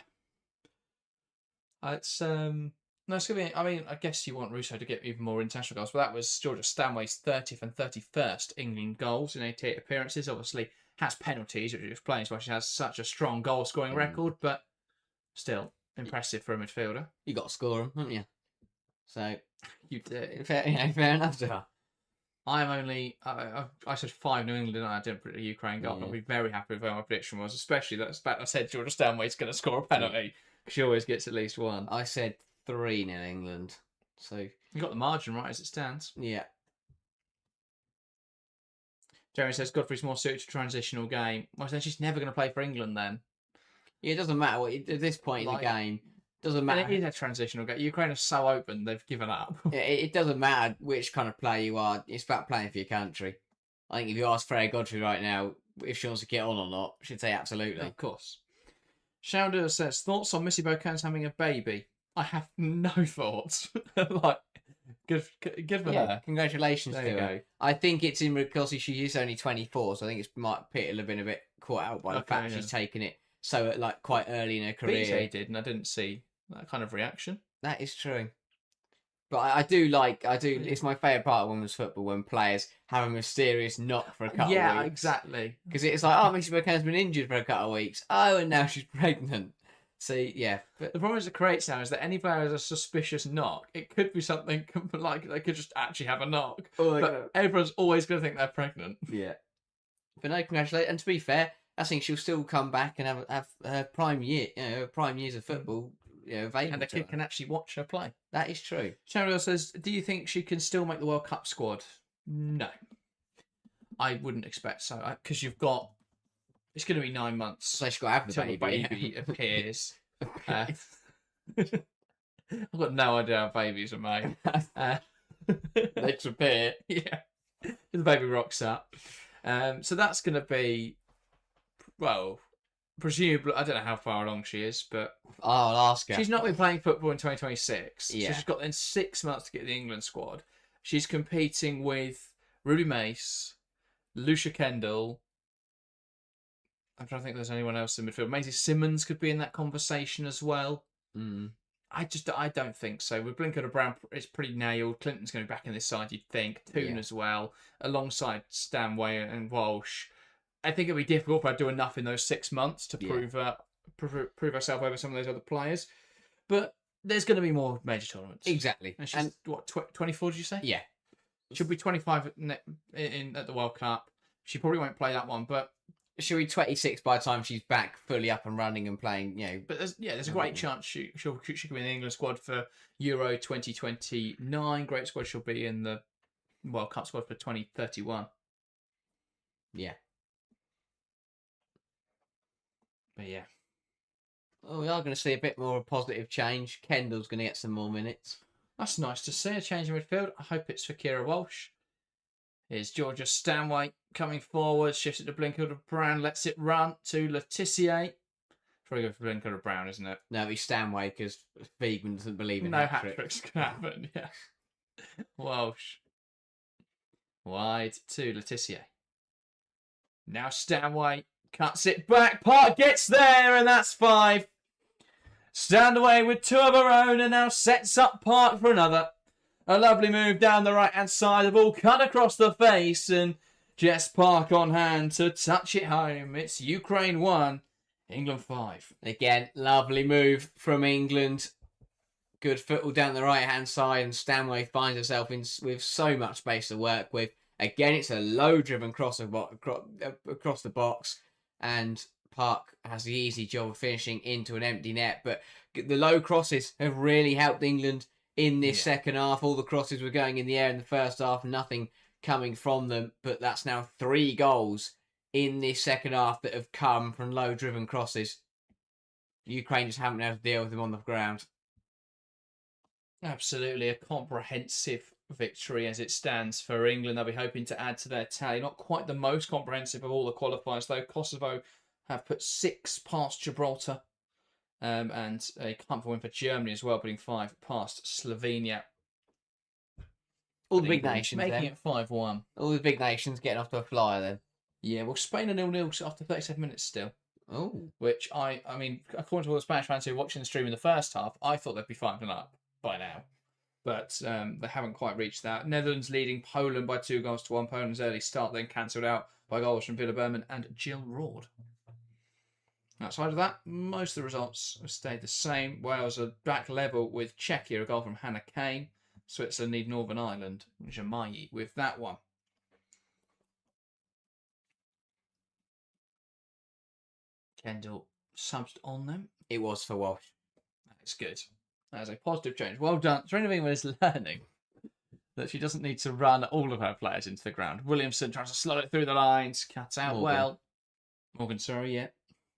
It's no, it's gonna be. I mean, I guess you want Russo to get even more international goals, but that was Georgia Stanway's 30th and 31st England goals in 88 appearances. Obviously, has penalties, which explains why she has such a strong goal-scoring record. But still, impressive for a midfielder.
You got to score them, haven't you? So
You did.
fair enough to her.
I'm only. I said 5 New England, and I didn't put a Ukraine goal.
Yeah.
I'll be very happy with what my prediction was, especially that fact I said Georgia Stanway's going to score a penalty. She always gets at least one.
I said 3 in England. So
You got the margin right as it stands.
yeah.
Jeremy says Godfrey's more suited to transitional game. Well, then she's never going to play for England then.
Yeah, it doesn't matter what at this point in the game. Doesn't matter.
And it is a transitional game. Ukraine are so open, they've given up.
It doesn't matter which kind of player you are. It's about playing for your country. I think if you ask Freya Godfrey right now if she wants to get on or not, she'd say absolutely.
Of course. Shouder says, thoughts on Missy Bocan's having a baby? I have no thoughts. Good for her.
Congratulations
There
to
you
her.
go.
I think it's in because she is only 24, so I think Pitt will have been a bit caught out by the fact she's taken it so like quite early in her career.
BJ did, and I didn't see that kind of reaction.
That is true. But I do. It's my favourite part of women's football when players have a mysterious knock for a couple of weeks.
Yeah, exactly.
Because it's like, oh, Missy McCann's been injured for a couple of weeks. Oh, and now she's pregnant. So, yeah. But
the problem it creates now is that any player has a suspicious knock. It could be something like they could just actually have a knock. But everyone's always going to think they're pregnant.
Yeah. But no, congratulations. And to be fair, I think she'll still come back and have her prime years of football. Available
and the kid can actually watch her play.
That is true.
Cheryl says, do you think she can still make the World Cup squad? No. I wouldn't expect so. Because you've got... It's going to be 9 months.
So she's got to have the
baby appears. I've got no idea how babies are made.
They just appear.
Yeah. The baby rocks up. So that's going to be... Well... Presumably, I don't know how far along she is, but
I'll ask her.
She's not been playing football in 2026.
Yeah.
So she's got then 6 months to get the England squad. She's competing with Ruby Mace, Lucia Kendall. I'm trying to think if there's anyone else in midfield. Maisie Simmons could be in that conversation as well. I don't think so. With Blinker to Brown, it's pretty nailed. Clinton's going to be back in this side, you'd think. Toon as well, alongside Stanway and Walsh. I think it'll be difficult for her to do enough in those 6 months to prove herself over some of those other players. But there's going to be more major tournaments.
Exactly.
And she's, what, 24, did you say?
Yeah.
She'll be 25 at the World Cup. She probably won't play that one, but...
She'll be 26 by the time she's back fully up and running and playing,
But there's a great chance she could be in the England squad for Euro 2029. Great squad she'll be in the World Cup squad for 2031.
Yeah.
But yeah.
Well, we are going to see a bit more of a positive change. Kendall's going to get some more minutes.
That's nice to see, a change in midfield. I hope it's for Kira Walsh. Here's Georgia Stanway coming forward, shifts it to Blinker to Brown, lets it run to Letitia. Probably go for Blinker to Brown, isn't it?
No, he's Stanway because Wiegman doesn't believe in
no
hat-tricks.
hat-tricks can happen, yeah. Walsh. Wide to Letitia. Now Stanway cuts it back. Park gets there, and that's 5. Stanway with 2 of her own, and now sets up Park for another. A lovely move down the right-hand side. The ball cut across the face, and Jess Park on hand to touch it home. It's Ukraine 1, England 5.
Again, lovely move from England. Good football down the right-hand side, and Stanway finds herself with so much space to work with. Again, it's a low-driven cross across the box, and Park has the easy job of finishing into an empty net. But the low crosses have really helped England in this second half. All the crosses were going in the air in the first half, nothing coming from them. But that's now 3 goals in this second half that have come from low-driven crosses. Ukraine just haven't been able to deal with them on the ground.
Absolutely a comprehensive victory as it stands for England. They'll be hoping to add to their tally. Not quite the most comprehensive of all the qualifiers, though. Kosovo have put 6 past Gibraltar. And a comfortable win for Germany as well, putting 5 past Slovenia.
All the big nations
making it 5-1.
All the big nations getting off to a flyer then.
Yeah, well, Spain are 0-0 after 37 minutes still.
Oh.
Which, I mean, according to all the Spanish fans who were watching the stream in the first half, I thought they'd be 5-0 up by now. But they haven't quite reached that. Netherlands leading Poland by 2-1. Poland's early start then cancelled out by goals from Villa Berman and Jill Roord. Outside of that, most of the results have stayed the same. Wales are back level with Czechia, a goal from Hannah Kane. Switzerland need Northern Ireland, Jamayi with that one. Kendall subbed on them.
It was for Walsh.
That's good. That's a positive change. Well done. Serena Wiegman is learning that she doesn't need to run all of her players into the ground. Williamson tries to slot it through the lines. Cuts out well. Morgan, sorry, yeah.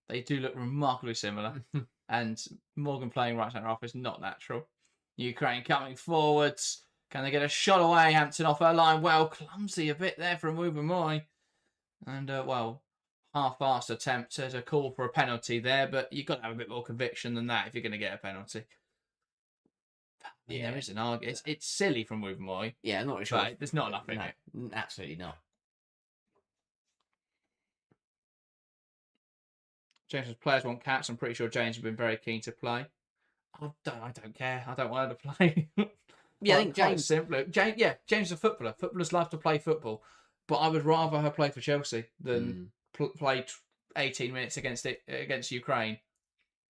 They do look remarkably similar. And Morgan playing right centre half is not natural. Ukraine coming forwards. Can they get a shot away? Hampton off her line. Well, clumsy a bit there from Ubermoy. And, half-assed attempt to call for a penalty there. But you've got to have a bit more conviction than that if you're going to get a penalty. mean, there is an argument. It's silly from Wiegman.
Yeah, I'm not really sure.
But there's not enough in it.
Absolutely not.
James's players want caps. I'm pretty sure James has been very keen to play. I don't care. I don't want her to play.
Yeah, I think James.
Simply, James is a footballer. Footballers love to play football, but I would rather her play for Chelsea than play 18 minutes against Ukraine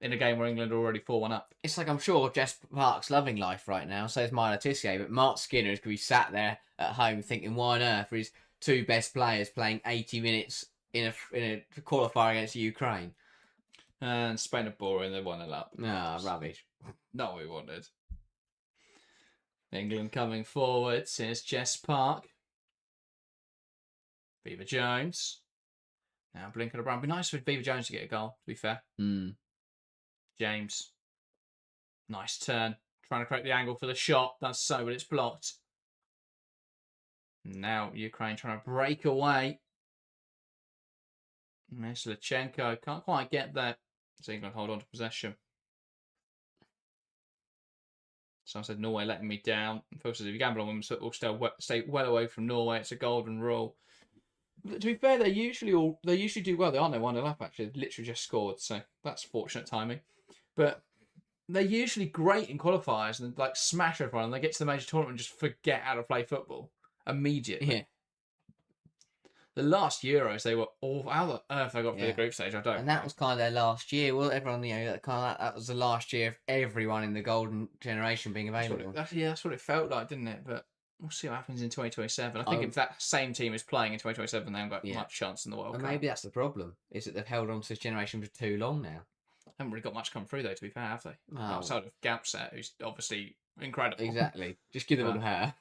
in a game where England are already 4-1 up.
It's like, I'm sure Jess Park's loving life right now. So is Maya Letitia, but Mark Skinner is going to be sat there at home thinking, why on earth are his two best players playing 80 minutes in a qualifier against Ukraine?
And Spain are boring. They 1-0 up.
Rubbish.
Not what we wanted. England coming forward. Here's Jess Park. Beaver Jones. Now blinking around. It'd be nice for Beaver Jones to get a goal, to be fair. James. Nice turn. Trying to create the angle for the shot. That's so, but it's blocked. Now Ukraine trying to break away. Myslachenko can't quite get there. So England hold on to possession. Someone said Norway letting me down. Folks, if you gamble on women's football, stay well away from Norway. It's a golden rule. But to be fair, they usually do well. They aren't 1-0 up actually. They literally just scored, so that's fortunate timing. But they're usually great in qualifiers and like smash everyone, and they get to the major tournament and just forget how to play football immediately.
Yeah.
The last Euros, they were awful. How the earth they got through the group stage, I don't know.
And that was kind of their last year. Well, everyone, that was the last year of everyone in the golden generation being available.
That's what it felt like, didn't it? But we'll see what happens in 2027. I think if that same team is playing in 2027, they haven't got much chance in the World Cup.
Maybe that's the problem, is that they've held on to this generation for too long now.
Haven't really got much come through, though, to be fair, have they? Outside of Gampset, who's obviously incredible.
Exactly. Just give them all her.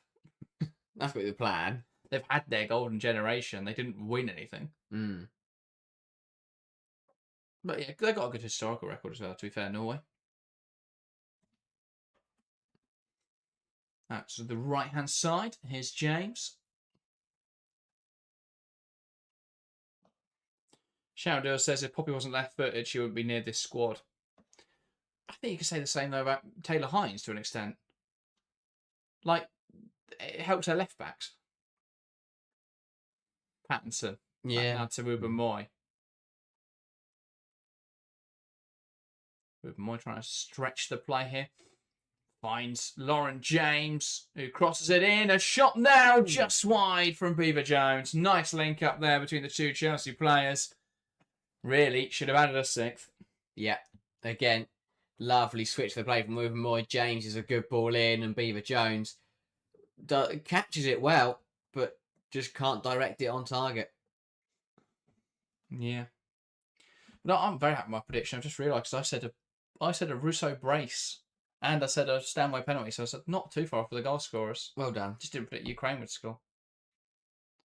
That's what the plan.
They've had their golden generation. They didn't win anything. But yeah, they've got a good historical record as well, to be fair, Norway. That's the right-hand side. Here's James. Shouter says if Poppy wasn't left-footed, she wouldn't be near this squad. I think you could say the same, though, about Taylor Hines to an extent. Like, it helps her left-backs. Pattinson.
Yeah.
Now to Ruben Moy. Ruben Moy trying to stretch the play here. Finds Lauren James, who crosses it in. A shot now, just wide from Beaver Jones. Nice link up there between the two Chelsea players. Really, should have added a sixth.
Yeah. Again, lovely switch the play from Ruben Moy. James is a good ball in, and Beaver Jones catches it well, but just can't direct it on target.
Yeah. No, I'm very happy with my prediction. I just realised I said a Russo brace and I said a Stanway penalty, so I said not too far off for the goal scorers.
Well done.
Just didn't predict Ukraine would score.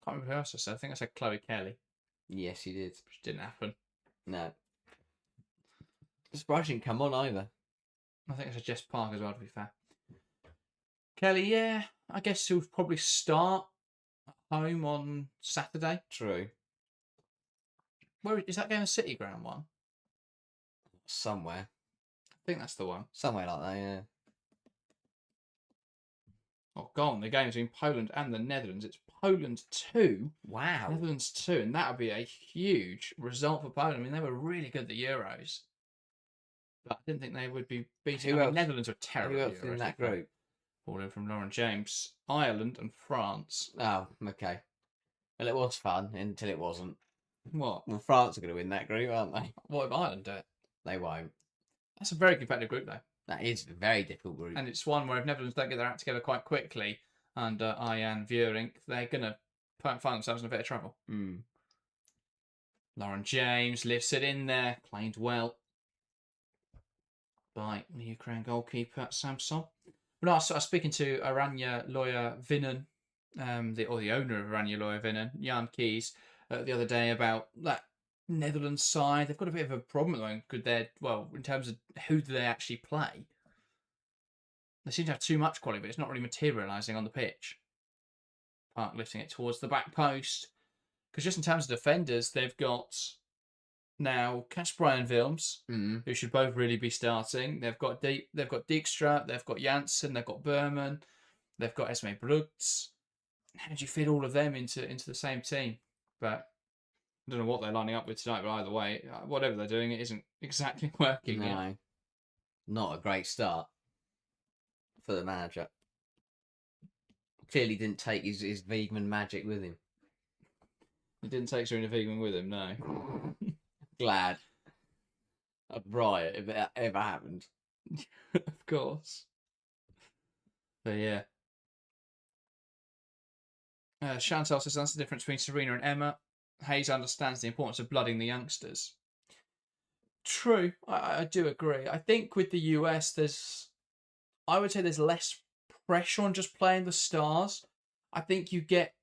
Can't remember who else I said. I think I said Chloe Kelly.
Yes, you did.
Which didn't happen.
No. Surprised she didn't come on either.
I think I said Jess Park as well, to be fair. Kelly, yeah. I guess she'll probably start home on Saturday.
True.
Where is that game? A City Ground one?
Somewhere.
I think that's the one.
Somewhere like that, yeah.
Oh, gone. The game between Poland and the Netherlands. It's Poland 2.
Wow.
Netherlands 2. And that would be a huge result for Poland. I mean, they were really good at the Euros. But I didn't think they would be beating. Netherlands were terrible.
Who else in that group?
Ball in from Lauren James. Ireland and France.
Oh, okay. Well, it was fun until it wasn't.
What?
Well, France are going to win that group, aren't they?
What if Ireland do it?
They won't.
That's a very competitive group, though.
That is a very difficult group.
And it's one where if Netherlands don't get their act together quite quickly under Ian Vuurink, they're going to find themselves in a bit of trouble. Lauren James lifts it in there. Played well by the Ukraine goalkeeper, Samson. But I was speaking to Aranya Lawyer Vinnen, the owner of Aranya Lawyer Vinnen, Jan Keys, the other day about that Netherlands side. They've got a bit of a problem at the moment. In terms of who do they actually play? They seem to have too much quality, but it's not really materialising on the pitch. Park lifting it towards the back post. Because just in terms of defenders, they've got Now, Kasper and Wilms,
Mm.
who should both really be starting. They've got Dijkstra, they've got Janssen, they've got Berman, they've got Esme Brugts. How did you fit all of them into the same team? But I don't know what they're lining up with tonight, but either way, whatever they're doing, it isn't exactly working.
No, not a great start for the manager. Clearly didn't take his Wiegman magic with him.
He didn't take Serena Wiegman with him, no.
Glad. I'd riot if it ever happened.
Of course. But yeah. Chantal says that's the difference between Serena and Emma. Hayes understands the importance of blooding the youngsters. True, I do agree. I think with the US, I would say there's less pressure on just playing the stars. I think you get,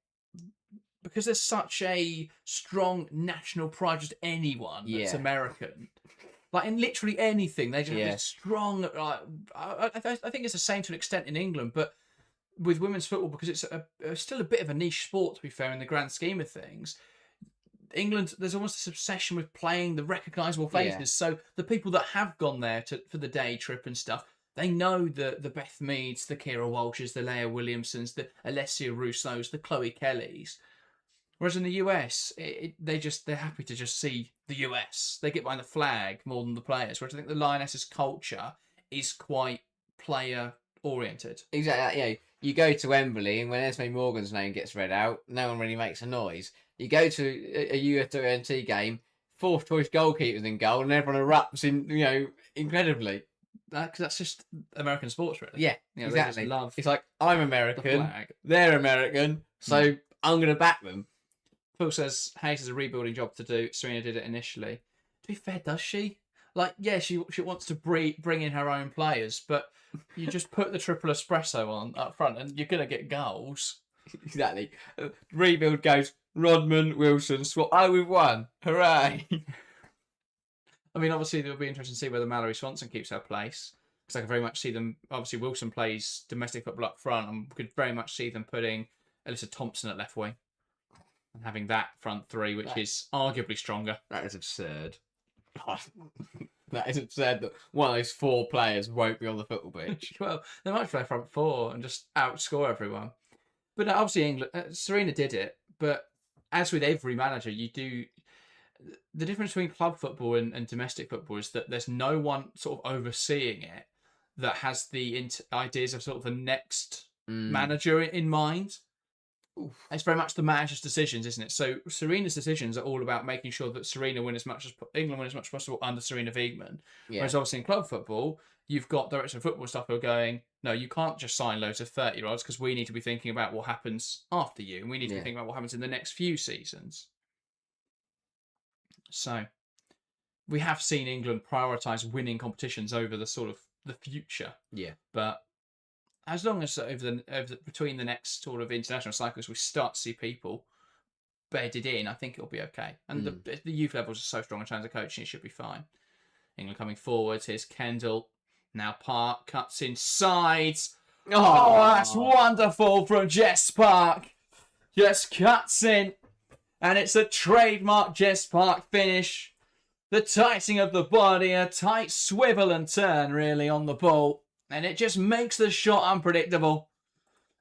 because there's such a strong national pride, just anyone that's American. Like in literally anything, they just have this strong. I think it's the same to an extent in England, but with women's football, because it's still a bit of a niche sport, to be fair, in the grand scheme of things. England, there's almost this obsession with playing the recognisable faces. Yeah. So the people that have gone there for the day trip and stuff, they know the Beth Meads, the Keira Walshes, the Leah Williamsons, the Alessia Russos, the Chloe Kellys. Whereas in the US, they're happy to just see the US. They get behind the flag more than the players. Whereas I think the Lionesses culture is quite player oriented.
Exactly. Yeah, you go to Wembley, and when Esme Morgan's name gets read out, no one really makes a noise. You go to a UFWNT game, fourth choice goalkeepers in goal, and everyone erupts incredibly.
Because that's just American sports, really.
Yeah,
exactly.
They just love. It's like, I'm American, they're American, so I'm going to back them.
Phil says Hayes has a rebuilding job to do. Serena did it initially. To be fair, does she? Like, yeah, she wants to bring in her own players, but you just put the triple espresso on up front, and you're going to get goals.
Exactly. Rebuild goes Rodman, Wilson, swap. Oh, we've won! Hooray!
I mean, obviously, it'll be interesting to see whether Mallory Swanson keeps her place, because I can very much see them. Obviously, Wilson plays domestic football up front, and could very much see them putting Alyssa Thompson at left wing and having that front three, which is arguably stronger.
That is absurd. That is absurd that one of those four players won't be on the football pitch.
Well, they might play front four and just outscore everyone. But obviously, England, Serena did it. But as with every manager, you do. The difference between club football and domestic football is that there's no one sort of overseeing it that has the ideas of sort of the next manager in mind. Oof. It's very much the manager's decisions, isn't it? So Serena's decisions are all about making sure that England win as much as possible under Serena Wiegman. Yeah. Whereas obviously in club football, you've got director of football stuff who are going, no, you can't just sign loads of 30-year-olds because we need to be thinking about what happens after you, and we need to be thinking about what happens in the next few seasons. So we have seen England prioritise winning competitions over the sort of the future. Yeah. But as long as between the next sort of international cycles we start to see people bedded in, I think it'll be okay. And the youth levels are so strong in terms of coaching, it should be fine. England coming forwards. Here's Kendall. Now Park cuts inside. Oh, that's wonderful from Jess Park. Just cuts in. And it's a trademark Jess Park finish. The tightening of the body, a tight swivel and turn really on the ball. And it just makes the shot unpredictable.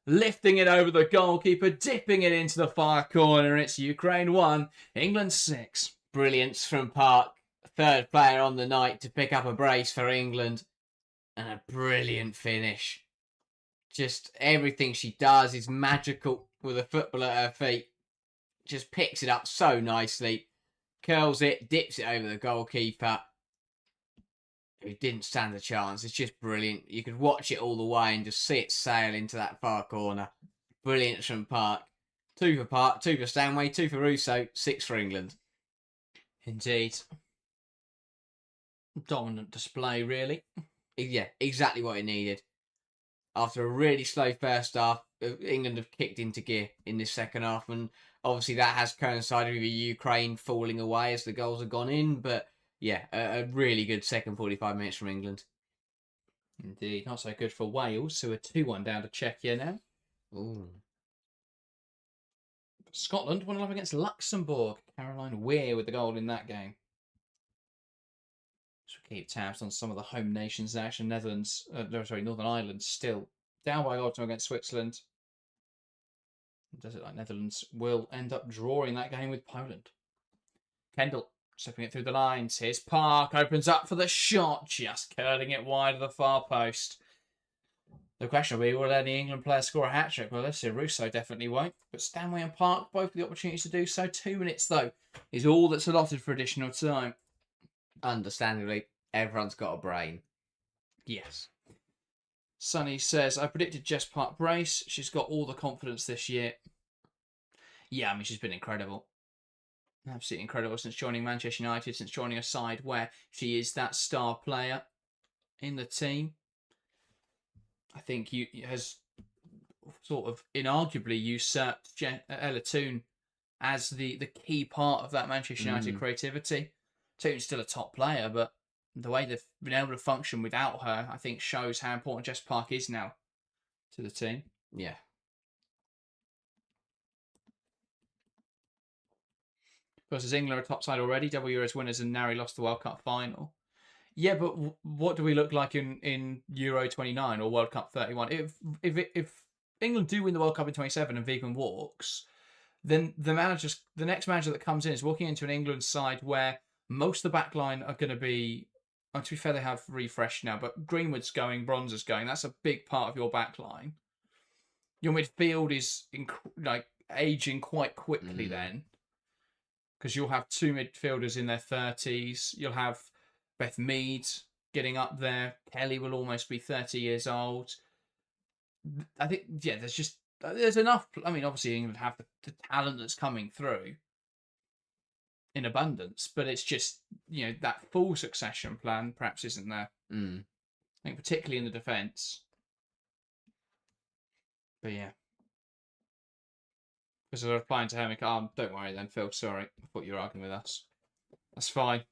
Lifting it over the goalkeeper, dipping it into the far corner. It's Ukraine 1, England 6.
Brilliance from Park. Third player on the night to pick up a brace for England. And a brilliant finish. Just everything she does is magical with a football at her feet. Just picks it up so nicely. Curls it, dips it over the goalkeeper, who didn't stand a chance. It's just brilliant. You could watch it all the way and just see it sail into that far corner. Brilliant from Park. 2 for Park, 2 for Stanway, 2 for Russo, 6 for England.
Indeed. Dominant display, really.
Yeah, exactly what it needed. After a really slow first half, England have kicked into gear in this second half, and obviously that has coincided with Ukraine falling away as the goals have gone in, but yeah, a really good second 45 minutes from England.
Indeed. Not so good for Wales, who are 2-1 down to Czechia now.
Ooh.
Scotland 1-0 against Luxembourg. Caroline Weir with the goal in that game. So we keep tabs on some of the home nations action. Netherlands, Northern Ireland still down by a goal against Switzerland. Does it like Netherlands will end up drawing that game with Poland. Kendall stepping it through the lines. Here's Park, opens up for the shot, just curling it wide of the far post. The question will be, will any England player score a hat-trick? Well, let's see, Russo definitely won't. But Stanway and Park, both the opportunities to do so. 2 minutes, though, is all that's allotted for additional time.
Understandably, everyone's got a brain.
Yes. Sonny says, I predicted Jess Park brace. She's got all the confidence this year. Yeah, I mean, she's been incredible. Absolutely incredible since joining Manchester United, since joining a side where she is that star player in the team. I think has sort of inarguably usurped Ella Toone as the key part of that Manchester United creativity. Toone's still a top player, but the way they've been able to function without her, I think, shows how important Jess Park is now to the team.
Yeah.
Versus England are a top side already, double Euros winners and narrowly lost the World Cup final. Yeah, but what do we look like in Euro 29 or World Cup 31? If England do win the World Cup in 27 and Wiegman walks, then the next manager that comes in is walking into an England side where most of the back line are going to be, to be fair, they have refreshed now, but Greenwood's going, Bronzer's going. That's a big part of your back line. Your midfield is aging quite quickly then, because you'll have 2 midfielders in their 30s. You'll have Beth Mead getting up there. Kelly will almost be 30 years old. I think, yeah, there's enough. I mean, obviously England have the talent that's coming through in abundance, but it's just, that full succession plan perhaps isn't there. I think particularly in the defence. But yeah. Because I was replying to him, don't worry then, Phil, sorry. I thought you were arguing with us. That's fine.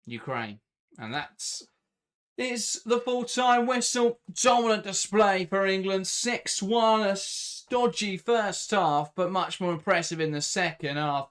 Ukraine. And that is the full-time whistle. Dominant display for England. 6-1. A dodgy first half, but much more impressive in the second half.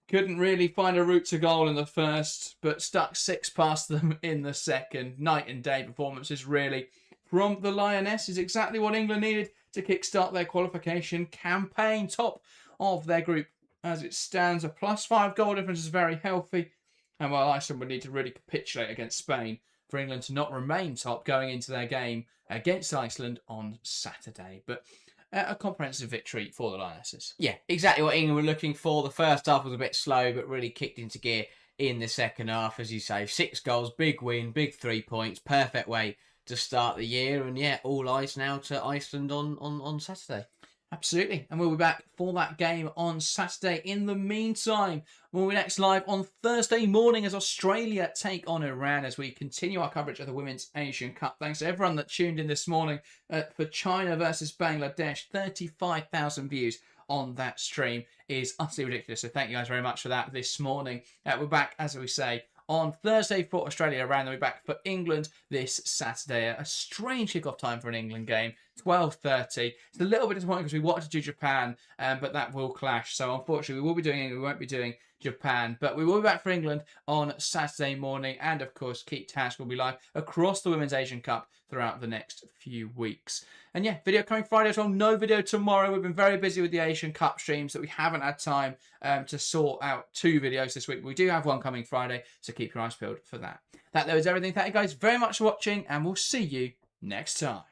Couldn't really find a route to goal in the first, but stuck 6 past them in the second. Night and day performances, really. From the Lionesses, exactly what England needed to kickstart their qualification campaign. Top of their group as it stands. A +5 goal difference is very healthy. And while Iceland would need to really capitulate against Spain for England to not remain top going into their game against Iceland on Saturday. But a comprehensive victory for the Lionesses.
Yeah, exactly what England were looking for. The first half was a bit slow, but really kicked into gear in the second half. As you say, 6 goals, big win, big 3 points, perfect way to start the year. And yeah, all eyes now to Iceland on Saturday.
Absolutely. And we'll be back for that game on Saturday. In the meantime, we'll be next live on Thursday morning as Australia take on Iran as we continue our coverage of the Women's Asian Cup. Thanks to everyone that tuned in this morning for China versus Bangladesh. 35,000 views on that stream is utterly ridiculous. So thank you guys very much for that this morning. We're back, as we say, on Thursday for Australia Iran. Then we're back for England this Saturday. A strange kickoff time for an England game, 12:30. It's a little bit disappointing because we wanted to do Japan, but that will clash. So unfortunately, we will be doing England. We won't be doing Japan, but we will be back for England on Saturday morning. And of course, Keep Task will be live across the Women's Asian Cup throughout the next few weeks. And yeah, video coming Friday as well. No video tomorrow. We've been very busy with the Asian Cup streams that we haven't had time to sort out 2 videos this week. We do have one coming Friday, so keep your eyes peeled for that. That though is everything. Thank you guys very much for watching, and we'll see you next time.